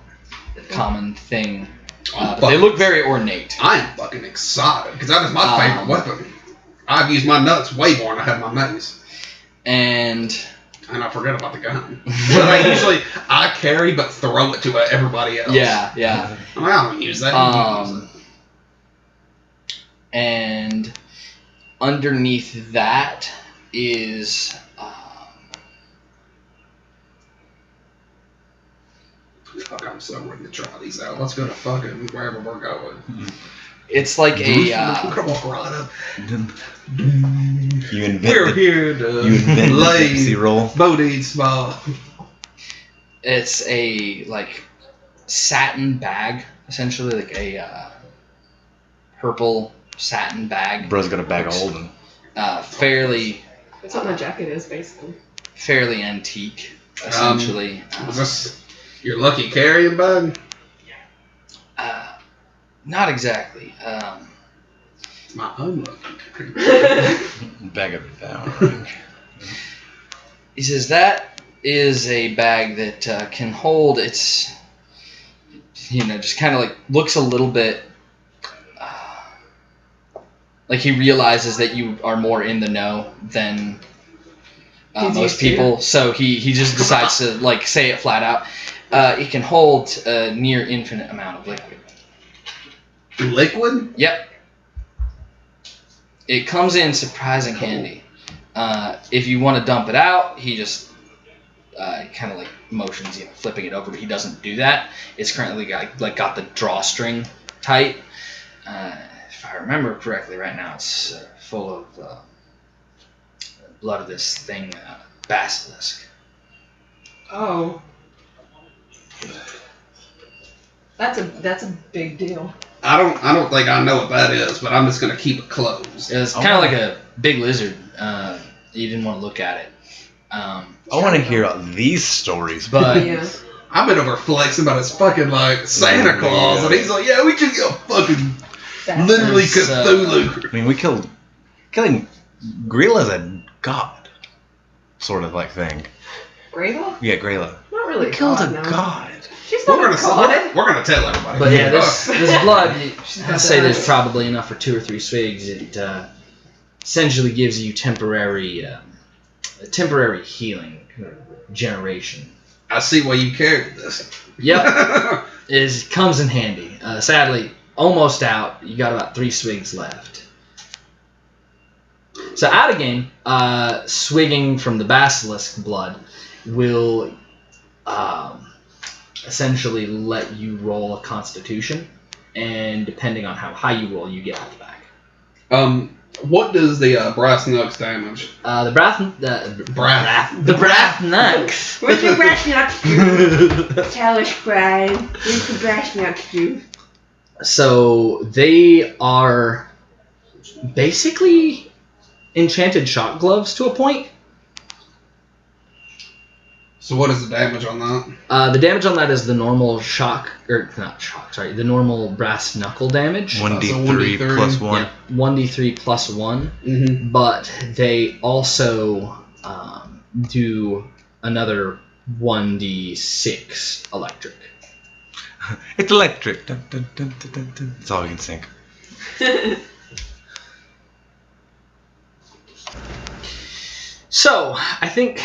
a common thing. But they look very ornate. I am fucking excited because that is my favorite weapon. I've used my nuts way more than I have my mace. And I forgot about the gun. But I carry but throw it to everybody else. yeah. I'm like, I don't use that. And underneath that is fuck, I'm so ready to try these out. Let's go to fucking wherever we're going. it's like We're gonna walk right up. You invent We're here to lay Dixie roll. Bodine small. it's a like satin bag, essentially like a purple satin bag. Bro's got a bag of holding. Fairly That's what my jacket is, basically. fairly antique, essentially. Was this your lucky carrying bag? Not exactly. My unlucky carrying Bag of devouring. He says that is a bag that can hold its, you know, just kind of like looks a little bit like he realizes that you are more in the know than most people. So he just decides to like say it flat out. It can hold a near infinite amount of liquid. Liquid? Yep. It comes in surprising handy. If you want to dump it out, he just kind of like motions, you know, flipping it over, but he doesn't do that. It's currently got the drawstring tight. If I remember correctly, right now it's full of blood of this thing, basilisk. Oh. That's a big deal. I don't think I know what that is, but I'm just gonna keep it closed. It's kind of like a big lizard. You didn't want to look at it. I want to hear these stories. But Yeah. I've been over flexing about his fucking like Santa Claus, and he's like, yeah, we just got fucking literally It's, Cthulhu. I mean, killing Grayla's a god, sort of like thing. Grayla? Yeah, Grayla. Not really. Killed God, a no. god. She's not a god. We're gonna tell everybody. But yeah, this blood, She's I'd got say that there's ice. probably enough for 2 or 3 swigs. It essentially gives you temporary healing, regeneration. I see why you carried this. Yep, comes in handy. Sadly, almost out. You got about 3 swigs left. So out of game, swigging from the basilisk blood will essentially let you roll a constitution, and depending on how high you roll, you get out the back. What does the brass knucks damage? The brass knucks. What's your brass knucks do? Tell us, Brian. What's your brass knucks do? So they are basically enchanted shock gloves to a point. So what is the damage on that? The damage on that is the normal the normal brass knuckle damage. 1d3 plus 1. Yeah, 1d3 plus 1. Mm-hmm. But they also do another 1d6 electric. It's electric. Dun, dun, dun, dun, dun, dun. That's all we can sing. So I think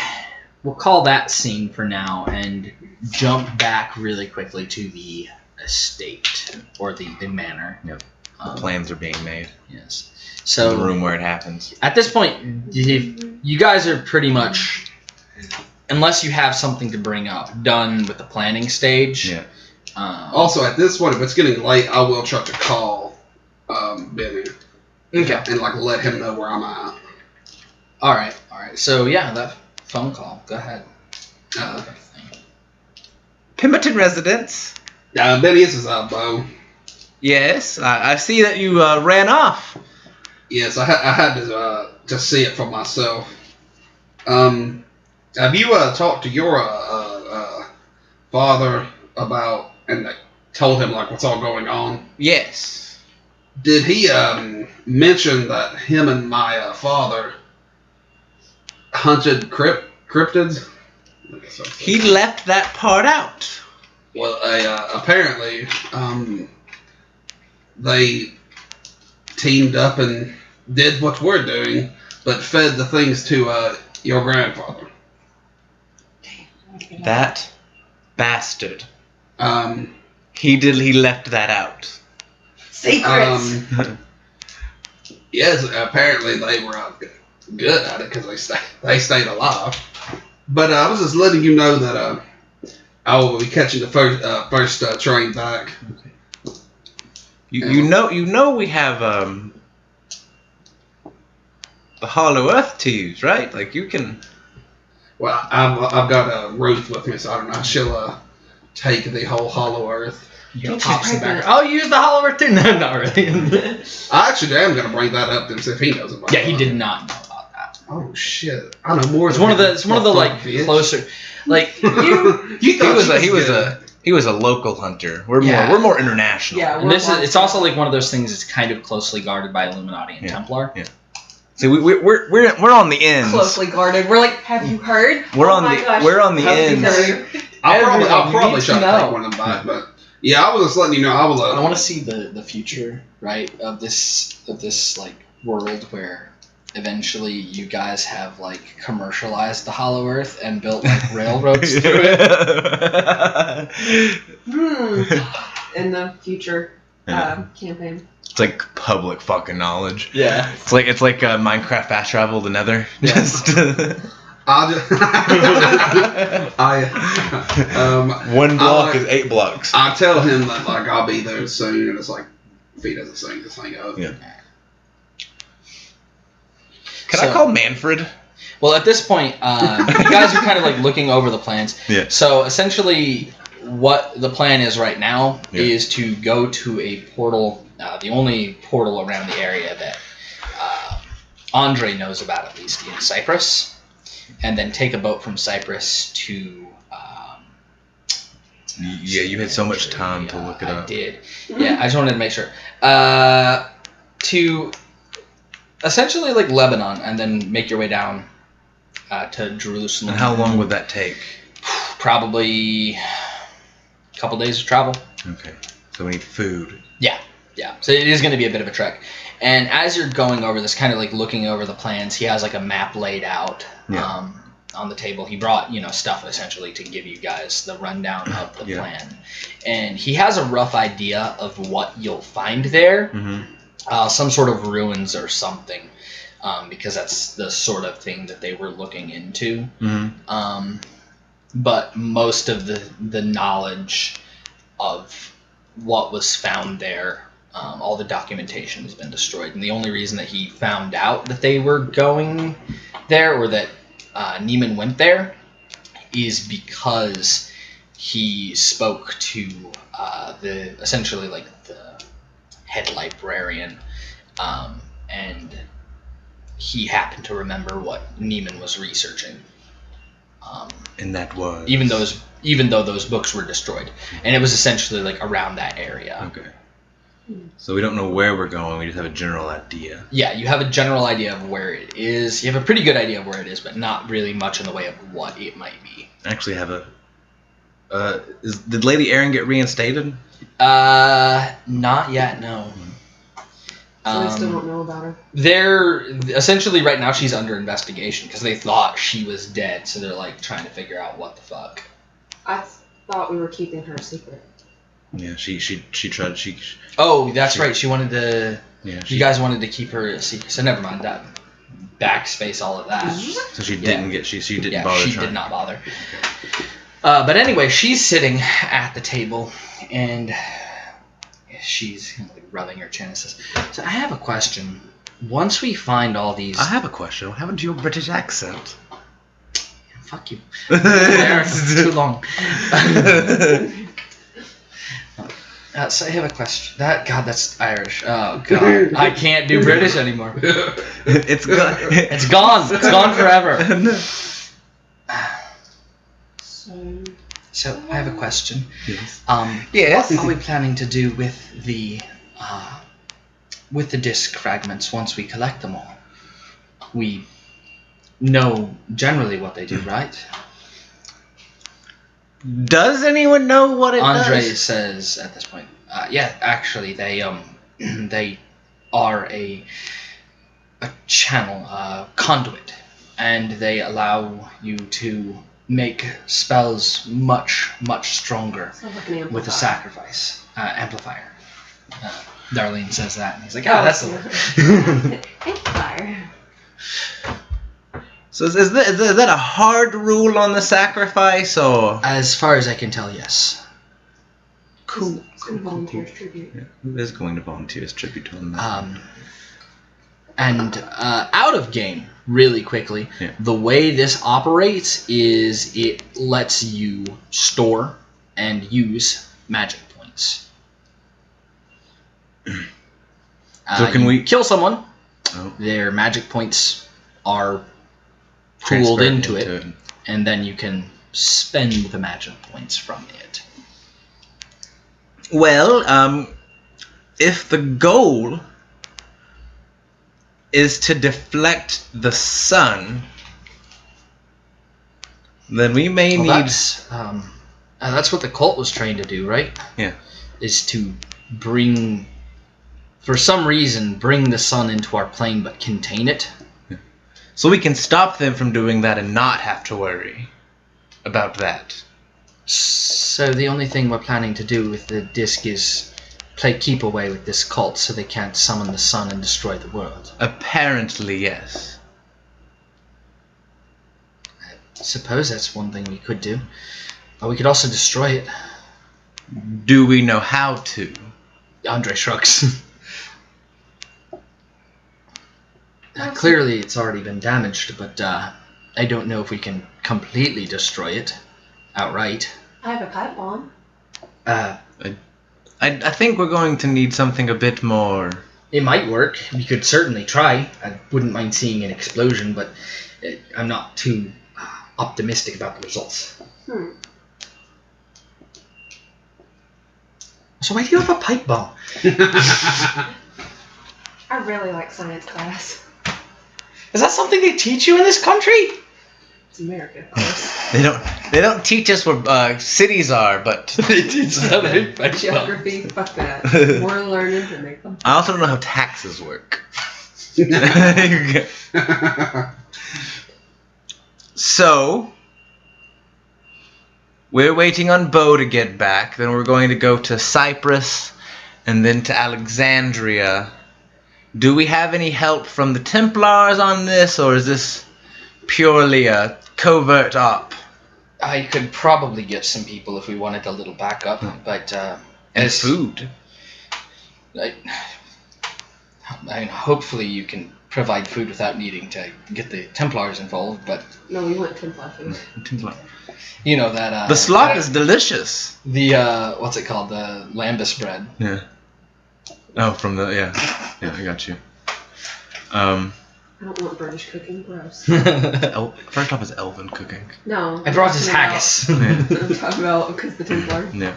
we'll call that scene for now and jump back really quickly to the estate or the manor. Yep. The plans are being made. Yes. In So the room where it happens. at this point, you guys are pretty much, unless you have something to bring up, done with the planning stage. Yeah. Also, at this point, if it's getting late, I will try to call Benny. Okay. And like let him know where I'm at. All right. So yeah, that phone call. Go ahead. Pemberton residence. Benny, this is up, Bo. Yes, I see that you ran off. Yes, I had to see it for myself. Have you talked to your father about and told him like what's all going on? Yes. Did he mention that him and my father hunted cryptids? He left that part out. Well, apparently, they teamed up and did what we're doing, but fed the things to your grandfather. That bastard. Um, He left that out. Secrets. Yes, apparently they were good at it because they stayed alive. But I was just letting you know that I will be catching the first train back. You know we have the Hollow Earth to use, right? Like you can. Well, I've got Ruth with me, so I don't know. She'll take the whole Hollow Earth. You pops the back. I'll use the Hollow Earth too. No, not really. I actually am going to bring that up to see if he knows about it. Yeah, he did not know about that. Oh shit! I know more. It's one of the like closer, like He was a local hunter. We're more international. Yeah, and it's also like one of those things that's kind of closely guarded by Illuminati and Templar. Yeah. See, we're on the ends. Closely guarded. We're like, have you heard? We're on the ends. I'll probably try to take one of them back, but yeah, I was just letting you know. I want to see the future, right, of this like world where eventually you guys have like commercialized the Hollow Earth and built like railroads through it. In the future campaign. It's like public fucking knowledge. Yeah. It's like Minecraft fast travel to Nether. Yeah. Just one block is 8 blocks. I tell him that like I'll be there soon, and it's like if he doesn't sing this thing up. Yeah. Can I call Manfred? Well, at this point, you guys are kind of like looking over the plans. Yeah. So essentially, what the plan is right now is to go to a portal, the only portal around the area that Andre knows about, at least in Cyprus, and then take a boat from Cyprus to. Yeah, you had so much time to look it up. I did. Yeah, I just wanted to make sure. To essentially like Lebanon, and then make your way down to Jerusalem. And how long would that take? Probably a couple days of travel. Okay. So we need food. Yeah. So it is going to be a bit of a trek. And as you're going over this, kind of like looking over the plans, he has like a map laid out on the table. He brought, stuff essentially to give you guys the rundown of the plan. And he has a rough idea of what you'll find there. Mm-hmm. Some sort of ruins or something, because that's the sort of thing that they were looking into. Mm-hmm. But most of the knowledge of what was found there, all the documentation has been destroyed. And the only reason that he found out that they were going there, or that Neiman went there, is because he spoke to essentially like the head librarian, and he happened to remember what Neiman was researching. And that was even though those books were destroyed, and it was essentially like around that area. Okay. So we don't know where we're going. We just have a general idea. Yeah, you have a general idea of where it is. You have a pretty good idea of where it is, but not really much in the way of what it might be. I actually have a. Did Lady Erin get reinstated? Not yet. No. So I still don't know about her. They're essentially right now she's under investigation because they thought she was dead, so they're like trying to figure out what the fuck. I thought we were keeping her a secret. Yeah, she tried. Oh, that's right. She wanted to. Yeah. You guys wanted to keep her a secret, so never mind that. Backspace all of that. So she didn't get. She didn't bother. She did not bother. Okay. But anyway, she's sitting at the table, and she's like rubbing her chin and says, "So I have a question. Once we find all these..." I have a question. What happened to your British accent? Fuck you. It's too long. So I have a question. That's Irish. Oh God, I can't do British anymore. It's gone. It's gone. It's gone forever. So I have a question. Yes. What are we planning to do with the disc fragments once we collect them all? We know generally what they do, right? Does anyone know what it Andre does? says at this point, yeah, actually, they they are a channel, conduit, and they allow you to make spells much stronger Sounds like an amplifier. with a sacrifice amplifier. Darlene says that, and he's like, "Oh, that's the word." Amplifier. So is that a hard rule on the sacrifice, or As far as I can tell, yes. cool? Volunteers tribute. Yeah. Who is going to volunteer as tribute to him? And out of game, really quickly, Yeah. the way this operates is it lets you store and use magic points. So can you we- kill someone? Oh. Their magic points are pooled Transferred into it, and then you can spend the magic points from it. Well, if the goal is to deflect the sun, then we may Well, need. that's what the cult was trying to do, right? Yeah. Is to bring, for some reason, bring the sun into our plane but contain it. So we can stop them from doing that and not have to worry about that. So the only thing we're planning to do with the disc is play keep away with this cult so they can't summon the sun and destroy the world. Apparently, yes. I suppose that's one thing we could do. But we could also destroy it. Do we know how to? Andre shrugs. Clearly it's already been damaged, but I don't know if we can completely destroy it outright. I have a pipe bomb. I think we're going to need something a bit more. It might work. We could certainly try. I wouldn't mind seeing an explosion, but I'm not too optimistic about the results. So why do you have a pipe bomb? I really like science class. Is that something they teach you in this country? It's America, of course. They don't teach us where cities are, but They teach them in pipe bombs. Geography, fuck that. We're learning to make them. I also don't know how taxes work. So we're waiting on Bo to get back. Then we're going to go to Cyprus and then to Alexandria. Do we have any help from the Templars on this, or is this purely a covert op? I could probably get some people if we wanted a little backup, but And food. I mean, hopefully you can provide food without needing to get the Templars involved, but No, we want Templar food. Templar. you know that The slop is delicious. the what's it called, the lambus bread. Yeah. Oh, from the yeah, I got you. I don't want British cooking. Gross. First off is elven cooking. No. I brought his I'm talking haggis. about- I'm talking about because the Templar. Yeah.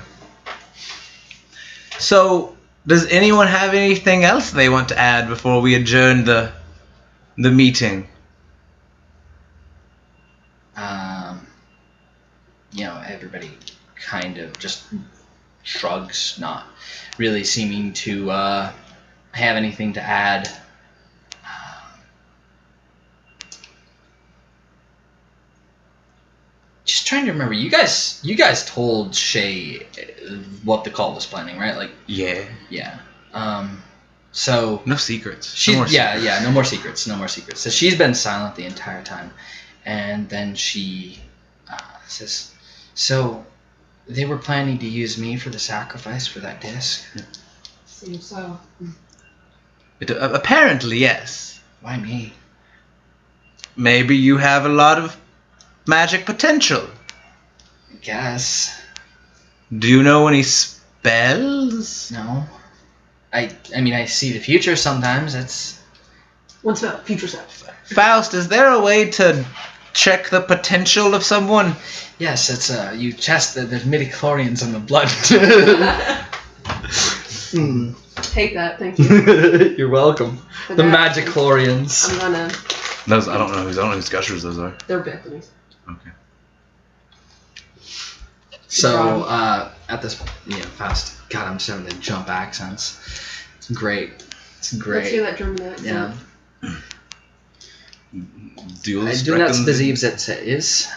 So, does anyone have anything else they want to add before we adjourn the meeting? You know, everybody kind of just shrugs, not really seeming to have anything to add. Just trying to remember, you guys told Shay what the call was planning, right? Like, Yeah. yeah. So No secrets. she's No more secrets. yeah, no more secrets, no more secrets. So she's been silent the entire time, and then she says, "So they were planning to use me for the sacrifice for that disc? Seems so. Apparently, yes. Why me?" Maybe you have a lot of magic potential. I guess. Do you know any spells? No. I mean, I see the future sometimes. It's One spell, future self. Faust, is there a way to check the potential of someone? yes. It's you test that there's midichlorians in the blood. Take that, thank you. You're welcome. For The that, magichlorians. I'm gonna. Those I don't know whose gushers those are. They're Bethany's. Okay. So at this, Faust. God, I'm starting to jump accents. It's great. It's Let's hear great. that German accent. Yeah. Du I do not believe that it is.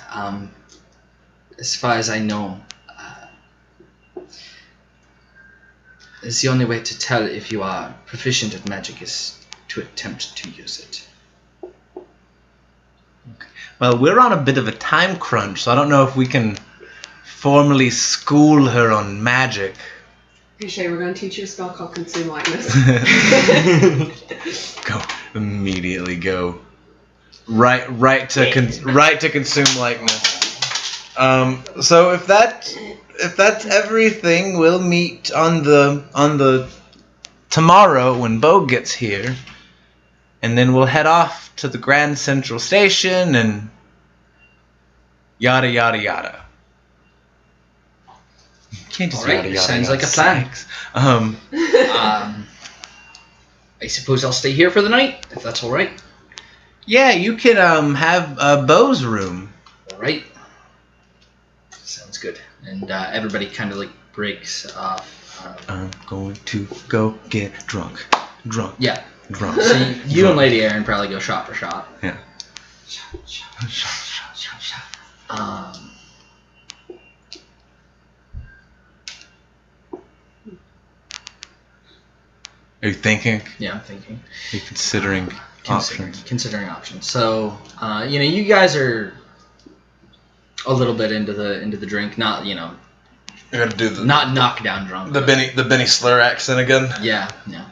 As far as I know, it's the only way to tell if you are proficient at magic is to attempt to use it. Well, we're on a bit of a time crunch, so I don't know if we can formally school her on magic. Hey Shay, we're gonna teach you a spell called Consume Likeness. Go immediately go right to consume likeness. So if that's everything, we'll meet on the tomorrow when Bo gets here, and then we'll head off to the Grand Central Station and yada yada yada. You can't just All right, yada yada. sounds yada like a plan. sex. I suppose I'll stay here for the night, if that's all right. Yeah, you can have Bo's room. All right. Sounds good. And everybody kind of like breaks off. I'm going to go get drunk. Yeah. Drunk. So you and Lady Erin probably go shot for shot. Yeah. Are you thinking? Yeah, I'm thinking. Are you considering options? Considering options. So, you guys are a little bit into the drink. Not, You're gonna do not knockdown drunk. the Benny Slur accent again. Yeah, yeah.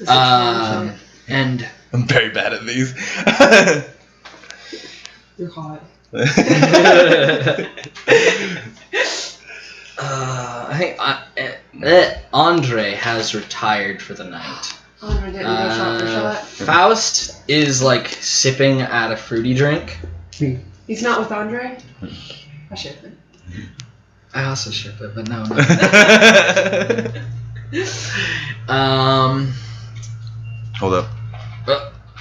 It's a And I'm very bad at these. You're hot. I think Andre has retired for the night. Andre didn't go shot for shot. Faust is like sipping at a fruity drink. He's not with Andre? I should have been. I also ship it, but no. Hold up.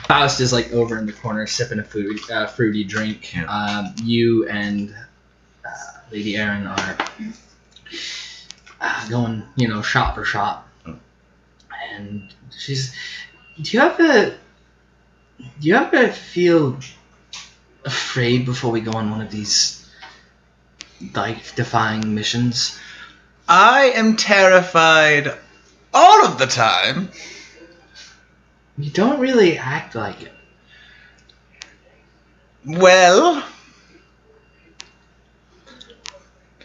Faust is like over in the corner sipping a fruity drink. Yeah. You and Lady Erin are going, shot for shot. And she's. Do you ever feel afraid before we go on one of these life-defying missions? I am terrified all of the time. You don't really act like it. Well,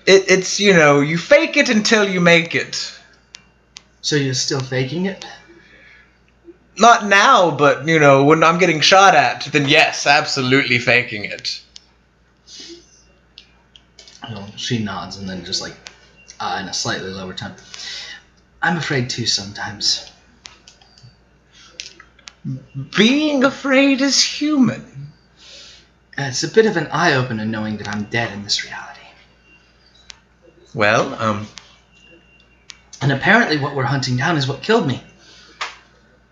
it's you fake it until you make it. So you're still faking it? Not now, but when I'm getting shot at, then yes, absolutely faking it. She nods and then just like in a slightly lower tone. I'm afraid too sometimes. Being afraid is human. It's a bit of an eye-opener knowing that I'm dead in this reality. Well, And apparently what we're hunting down is what killed me.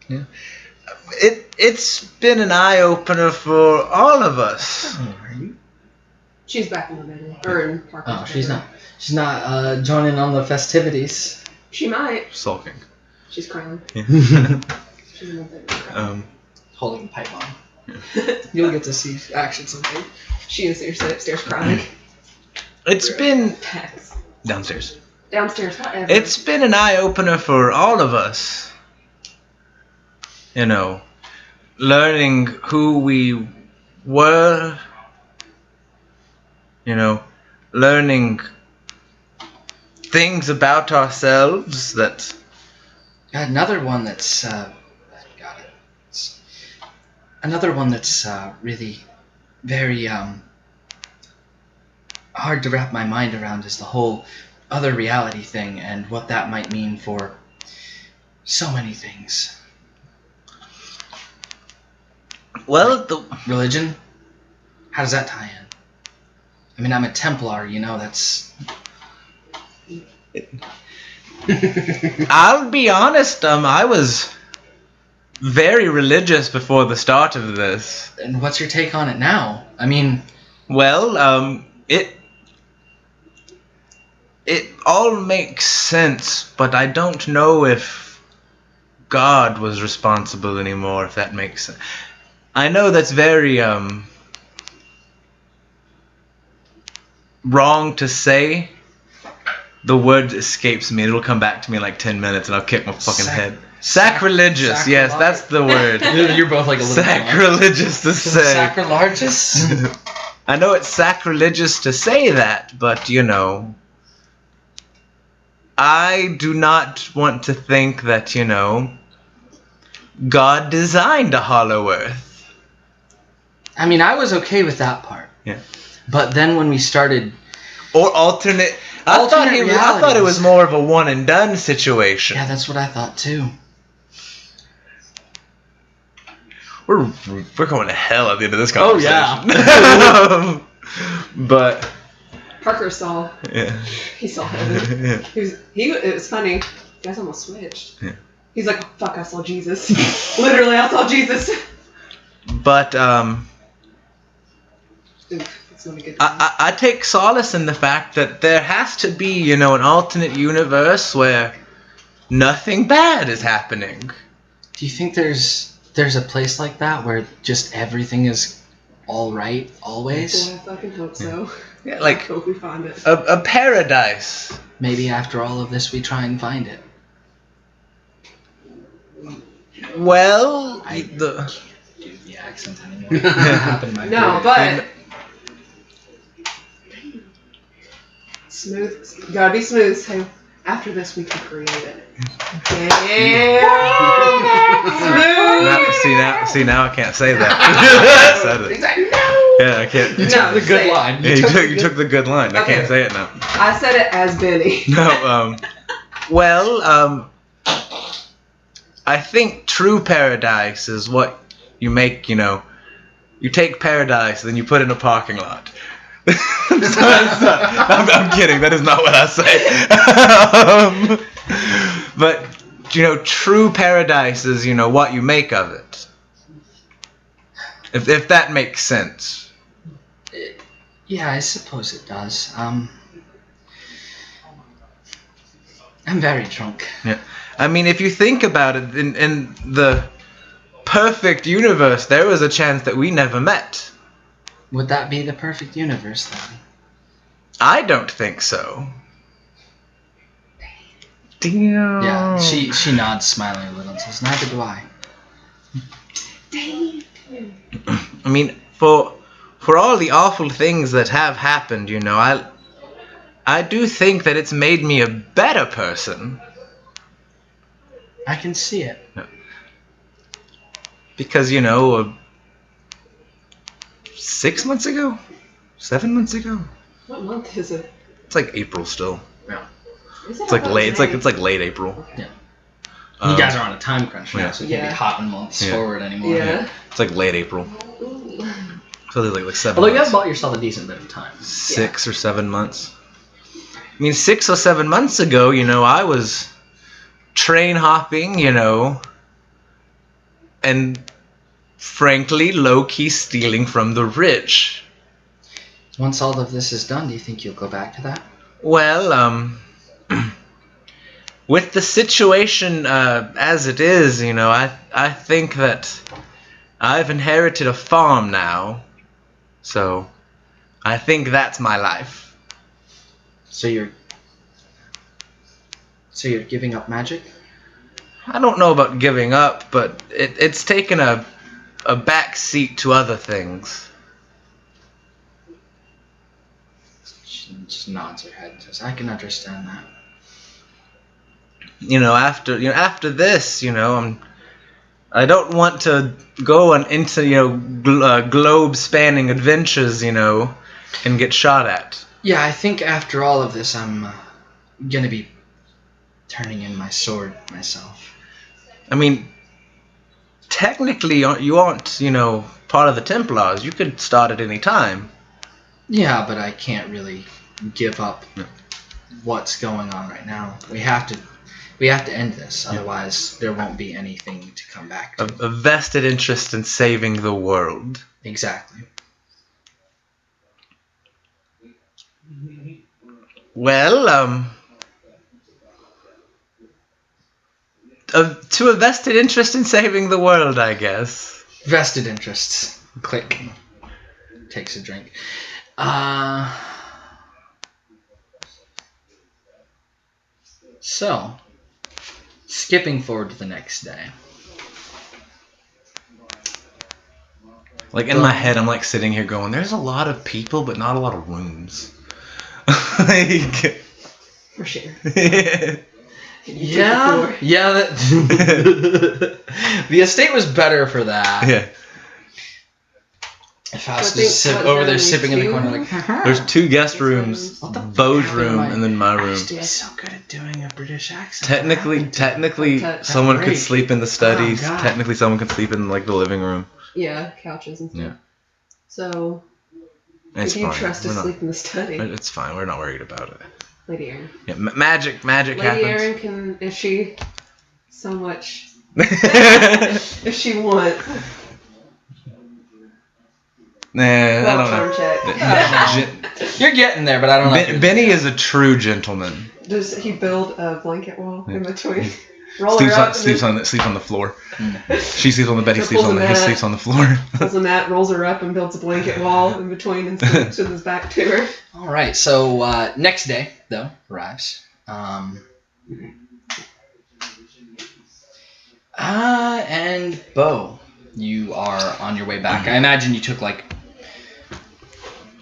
yeah. It's been an eye-opener for all of us. She's back in the middle. Or in Parker's Oh, she's bedroom. not. She's not joining on the festivities. She might. Sulking. She's crying. Yeah. She's in the bedroom crying. Holding the pipe on. You'll get to see action someday. She is seriously upstairs crying. It's been Pax. downstairs. Downstairs, whatever. It's been an eye-opener for all of us. Learning who we were. Learning things about ourselves that. Got another one that's another one that's really very hard to wrap my mind around is the whole other reality thing and what that might mean for so many things. Well, Religion? How does that tie in? I mean, I'm a Templar, you know, that's... I'll be honest, I was very religious before the start of this. And what's your take on it now? I mean... Well, it all makes sense, but I don't know if God was responsible anymore, if that makes sense. I know that's very, wrong to say. The word escapes me. It'll come back to me in like 10 minutes and I'll kick my fucking head. Sacrilegious, yes, that's the word. You're both like a little... Sacrilegious to say. Sacrilegious? I know it's sacrilegious to say that, but you know, I do not want to think that, you know, God designed a hollow earth. I mean, I was okay with that part. Yeah. But then when we started... Or alternate. I thought it was more of a one and done situation. Yeah, that's what I thought too. We're going to hell at the end of this Oh, conversation. yeah. But Parker saw. yeah. He saw heaven. Yeah. It was funny. You guys almost switched. Yeah. He's like, fuck, I saw Jesus. Literally, I saw Jesus. But It's gonna be good. I take solace in the fact that there has to be, you know, an alternate universe where nothing bad is happening. Do you think there's a place like that where just everything is all right always? Boy, I fucking hope so. Yeah, I like hope we find it. a paradise. Maybe after all of this we try and find it. Well, Dude, the accent anymore. No, but smooth. Gotta be smooth. So after this, we can create it. Yeah. See now I can't say that. I said it. Exactly. No. Yeah, I can't. You took the good line. Yeah, you took the good line. I can't say it now. I said it as Benny. No, I think true paradise is what you make, you know, you take paradise, then you put it in a parking lot. I'm kidding, that is not what I say. But, you know, true paradise is, you know, what you make of it. If that makes sense. Yeah, I suppose it does. I'm very drunk. Yeah. I mean, if you think about it, in the perfect universe, there was a chance that we never met. Would that be the perfect universe then? I don't think so. Damn. Yeah, she nods, smiling a little, and says, "Neither do I." I mean, for all the awful things that have happened, you know, I do think that it's made me a better person. I can see it. Because, you know, 6 months ago? 7 months ago? What month is it? It's like April still. Yeah. Is it? It's like late. It's like late April. Yeah. You guys are on a time crunch now, so you can't Yeah. be hopping months Yeah. forward anymore. Yeah. It's like late April. Ooh. So there's like 7 Although you months. have bought yourself a decent bit of time. 6 or 7 months. I mean, 6 or 7 months ago, you know, I was train hopping, you know, and frankly, low-key stealing from the rich. Once all of this is done, do you think you'll go back to that? Well, with the situation as it is, you know, I think that I've inherited a farm now, so I think that's my life. So you're giving up magic? I don't know about giving up, but it's taken a back seat to other things. She just nods her head and says, "I can understand that." You know, after this, you know, I don't want to go on into, you know, globe-spanning adventures, you know, and get shot at. Yeah, I think after all of this, I'm gonna be turning in my sword myself. I mean, technically, you aren't, part of the Templars. You could start at any time. Yeah, but I can't really give up what's going on right now. We have to end this, otherwise there won't be anything to come back to. A vested interest in saving the world. Exactly. Well, to a vested interest in saving the world, I guess. Vested interests. Click. Takes a drink. So, skipping forward to the next day. Like, in my head, I'm like sitting here going, there's a lot of people, but not a lot of rooms. Like... For sure. Yeah. The estate was better for that. Yeah. If I was just over there sipping in the corner, like, There's 2 guest rooms, What the Beau's fuck room, am I- and then my I room. used to be so good at doing a British accent. Technically, That's someone great. could sleep in the study. Oh, God. Technically, someone could sleep in like the living room. Yeah, couches and stuff. Yeah. So, It's if you fine. trust to We're not- sleep in the study, It's fine. We're not worried about it. Lady Erin. Yeah, magic Lady happens. Erin can, if she so much, if she wants. Nah, I Well, don't charm know. check. You're getting there, but I don't know. if you're Benny there. is a true gentleman. Does he build a blanket wall in Yeah. between? Roll her up, Sleeps on the floor. She sleeps on the bed. He So sleeps pulls on a the. He mat. sleeps on the floor. pulls a mat, rolls her up, and builds a blanket wall in between and sleeps with his back to her. All right. So next day, though, arrives. And Beau, you are on your way back. I imagine you took like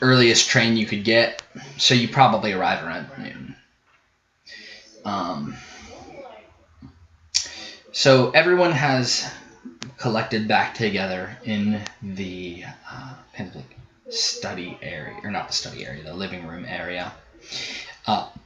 earliest train you could get, so you probably arrive around noon. So everyone has collected back together in the kind of like study area, or not the study area, the living room area.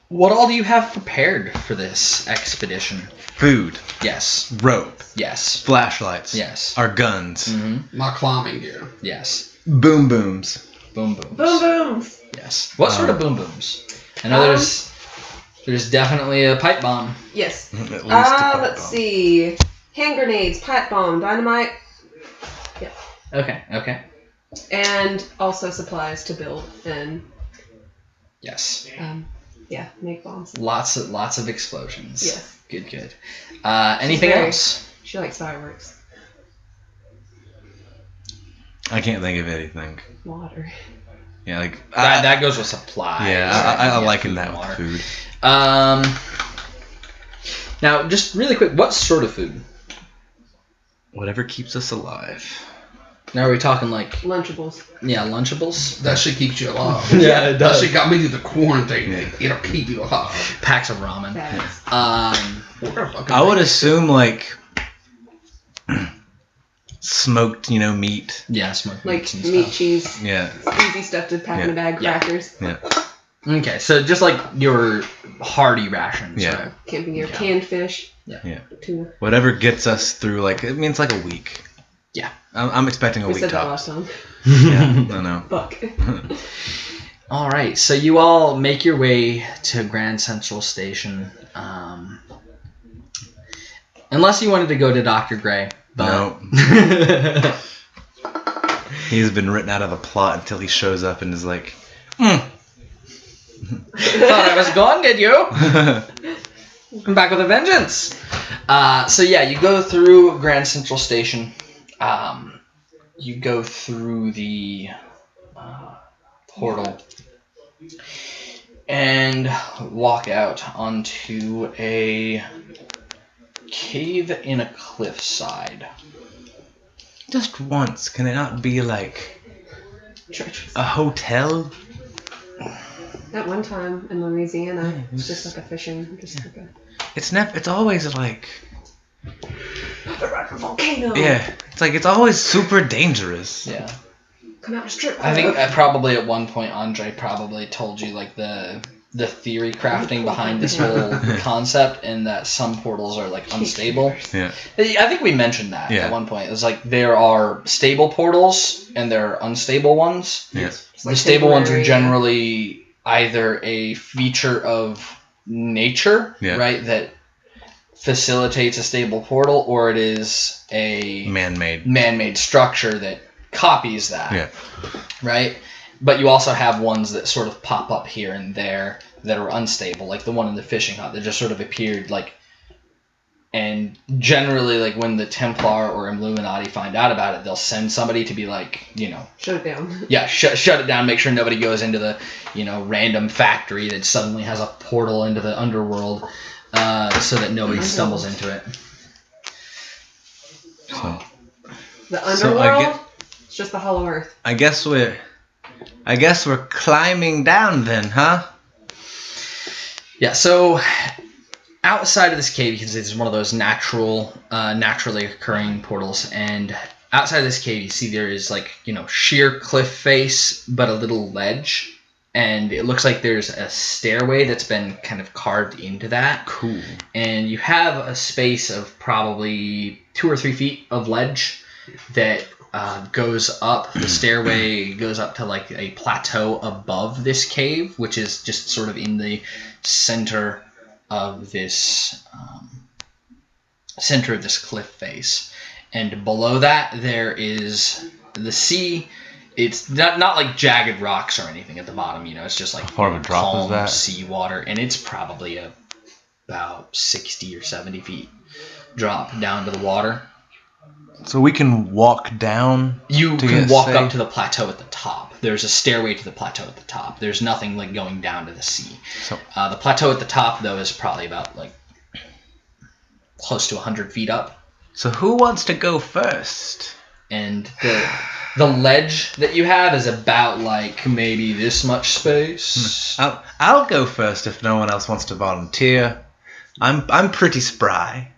What all do you have prepared for this expedition? Food, Yes. rope, Yes. flashlights. Yes. Our guns. Mm-hmm. My climbing gear. Yes. Boom booms. Boom booms. Boom booms! Yes. What sort of boom booms? I know there's definitely a pipe bomb. Yes. At least a pipe Let's bomb. see. Hand grenades, pipe bomb, dynamite, Okay. and also supplies to build and Yes. make bombs. Lots of explosions. Yes. Good. Anything very- else? She likes fireworks. I can't think of anything. Water. Yeah, like That goes with supplies. yeah, I liken food that and with water. food. Now, just really quick, what sort of food? Whatever keeps us alive. Now, are we talking like, Lunchables. Lunchables? That shit keeps you alive. Yeah, it That shit got me through the quarantine. Yeah. It'll keep you alive. Packs of ramen. Bags. We're fucking I would assume like smoked, meat. Yeah, smoked Like meats and meat, stuff. cheese, Yeah. easy stuff to pack in a bag, Yeah. crackers, Okay, so just like your hearty rations. Yeah. Right? camping gear, Yeah. canned fish, Yeah. tuna. Whatever gets us through it's like a week. Yeah. I'm expecting a We week said that tops. last time. Yeah, I know. Fuck. All right, so you all make your way to Grand Central Station. Unless you wanted to go to Dr. Gray. But... No. He's been written out of the plot until he shows up and is like, Thought I was gone, did you? I'm back with a vengeance. So yeah, you go through Grand Central Station. You go through the portal and walk out onto a cave in a cliffside. just once, can it not be like Treacherous. a hotel? That one time in Louisiana, it's just like a fishing, It's always like, a volcano. yeah, it's always super dangerous. Yeah. Come out and strip. I think probably at one point Andre probably told you like the the theory crafting behind this whole concept, and that some portals are like unstable. Yeah. I think we mentioned that Yeah. at one point. It's like there are stable portals and there are unstable ones. Yeah. It's like The stable ones are temporary, generally either a feature of nature, Yeah. right, that facilitates a stable portal, or it is a Man-made. man-made structure that copies that. Yeah. Right? But you also have ones that sort of pop up here and there that are unstable, like the one in the fishing hut that just sort of appeared like. And generally, like when the Templar or Illuminati find out about it, they'll send somebody to be like, you know, Shut it down. yeah, shut it down, make sure nobody goes into the, you know, random factory that suddenly has a portal into the underworld, so that nobody stumbles into it. So The So underworld. It's just the hollow earth. I guess we're climbing down then, huh? Yeah, so outside of this cave, you can see it's one of those naturally occurring portals, and outside of this cave, you see there is like, you know, sheer cliff face, but a little ledge, and it looks like there's a stairway that's been kind of carved into that. Cool. And you have a space of probably 2 or 3 feet of ledge that goes up. The stairway goes up to like a plateau above this cave, which is just sort of in the center of this cliff face. And below that there is the sea. It's not like jagged rocks or anything at the bottom, you know, it's just like How far of a drop calm is that? seawater, and it's probably about 60 or 70 feet drop down to the water. So we can walk down. You to can get walk safe? up to the plateau at the top. There's a stairway to the plateau at the top. There's nothing like going down to the sea. So The plateau at the top, though, is probably about like close to 100 feet up. so who wants to go first? And the ledge that you have is about like maybe this much space. I'll go first if no one else wants to volunteer. I'm pretty spry.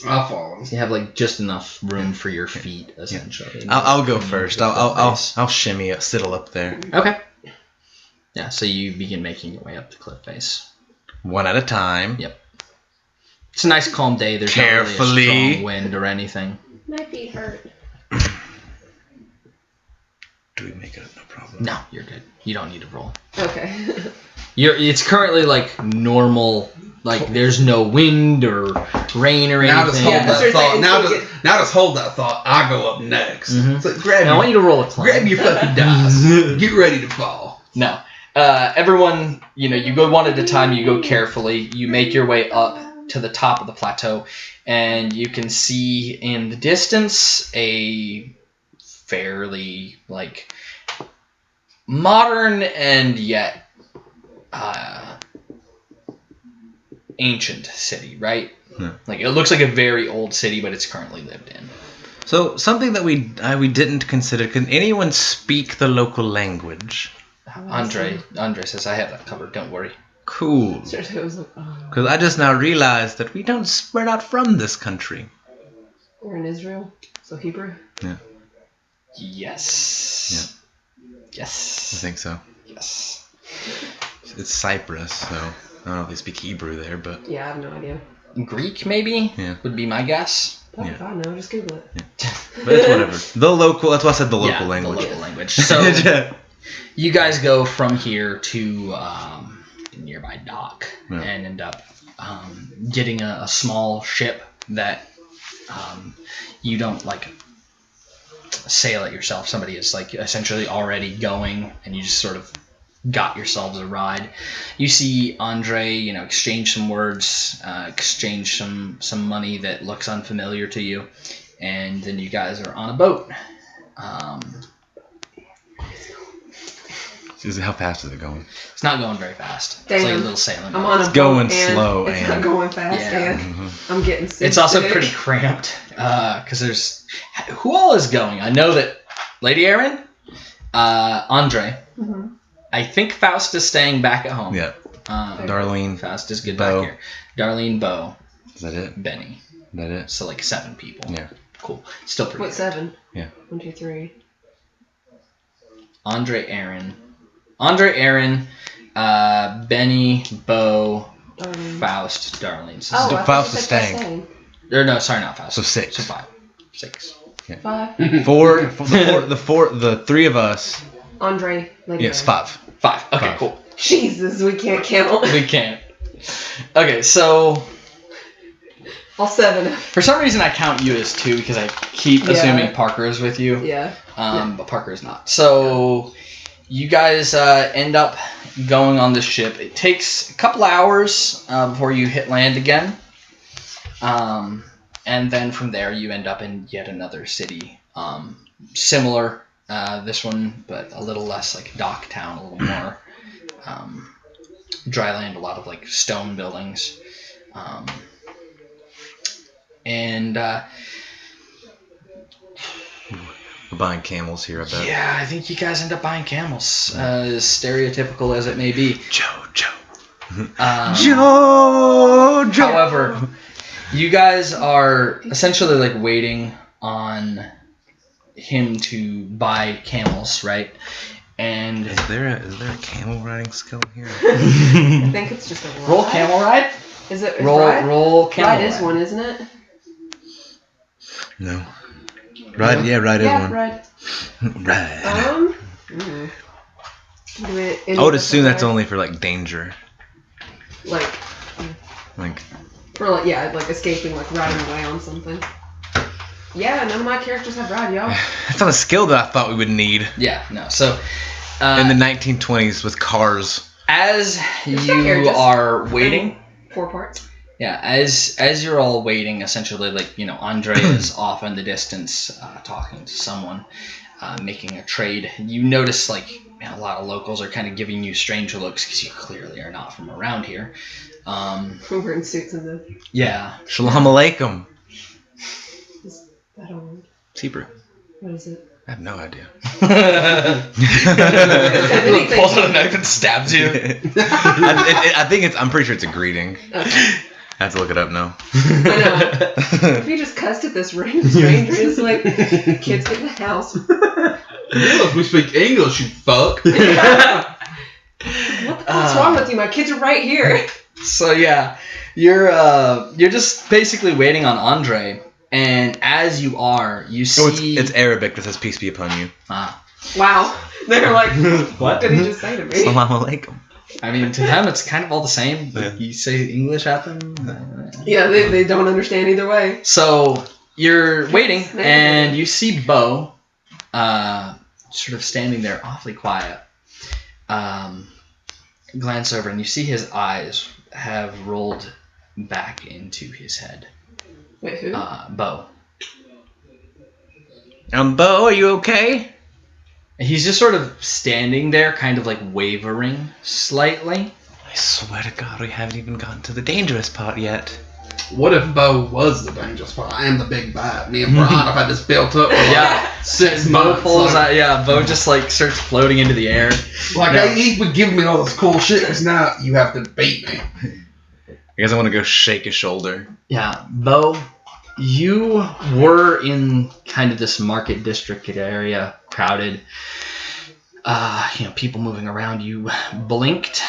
I'll follow. You have like just enough room for your feet, essentially. I'll go first. I'll shimmy it, sidle up there. Okay. Yeah, so you begin making your way up the cliff face. One at a time. Yep. It's a nice calm day. There's not really a Carefully. strong wind or anything. My feet hurt. Do we make it no problem? No, you're good. You don't need to roll. Okay. It's currently like normal. Like there's no wind or rain or Now just anything. hold Yeah, that's that what thought. you're saying. Now just hold that thought. I go up next. Mhm. So grab Now, I want you to roll a climb. grab your fucking dice. Get ready to fall. No. Everyone, you know, you go one at a time, you go carefully, you make your way up to the top of the plateau, and you can see in the distance a fairly, like, modern and yet ancient city, right? Yeah. Like, it looks like a very old city, but it's currently lived in. So something that we didn't consider. Can anyone speak the local language? Andre says, I have that covered, don't worry. Cool. Seriously, I was like, oh. Because I just now realized that we're not from this country. We're in Israel, so Hebrew. Yes. I Yes. think so. Yes. It's Cyprus, so I don't know if they speak Hebrew there, but Yeah, I have no idea. Greek, maybe? Yeah. Would be my guess. Probably Yeah. if I know, just Google it. but it's whatever. The local. That's why I said the local Yeah, language. the local language. So you guys go from here to a nearby dock Yeah. and end up getting a small ship that you don't like sail it yourself. Somebody is like essentially already going, and you just sort of got yourselves a ride. You see Andre, you know, exchange some words, exchange some money that looks unfamiliar to you, and then you guys are on a boat. How fast is it going? It's not going very fast. It's like a Damn. little sailing I'm boat. on a It's boat going and slow, It's and- not going fast, Yeah. and I'm getting sick. It's also pretty cramped because there's who all is going. I know that Lady Erin, Andre. Mhm. I think Faust is staying back at home. Yeah. Um, Darlene. Faust is good Bo. back here. Darlene, Bo, Is that it? Benny. Is that it? So like 7 people. Yeah. Cool. Still pretty. What, good. 7? Yeah. 1, 2, 3. Andre, Aaron, Benny, Bo, Darling. Faust, Darlene. So, Oh, I thought Faust you is said staying. or no, sorry, not Faust. So 6. So 5. 6. 5. The 3 of us. Andre. Lady Yes, Mary. 5. 5. Okay, 5. cool. Jesus, we can't count. We can't. Okay, so All 7. for some reason I count you as 2 because I keep assuming Parker is with you. Yeah. But Parker is not. So you guys end up going on this ship. It takes a couple hours before you hit land again. And then from there you end up in yet another city. Similar, this one, but a little less like dock town, a little more dry land, a lot of like stone buildings. And We're buying camels here, I bet. yeah, I think you guys end up buying camels, as stereotypical as it may be. Joe. However, you guys are essentially like waiting on him to buy camels, right? And Is there a camel riding skill here? I think it's just a ride. roll camel ride. Is it? Is Roll ride? camel Ride is one, isn't it? No. Ride is one. Ride. Ride. Do it I would assume that's only for like danger. like Like for like escaping, like riding away on something. Yeah, none of my characters have ride, y'all. that's not a skill that I thought we would need Yeah, no. So in the 1920s with cars. as you characters. are waiting, 4 parts. yeah, as you're all waiting, essentially, like, Andre is off in the distance talking to someone, making a trade. You notice, like, a lot of locals are kind of giving you stranger looks because you clearly are not from around here. We're in suits and the. Yeah. Shalom alaikum. Is that a word? It's Hebrew. What is it? I have no idea. Pulls out a knife and stabs you. I think I'm pretty sure it's a greeting. Okay. I have to look it up now. I know. If you just cussed at this random stranger, it's like, kids get in the house. Yes, we speak English, you fuck. What the fuck's wrong with you? My kids are right here. So yeah, you're just basically waiting on Andre, and as you are, you see. Oh, it's Arabic that says peace be upon you. Wow. They're like, what did he just say to me? Salam alaikum. I mean, to them, it's kind of all the same. Yeah. You say English at them. Yeah, they don't understand either way. So you're waiting, and you see Bo, sort of standing there, awfully quiet. Glance over, and you see his eyes have rolled back into his head. Wait, who? Bo. Bo, are you okay? He's just sort of standing there, kind of like wavering slightly. I swear to God, we haven't even gotten to the dangerous part yet. What if Bo was the dangerous part? I am the big bad. Me and Brian have had this built up for Yeah. 6 Bo months. pulls like, out. Yeah, Bo just like starts floating into the air. Like, No. he's been giving me all this cool shit, because now you have to beat me. I guess I want to go shake his shoulder. Yeah, Bo, you were in kind of this market district area, crowded. People moving around. You blinked,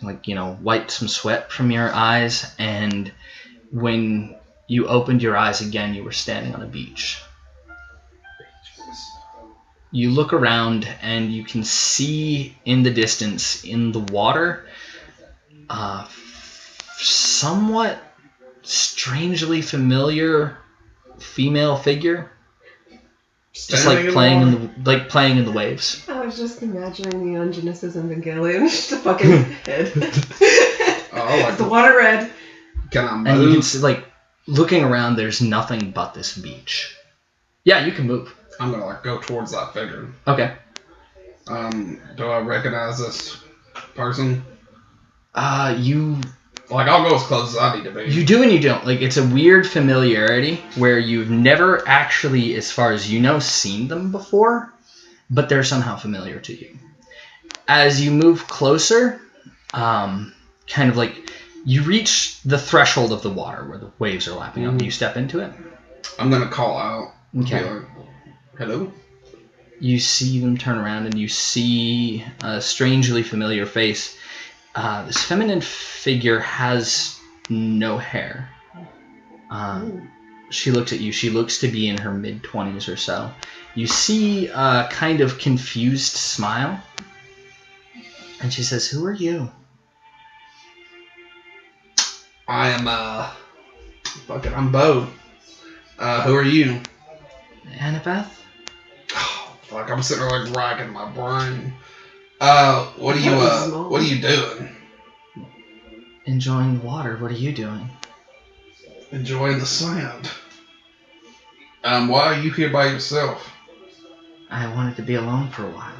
like, wiped some sweat from your eyes, and when you opened your eyes again, you were standing on a beach. You look around, and you can see in the distance, in the water, somewhat strangely familiar female figure, just like playing in the waves. I was just imagining Neon Genesis Evangelion, just a fucking head. like the water red. Can I move? And you can see, like, looking around, there's nothing but this beach. Yeah, you can move. I'm gonna go towards that figure. Okay. Do I recognize this person? You I'll go as close as I need to be. do and you don't. Like, it's a weird familiarity where you've never actually, as far as you know, seen them before, but they're somehow familiar to you. As you move closer, kind of like you reach the threshold of the water where the waves are lapping up. You step into it. I'm gonna call out. Okay. Be like, hello? You see them turn around, and you see a strangely familiar face. This feminine figure has no hair. She looks at you. She looks to be in her mid-20s or so. You see a kind of confused smile. And she says, "Who are you?" I am, I'm Bo. Who are you? Annabeth? Oh, fuck, I'm sitting there like racking my brain. What are you doing? Enjoying the water. What are you doing? Enjoying the sand. Why are you here by yourself? I wanted to be alone for a while.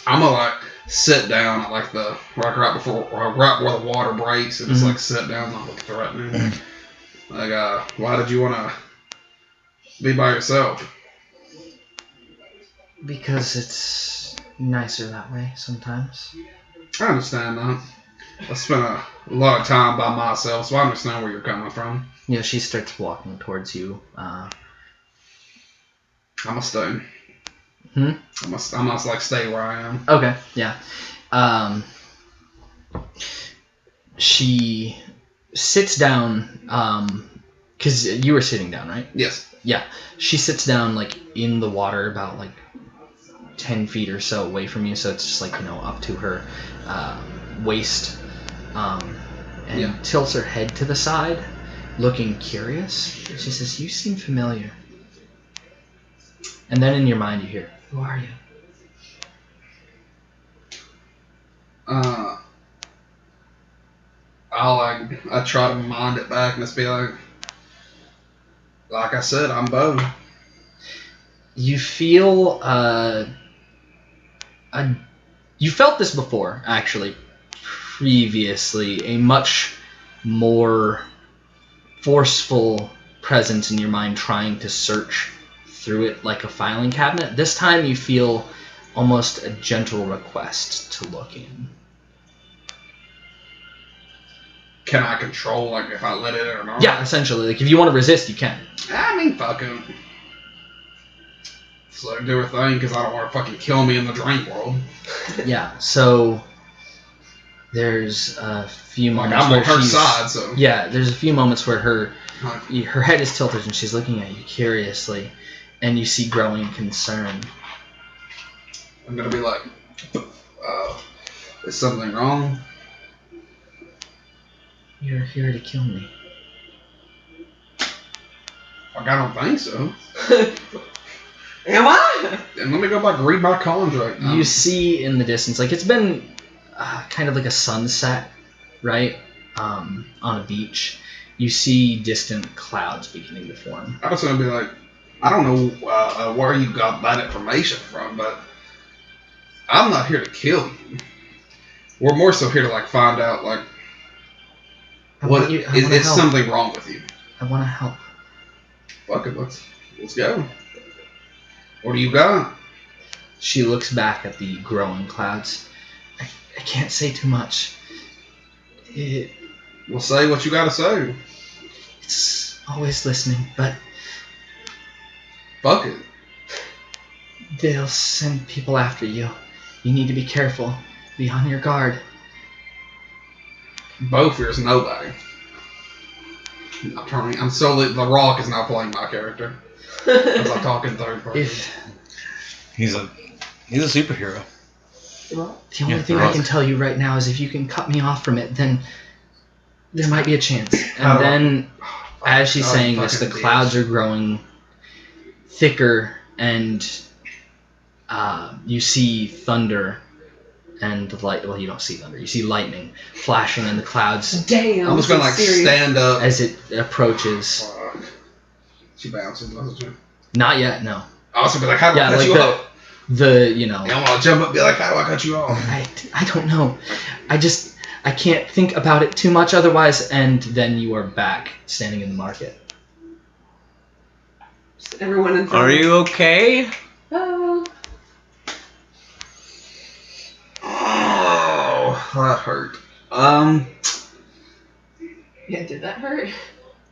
I'm gonna like sit down at like right where the water breaks and just like sit down and look threatening. Like, why did you wanna be by yourself? Because it's nicer that way sometimes. I understand that. I spent a lot of time by myself, so I understand where you're coming from. You know, she starts walking towards you. I'm gonna stay. Hmm? I must like stay where I am. Okay, yeah. She sits down, because you were sitting down, right? Yes. Yeah. She sits down, like, in the water about, like, 10 feet or so away from you, so it's just, like, you know, up to her waist, and tilts her head to the side, looking curious. She says, "You seem familiar." And then in your mind you hear, "Who are you?" I try to mind it back and just be like I said, I'm Bo. You feel you felt this before, actually, previously, a much more forceful presence in your mind trying to search through it like a filing cabinet. This time you feel almost a gentle request to look in. Can I control, like, if I let it or not? Yeah, essentially. Like, if you want to resist, you can. I mean, fuck it. Just let her do her thing, because I don't want her to fucking kill me in the drink world. Yeah, so there's a few moments I'm where on her she's... side, so... Yeah, there's a few moments where her head is tilted and she's looking at you curiously, and you see growing concern. I'm gonna be like, is something wrong? You're here to kill me. Like, I don't think so. Am I? And let me go back and read my contract. You see in the distance, like, it's been kind of like a sunset, right? On a beach. You see distant clouds beginning to form. I was gonna be like, I don't know where you got that information from, but I'm not here to kill you. We're more so here to, like, find out, like, is something wrong with you? I want to help. Fuck it, let's go. What do you got? She looks back at the growing clouds. I can't say too much. Well, say what you gotta say. It's always listening, but Fuck it. they'll send people after you. You need to be careful. Be on your guard. Bo fears nobody. I'm solely... The Rock is now playing my character. As I talk in third person. He's a superhero. The only thing I can tell you right now is if you can cut me off from it, then there might be a chance. And then, as she's saying this, the clouds are growing thicker, and you see thunder and light. Well, you don't see thunder. You see lightning flashing in the clouds. Damn. I'm just gonna, like, stand up. As it approaches. Fuck. She bounces, doesn't she? Not yet, no. I was gonna be like, how do I cut like you off? I want to jump up and be like, how do I cut you off? I don't know. I can't think about it too much otherwise, and then you are back standing in the market. Just everyone in front. Are you okay? Oh. Oh, that hurt. Yeah, did that hurt?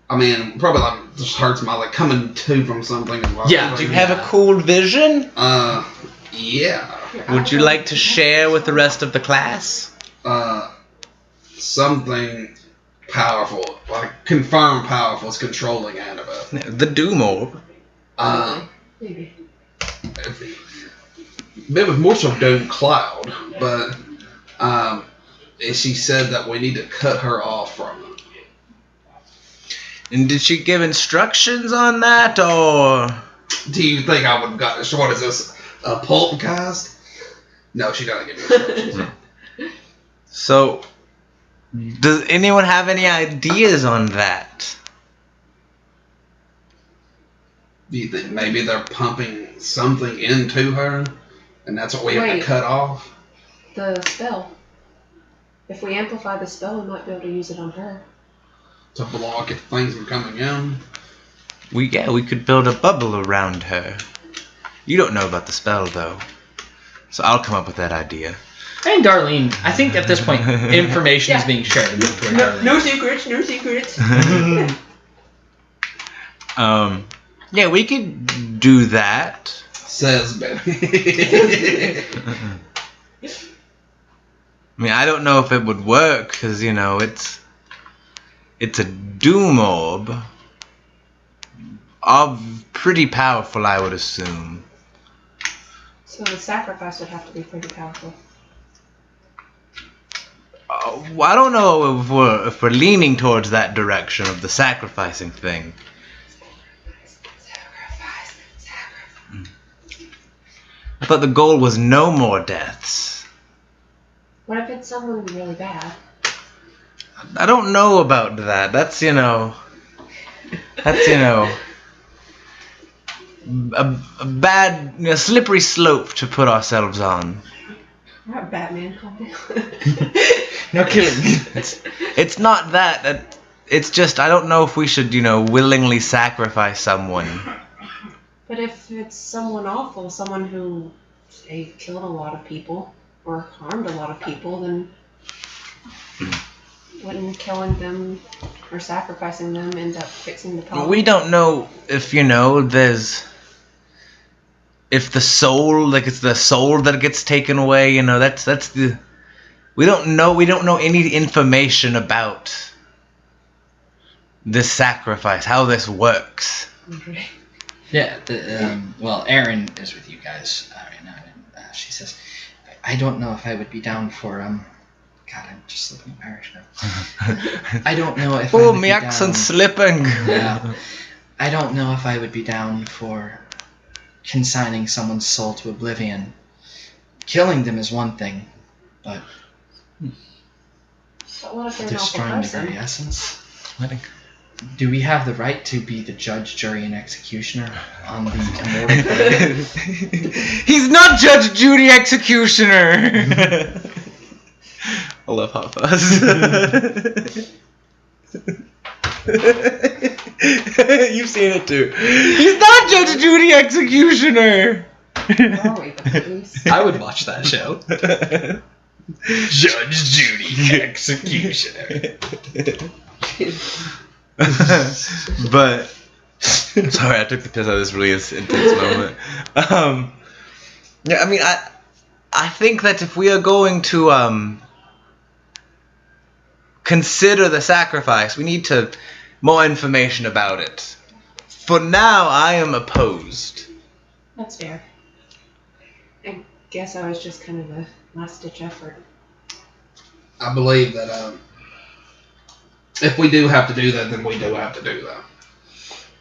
I mean, probably like just hurts my like coming to from something. And Yeah. Do you have a cool vision? Yeah. Would you like to share with the rest of the class? something powerful, like confirmed powerful, is controlling Annabeth. The Doom Orb. Maybe. It was more so Doom Cloud, but she said that we need to cut her off from it. And did she give instructions on that, or? Do you think I would have got? What is this? A Pulp cast? No, she doesn't give me instructions. So, does anyone have any ideas on that? Do you think maybe they're pumping something into her, and that's what we have to Wait. cut off? The spell. If we amplify the spell, we might be able to use it on her. To block if things from coming in? We could build a bubble around her. You don't know about the spell, though. So I'll come up with that idea. And Darlene, I think at this point, information is Yeah. being shared between No, Darlene. no secrets, no secrets. Yeah, we could do that. Says baby. I mean, I don't know if it would work, because, you know, it's a Doom Orb. Pretty powerful, I would assume. So the sacrifice would have to be pretty powerful. I don't know if we're leaning towards that direction of the sacrificing thing. I thought the goal was no more deaths. What if it's someone really bad? I don't know about that. That's a bad, slippery slope to put ourselves on. We're not Batman, calm down. No killing. It's not that. It's just I don't know if we should, willingly sacrifice someone. But if it's someone awful, someone who, say, killed a lot of people or harmed a lot of people, then wouldn't killing them or sacrificing them end up fixing the problem? We don't know if if the soul, it's the soul that gets taken away. That's the. We don't know any information about this sacrifice, how this works. Okay. Yeah, well, Erin is with you guys right now, and she says, I don't know if I would be down for, God, I'm just slipping Irish now. I don't know if I Oh, would my be accent's down, slipping. Yeah. I don't know if I would be down for consigning someone's soul to oblivion. Killing them is one thing, but But what if they're an awful destroying the very person? essence? Do we have the right to be the judge, jury, and executioner on the immortal plane? He's not Judge Judy Executioner. I love Hot Fuzz. You've seen it too. He's not Judge Judy Executioner. Are we the police? I would watch that show. Judge Judy Executioner. But sorry, I took the piss out of this really intense moment. Yeah, I mean, I think that if we are going to consider the sacrifice, we need more information about it. For now, I am opposed. That's fair. I guess I was just kind of a last-ditch effort. I believe that if we do have to do that, then we do have to do that.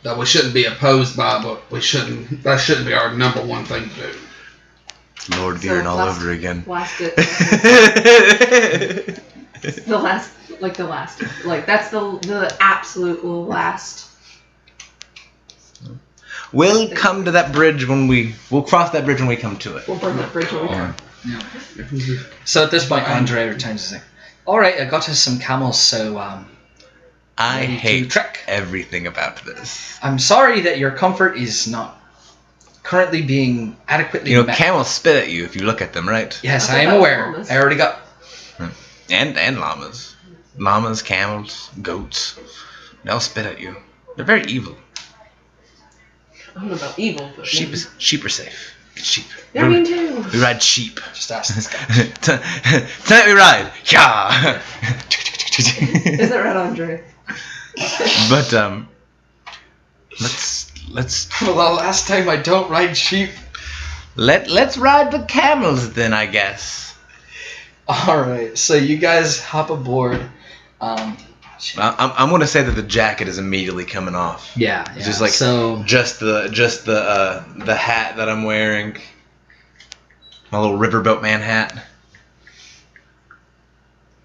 That we shouldn't be opposed by, but that shouldn't be our number one thing to do. Lord So Deering all last- over again. That's the absolute last. We'll come to that bridge we'll cross that bridge when we come to it. We'll burn that bridge when we come. So at this point, Andre returns and says, alright, I got us some camels, so I ready to hate trek. everything about this. I'm sorry that your comfort is not currently being adequately met. Camels spit at you if you look at them, right? Yes, I I thought am that was aware. llamas. I already got... And llamas. Llamas, camels, goats. They all spit at you. They're very evil. I don't know about evil, but Sheep are safe. Sheep. they're mean too. We ride sheep. Just ask this guy. Tonight we ride. Yeah. Is that right, Andre? But let's For the last time, I don't ride sheep. let's ride the camels then, I guess. All right, so you guys hop aboard. I'm gonna say that the jacket is immediately coming off. Yeah. It's just like so. just the hat that I'm wearing, my little riverboat man hat.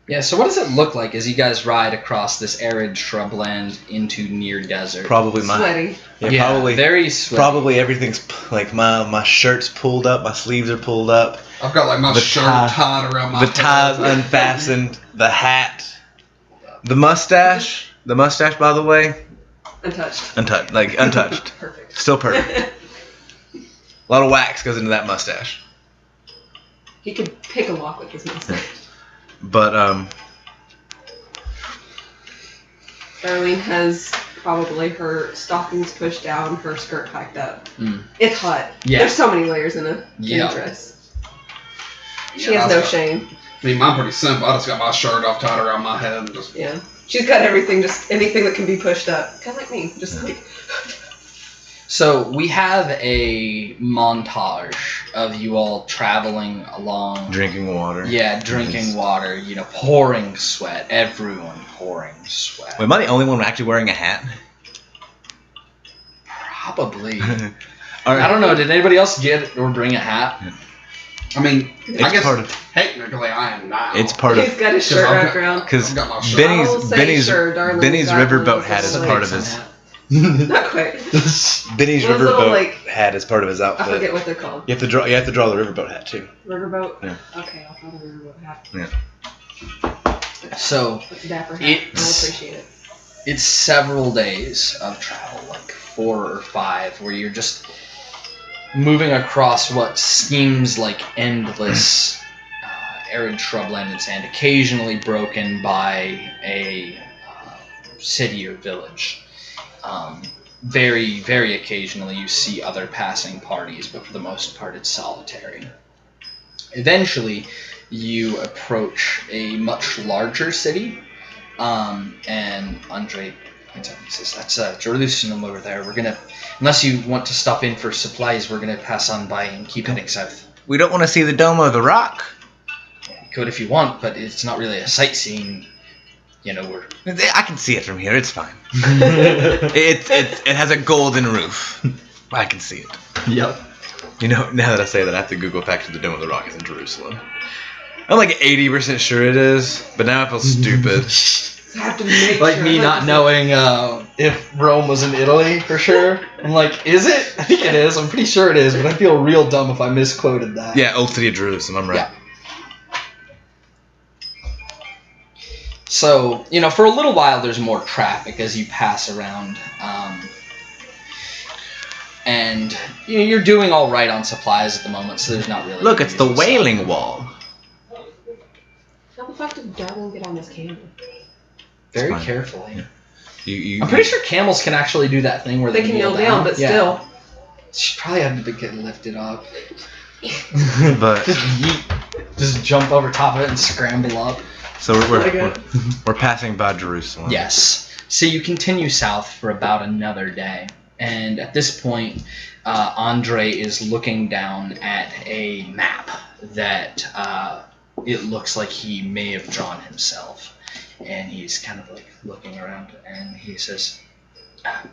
Yeah. So what does it look like as you guys ride across this arid shrubland into near desert? Probably my Sweaty. yeah, probably very sweaty. probably everything's like my shirt's pulled up, my sleeves are pulled up, I've got like my The shirt tie- tied around my the tie's head. unfastened, the hat, the mustache by the way, Untouched. untouched, Perfect. still perfect. A lot of wax goes into that mustache. He could pick a lock with his mustache. But Darlene has probably her stockings pushed down, her skirt hiked up. Mm. It's hot. Yeah. There's so many layers in a Yeah. dress. She Yeah, has no that's shame. I mean, mine pretty simple. I just got my shirt off, tied around my head, and just. Yeah. She's got everything, just anything that can be pushed up. Kind of like me. Just like. So we have a montage of you all traveling along. drinking water. Yeah, drinking water. You know, pouring sweat. Everyone pouring sweat. Wait, am I the only one actually wearing a hat? Probably. All I don't know. Did anybody else get or bring a hat? I mean, I It's guess part of technically I am now. it's part He's of got his shirt wrapped around. because I've got my shirt. Benny's I will say Benny's sure, Darlene's Benny's got riverboat one of hat is those part of legs his on that. Not quite. Benny's Those little, riverboat like- hat is part of his I outfit. forget what they're called. You have to draw the riverboat hat too. Riverboat? Yeah. Okay, I'll draw the riverboat hat. Yeah. So That's a dapper hat. It's- I'll appreciate it. it's several days of travel, like 4 or 5, where you're just moving across what seems like endless arid shrubland and sand, occasionally broken by a city or village. Very, very occasionally you see other passing parties, but for the most part it's solitary. Eventually, you approach a much larger city, and Andre points out, he says, "That's Jerusalem over there. We're gonna, unless you want to stop in for supplies, we're gonna pass on by and keep heading south. We don't want to see the Dome of the Rock. You could if you want, but it's not really a sightseeing. You know, we're I can see it from here. It's fine. It has a golden roof. I can see it. yep. You know, now that I say that, I have to Google fact the Dome of the Rock is in Jerusalem. I'm like 80% sure it is, but now I feel stupid. I have to make Like sure. me not knowing if Rome was in Italy for sure. I'm like, is it? I think it is. I'm pretty sure it is, but I feel real dumb if I misquoted that. Yeah, Old City of Jerusalem. I'm right. Yeah. So, you know, for a little while there's more traffic as you pass around. And you know, you're doing all right on supplies at the moment, so there's not really... Look, it's the unusual stuff. Wailing Wall. How the fuck did Darlene get on this camel? Very It's fine. carefully. You, I'm pretty sure camels can actually do that thing where They can kneel down, but Yeah. still. She probably had to get lifted up. But Just yeet. Just jump over top of it and scramble up. so Like we're passing by Jerusalem. Yes. So you continue south for about another day. And at this point, Andre is looking down at a map that it looks like he may have drawn himself. And he's kind of like looking around and he says,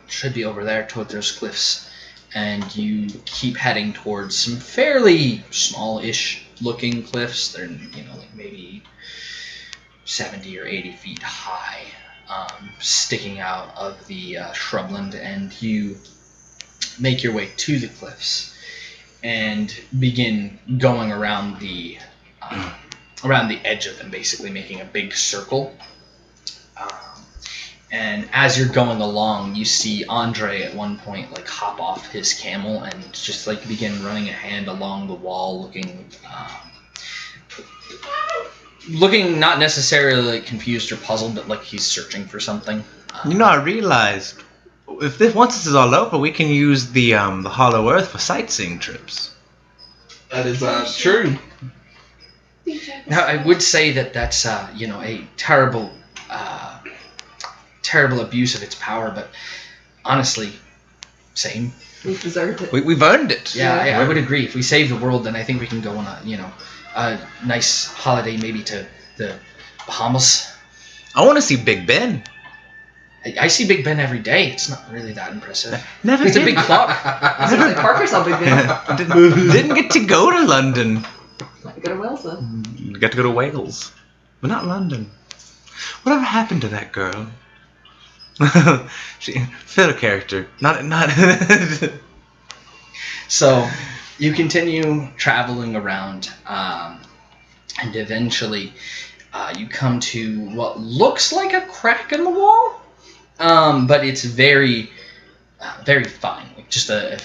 should be over there toward those cliffs. And you keep heading towards some fairly small-ish looking cliffs. They're, you know, like maybe 70 or 80 feet high, sticking out of the shrubland, and you make your way to the cliffs and begin going around the edge of them, basically making a big circle. And as you're going along, you see Andre at one point like hop off his camel and just like begin running a hand along the wall, looking not necessarily like confused or puzzled, but like he's searching for something. You know, I realized once this is all over, we can use the Hollow Earth for sightseeing trips. That is true. Now I would say that that's you know, a terrible terrible abuse of its power, but honestly, same. We deserved it. We've earned it. Yeah, I would agree. If we save the world, then I think we can go on a nice holiday, maybe to the Bahamas. I want to see Big Ben. I see Big Ben every day. It's not really that impressive. Never It's a did. big clock. Like Parker saw Big Ben. Didn't get to go to London. Like, go to Wales then. Got to go to Wales, but not London. Whatever happened to that girl? She filler character. Not. So you continue traveling around, and eventually you come to what looks like a crack in the wall, but it's very, very fine. Like just a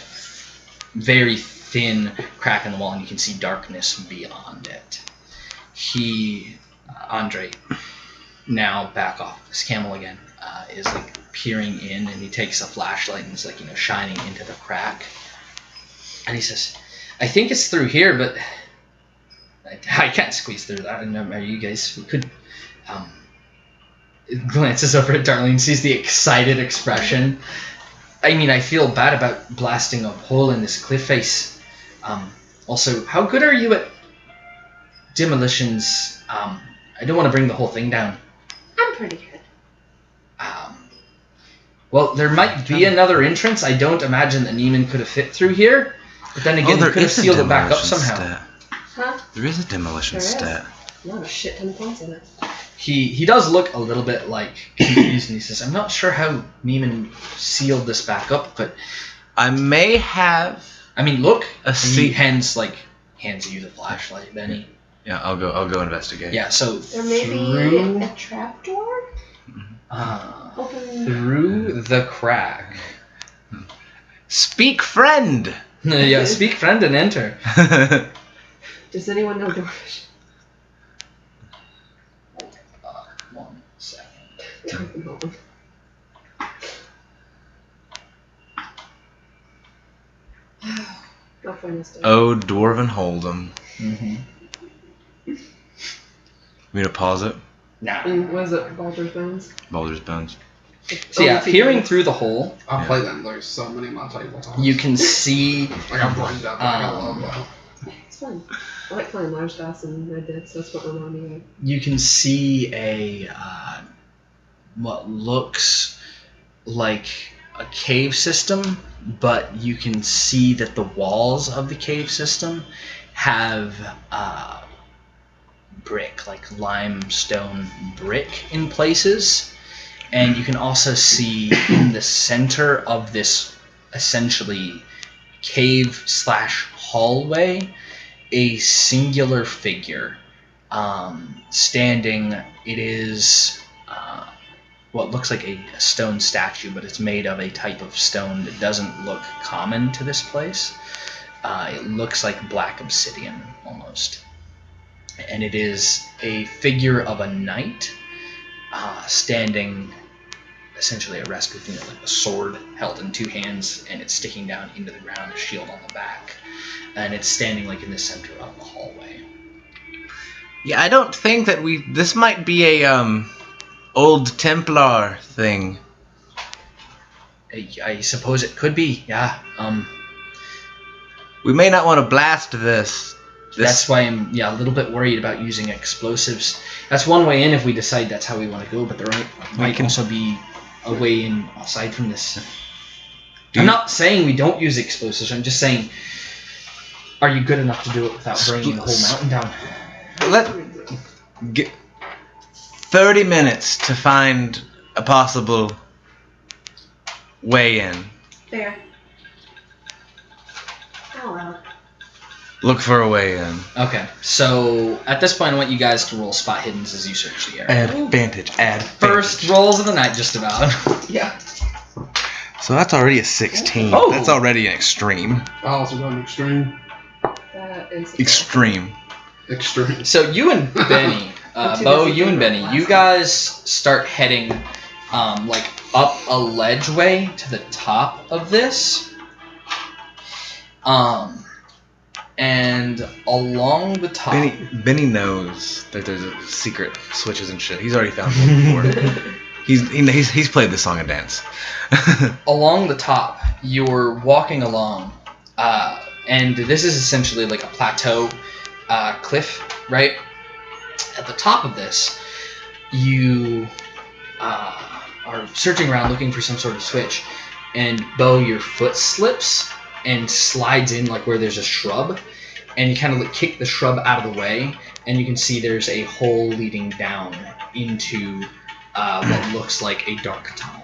very thin crack in the wall, and you can see darkness beyond it. Andre, now back off his camel again, is like peering in, and he takes a flashlight and is like shining into the crack, and he says, "I think it's through here, but I can't squeeze through that. And are you guys? We could." Glances over at Darlene, sees the excited expression. I mean, I feel bad about blasting a hole in this cliff face. Also, how good are you at demolitions? I don't want to bring the whole thing down. I'm pretty good. Well, there might be another entrance. I don't imagine that Neiman could have fit through here. But then again, he could have sealed it back up somehow. Stat. Huh? There is a demolition There is. stat. Not a shit ton of points in it. He does look a little bit like confused, and he says, "I'm not sure how Neiman sealed this back up, but I may have. I mean, look." A And seat. he hands you the flashlight, Benny. Yeah, I'll go investigate. Yeah, so There may through be a trapdoor? Open. through the crack. Speak, friend. Yeah, speak friend and enter. Does anyone know Dorish? 1 second. I'll find this down. Oh, Dwarven Hold'em. Mm-hmm. We to pause it. Now, And was it Baldur's Bones? Baldur's Bones. so yeah, Only two peering minutes. through the hole, I play them. There's so many of my tabletops. you can see Like I burned up. Like I love that. It's fun. I like playing large dice and Red Dead, so that's what reminded me of. you can see a what looks like a cave system, but you can see that the walls of the cave system have brick, like limestone brick in places. And you can also see in the center of this essentially cave/hallway a singular figure standing. It is what looks like a stone statue, but it's made of a type of stone that doesn't look common to this place. It looks like black obsidian almost. And it is a figure of a knight standing essentially at rest with like a sword held in 2 hands, and it's sticking down into the ground, a shield on the back, and it's standing like in the center of the hallway. Yeah, I don't think that this might be a old Templar thing. I suppose it could be, yeah. We may not want to blast this. That's why I'm a little bit worried about using explosives. That's one way in if we decide that's how we want to go, but there might also be a way in aside from this. I'm not saying we don't use explosives. I'm just saying, are you good enough to do it without bringing the whole mountain down? Get 30 minutes to find a possible way in. There. Oh well. Look for a way in. Okay, so at this point I want you guys to roll spot hiddens as you search the area. Advantage. First rolls of the night, just about. Yeah. So that's already a 16. Oh. That's already an extreme. Oh, so going extreme. That is Extreme. Extreme. So you and Benny, Bo, you and Benny, you guys start heading like up a ledgeway to the top of this. And along the top. Benny knows that there's secret switches and shit. He's already found one before. He's played this song and dance. Along the top, you're walking along, and this is essentially like a plateau cliff, right? At the top of this, you are searching around looking for some sort of switch, and Bo, your foot slips and slides in like where there's a shrub, and you kind of like kick the shrub out of the way, and you can see there's a hole leading down into what looks like a dark tunnel.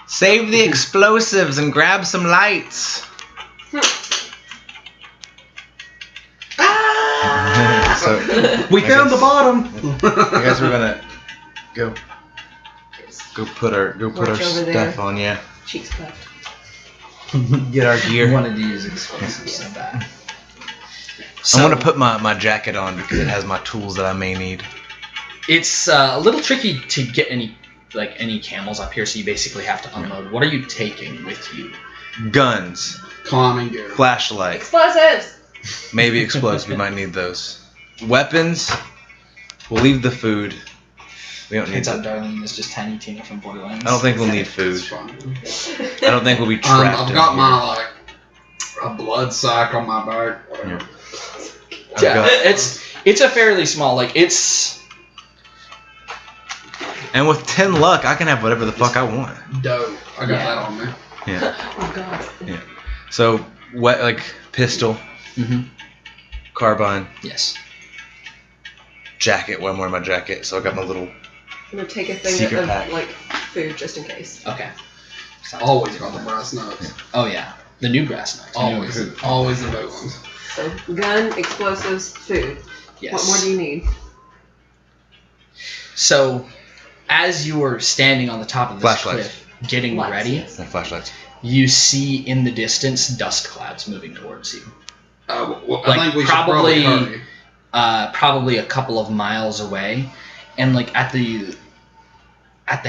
Save the explosives and grab some lights. So We found the bottom. I guess we're gonna go put our March over stuff there. on. Yeah, Cheeks puffed. get our You gear. wanted to use explosives in that. I'm gonna put my jacket on because it has my tools that I may need. It's a little tricky to get any camels up here, so you basically have to unload. What are you taking with you? Guns, Climbing gear. flashlight, Explosives! maybe explosives. We might need those. Weapons. We'll leave the food. We don't need Heads up, that. darling. It's just Tiny Tina from Borderlands. I don't think we'll need food. It's fine. I don't think we'll be trapped. I've in got here. my like a blood sack on my back. Whatever. I've Yeah, got- it's a fairly small. Like it's. and with 10 luck, I can have whatever the fuck I want. Dope. I got Yeah. that on me. Yeah. Oh god. Yeah. So, like pistol, Mm-hmm. carbine, Yes. jacket. Well, I'm wearing my jacket, so I got my little. I'm gonna take a thing Secret of pack. like food just in case. Okay. Always got the brass nuts. Oh yeah, the new grass nuts. Always the big ones. So gun, explosives, food. Yes. What more do you need? So, as you were standing on the top of this Flashlights. cliff, getting Lights, ready, yes. My flashlights. you see in the distance dust clouds moving towards you. Well, Like, I think we should probably- probably hurry. Probably a couple of miles away, and like at the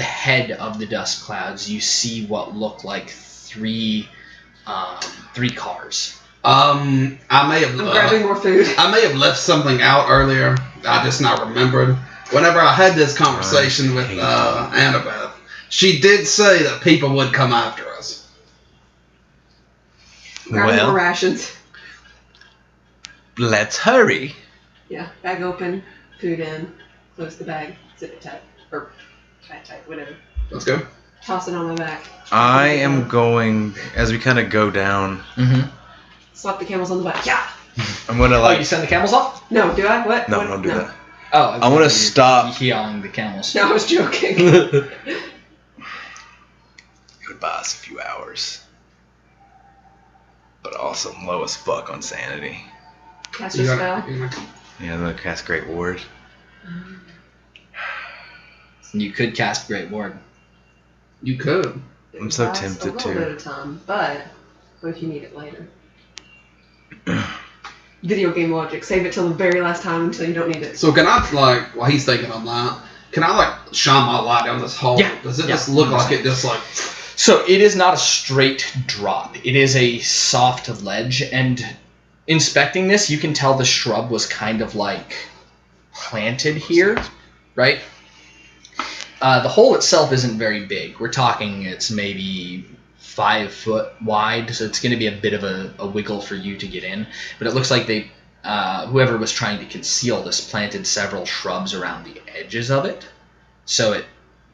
head of the dust clouds, you see what look like three cars. I may have. I'm grabbing more food. I may have left something out earlier. I just not remembered. Whenever I had this conversation with Annabeth, she did say that people would come after us. Grabbing Well. more rations. Let's hurry. Yeah, bag open, food in, close the bag, zip it tight, or tie it tight, whatever. Let's go. Toss it on my back. I am going as we kind of go down. Mm-hmm. Slap the camels on the back. Yeah. I'm gonna Oh, like. you send the camels off? No, do I? What? No, What? don't do that. Oh, I wanna stop. Healing the camels. No, I was joking. It would buy us a few hours, but also I'm low as fuck on sanity. Cast You your got- spell. you know, Yeah, I'm gonna cast Great Ward. You could cast Great Ward. You could. It I'm so lasts tempted a little to. bit of time, but what if you need it later? Video game logic. Save it till the very last time until you don't need it. So can I like while he's thinking on that? Can I like shine my light down this hole? Yeah. Does it Yeah. just look like it just like? So it is not a straight drop. It is a soft ledge, and inspecting this, you can tell the shrub was kind of like planted here, right? The hole itself isn't very big. We're talking it's maybe 5 foot wide, so it's going to be a bit of a wiggle for you to get in. But it looks like they, whoever was trying to conceal this, planted several shrubs around the edges of it, so it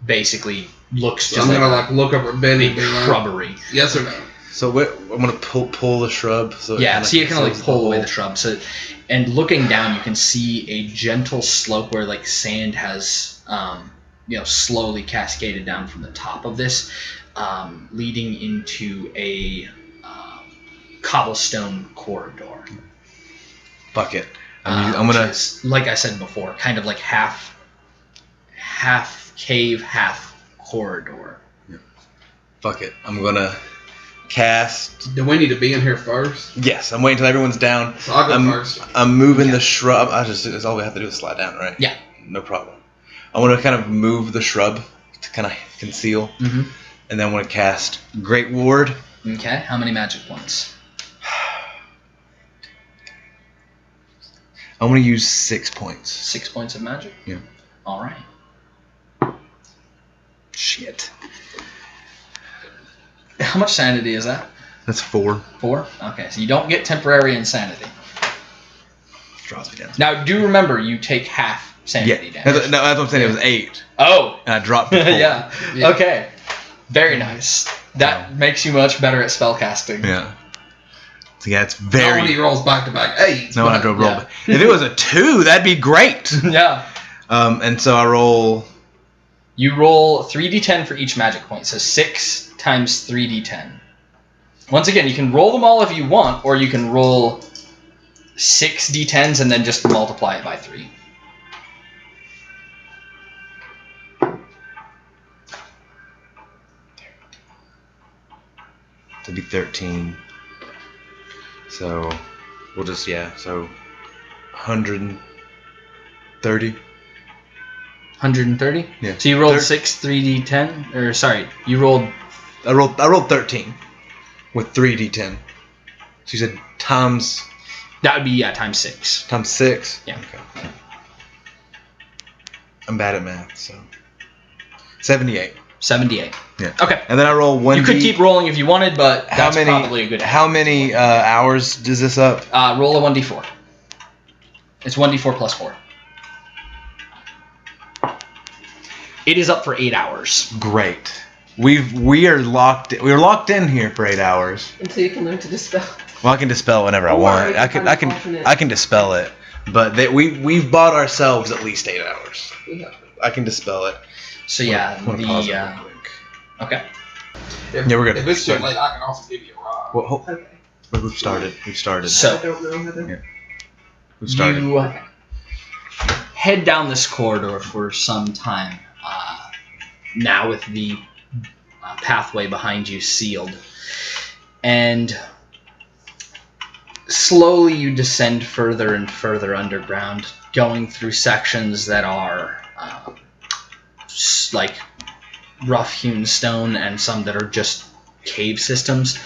basically looks So just I'm like gonna a like look over at Benny and big be like, shrubbery. yes or no? So I'm gonna pull the shrub. So it Yeah, kinda so you can like conceals pull away hole. the shrub. So, and looking down, you can see a gentle slope where like sand has, slowly cascaded down from the top of this, leading into a cobblestone corridor. Fuck it. I'm Which gonna. is, like I said before, kind of like half cave, half corridor. Fuck it. I'm gonna cast. Do we need to be in here first? Yes, I'm waiting till everyone's down. So I'll go I'm- first. I'm moving Yeah. the shrub. It's all we have to do is slide down, right? Yeah. No problem. I want to kind of move the shrub to kind of conceal, Mm-hmm. and then I want to cast Great Ward. Okay, how many magic points? I want to use 6 points. 6 points of magic? Yeah. All right. Shit. How much sanity is that? That's 4. 4? Okay, so you don't get temporary insanity. Draws me down. Now, do remember, you take half sanity Yeah. damage. No, that's what I'm saying. It was 8. Oh! And I dropped to 4. Yeah. Yeah. Okay. Very nice. That makes you much better at spellcasting. Yeah. So yeah, it's Not when very. he rolls back to back 8s. No, when I drove roll. yeah. If it was a 2, that'd be great. Yeah. And so I roll. You roll 3d10 for each magic point, so 6 times 3d10. Once again, you can roll them all if you want, or you can roll 6 d10s and then just multiply it by 3. To be 13. So we'll just so 130. 130? Yeah. So you rolled 6 3d10? Or, sorry, you rolled... I rolled 13 with 3d10. So you said times That would be, times 6. 6. Yeah. Okay. I'm bad at math, so 78. 78. Yeah. Okay. And then I roll 1. You could keep rolling if you wanted, but How that's many? probably a good How many hours is this up? roll a 1d4. It's 1d4 plus 4. It is up for 8 hours. Great. We're locked in here for 8 hours. Until you can learn to dispel. Well, I can dispel whenever I Or want. you I can can find an alternate. I can dispel it, but we've bought ourselves at least 8 hours. Yeah. I can dispel it. So yeah, I'm gonna pause it real quick. okay. If, Yeah, we're good. If it's too late, I can also give you a ride. Well, Okay. we've started. So I don't know how to. Yeah. We've started. you head down this corridor for some time. Now with the pathway behind you sealed, and slowly you descend further and further underground, going through sections that are like rough-hewn stone and some that are just cave systems.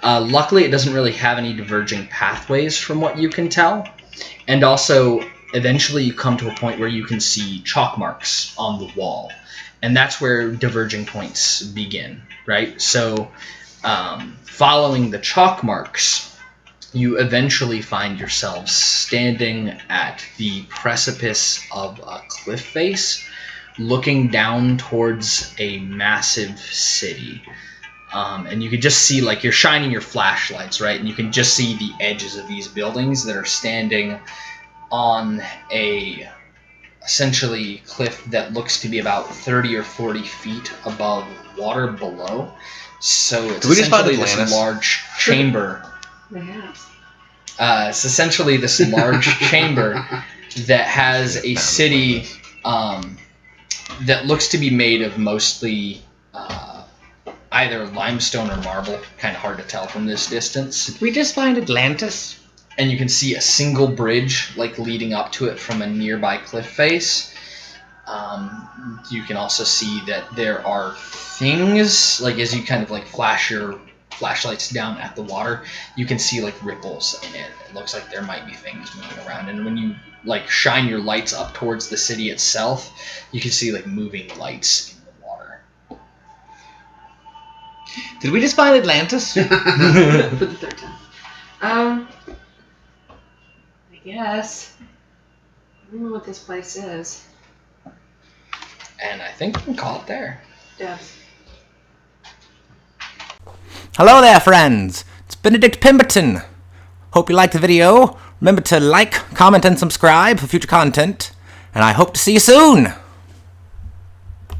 Luckily, it doesn't really have any diverging pathways from what you can tell. And also, eventually you come to a point where you can see chalk marks on the wall. And that's where diverging points begin, right? So, following the chalk marks, you eventually find yourselves standing at the precipice of a cliff face, looking down towards a massive city. And you can just see, like, you're shining your flashlights, right? And you can just see the edges of these buildings that are standing on a essentially cliff that looks to be about 30 or 40 feet above water below. So it's Did we just find essentially this Atlantis? large chamber. Perhaps. It's essentially this large chamber that has a city that looks to be made of mostly either limestone or marble. Kind of hard to tell from this distance. Did we just find Atlantis? And you can see a single bridge like leading up to it from a nearby cliff face. You can also see that there are things, like as you kind of like flash your flashlights down at the water, you can see like ripples in it. It looks like there might be things moving around. And when you like shine your lights up towards the city itself, you can see like moving lights in the water. Did we just find Atlantis? For the third time. I guess. I don't know what this place is. And I think we can call it there. Yes. Hello there, friends. It's Benedict Pemberton. Hope you liked the video. Remember to like, comment, and subscribe for future content. And I hope to see you soon.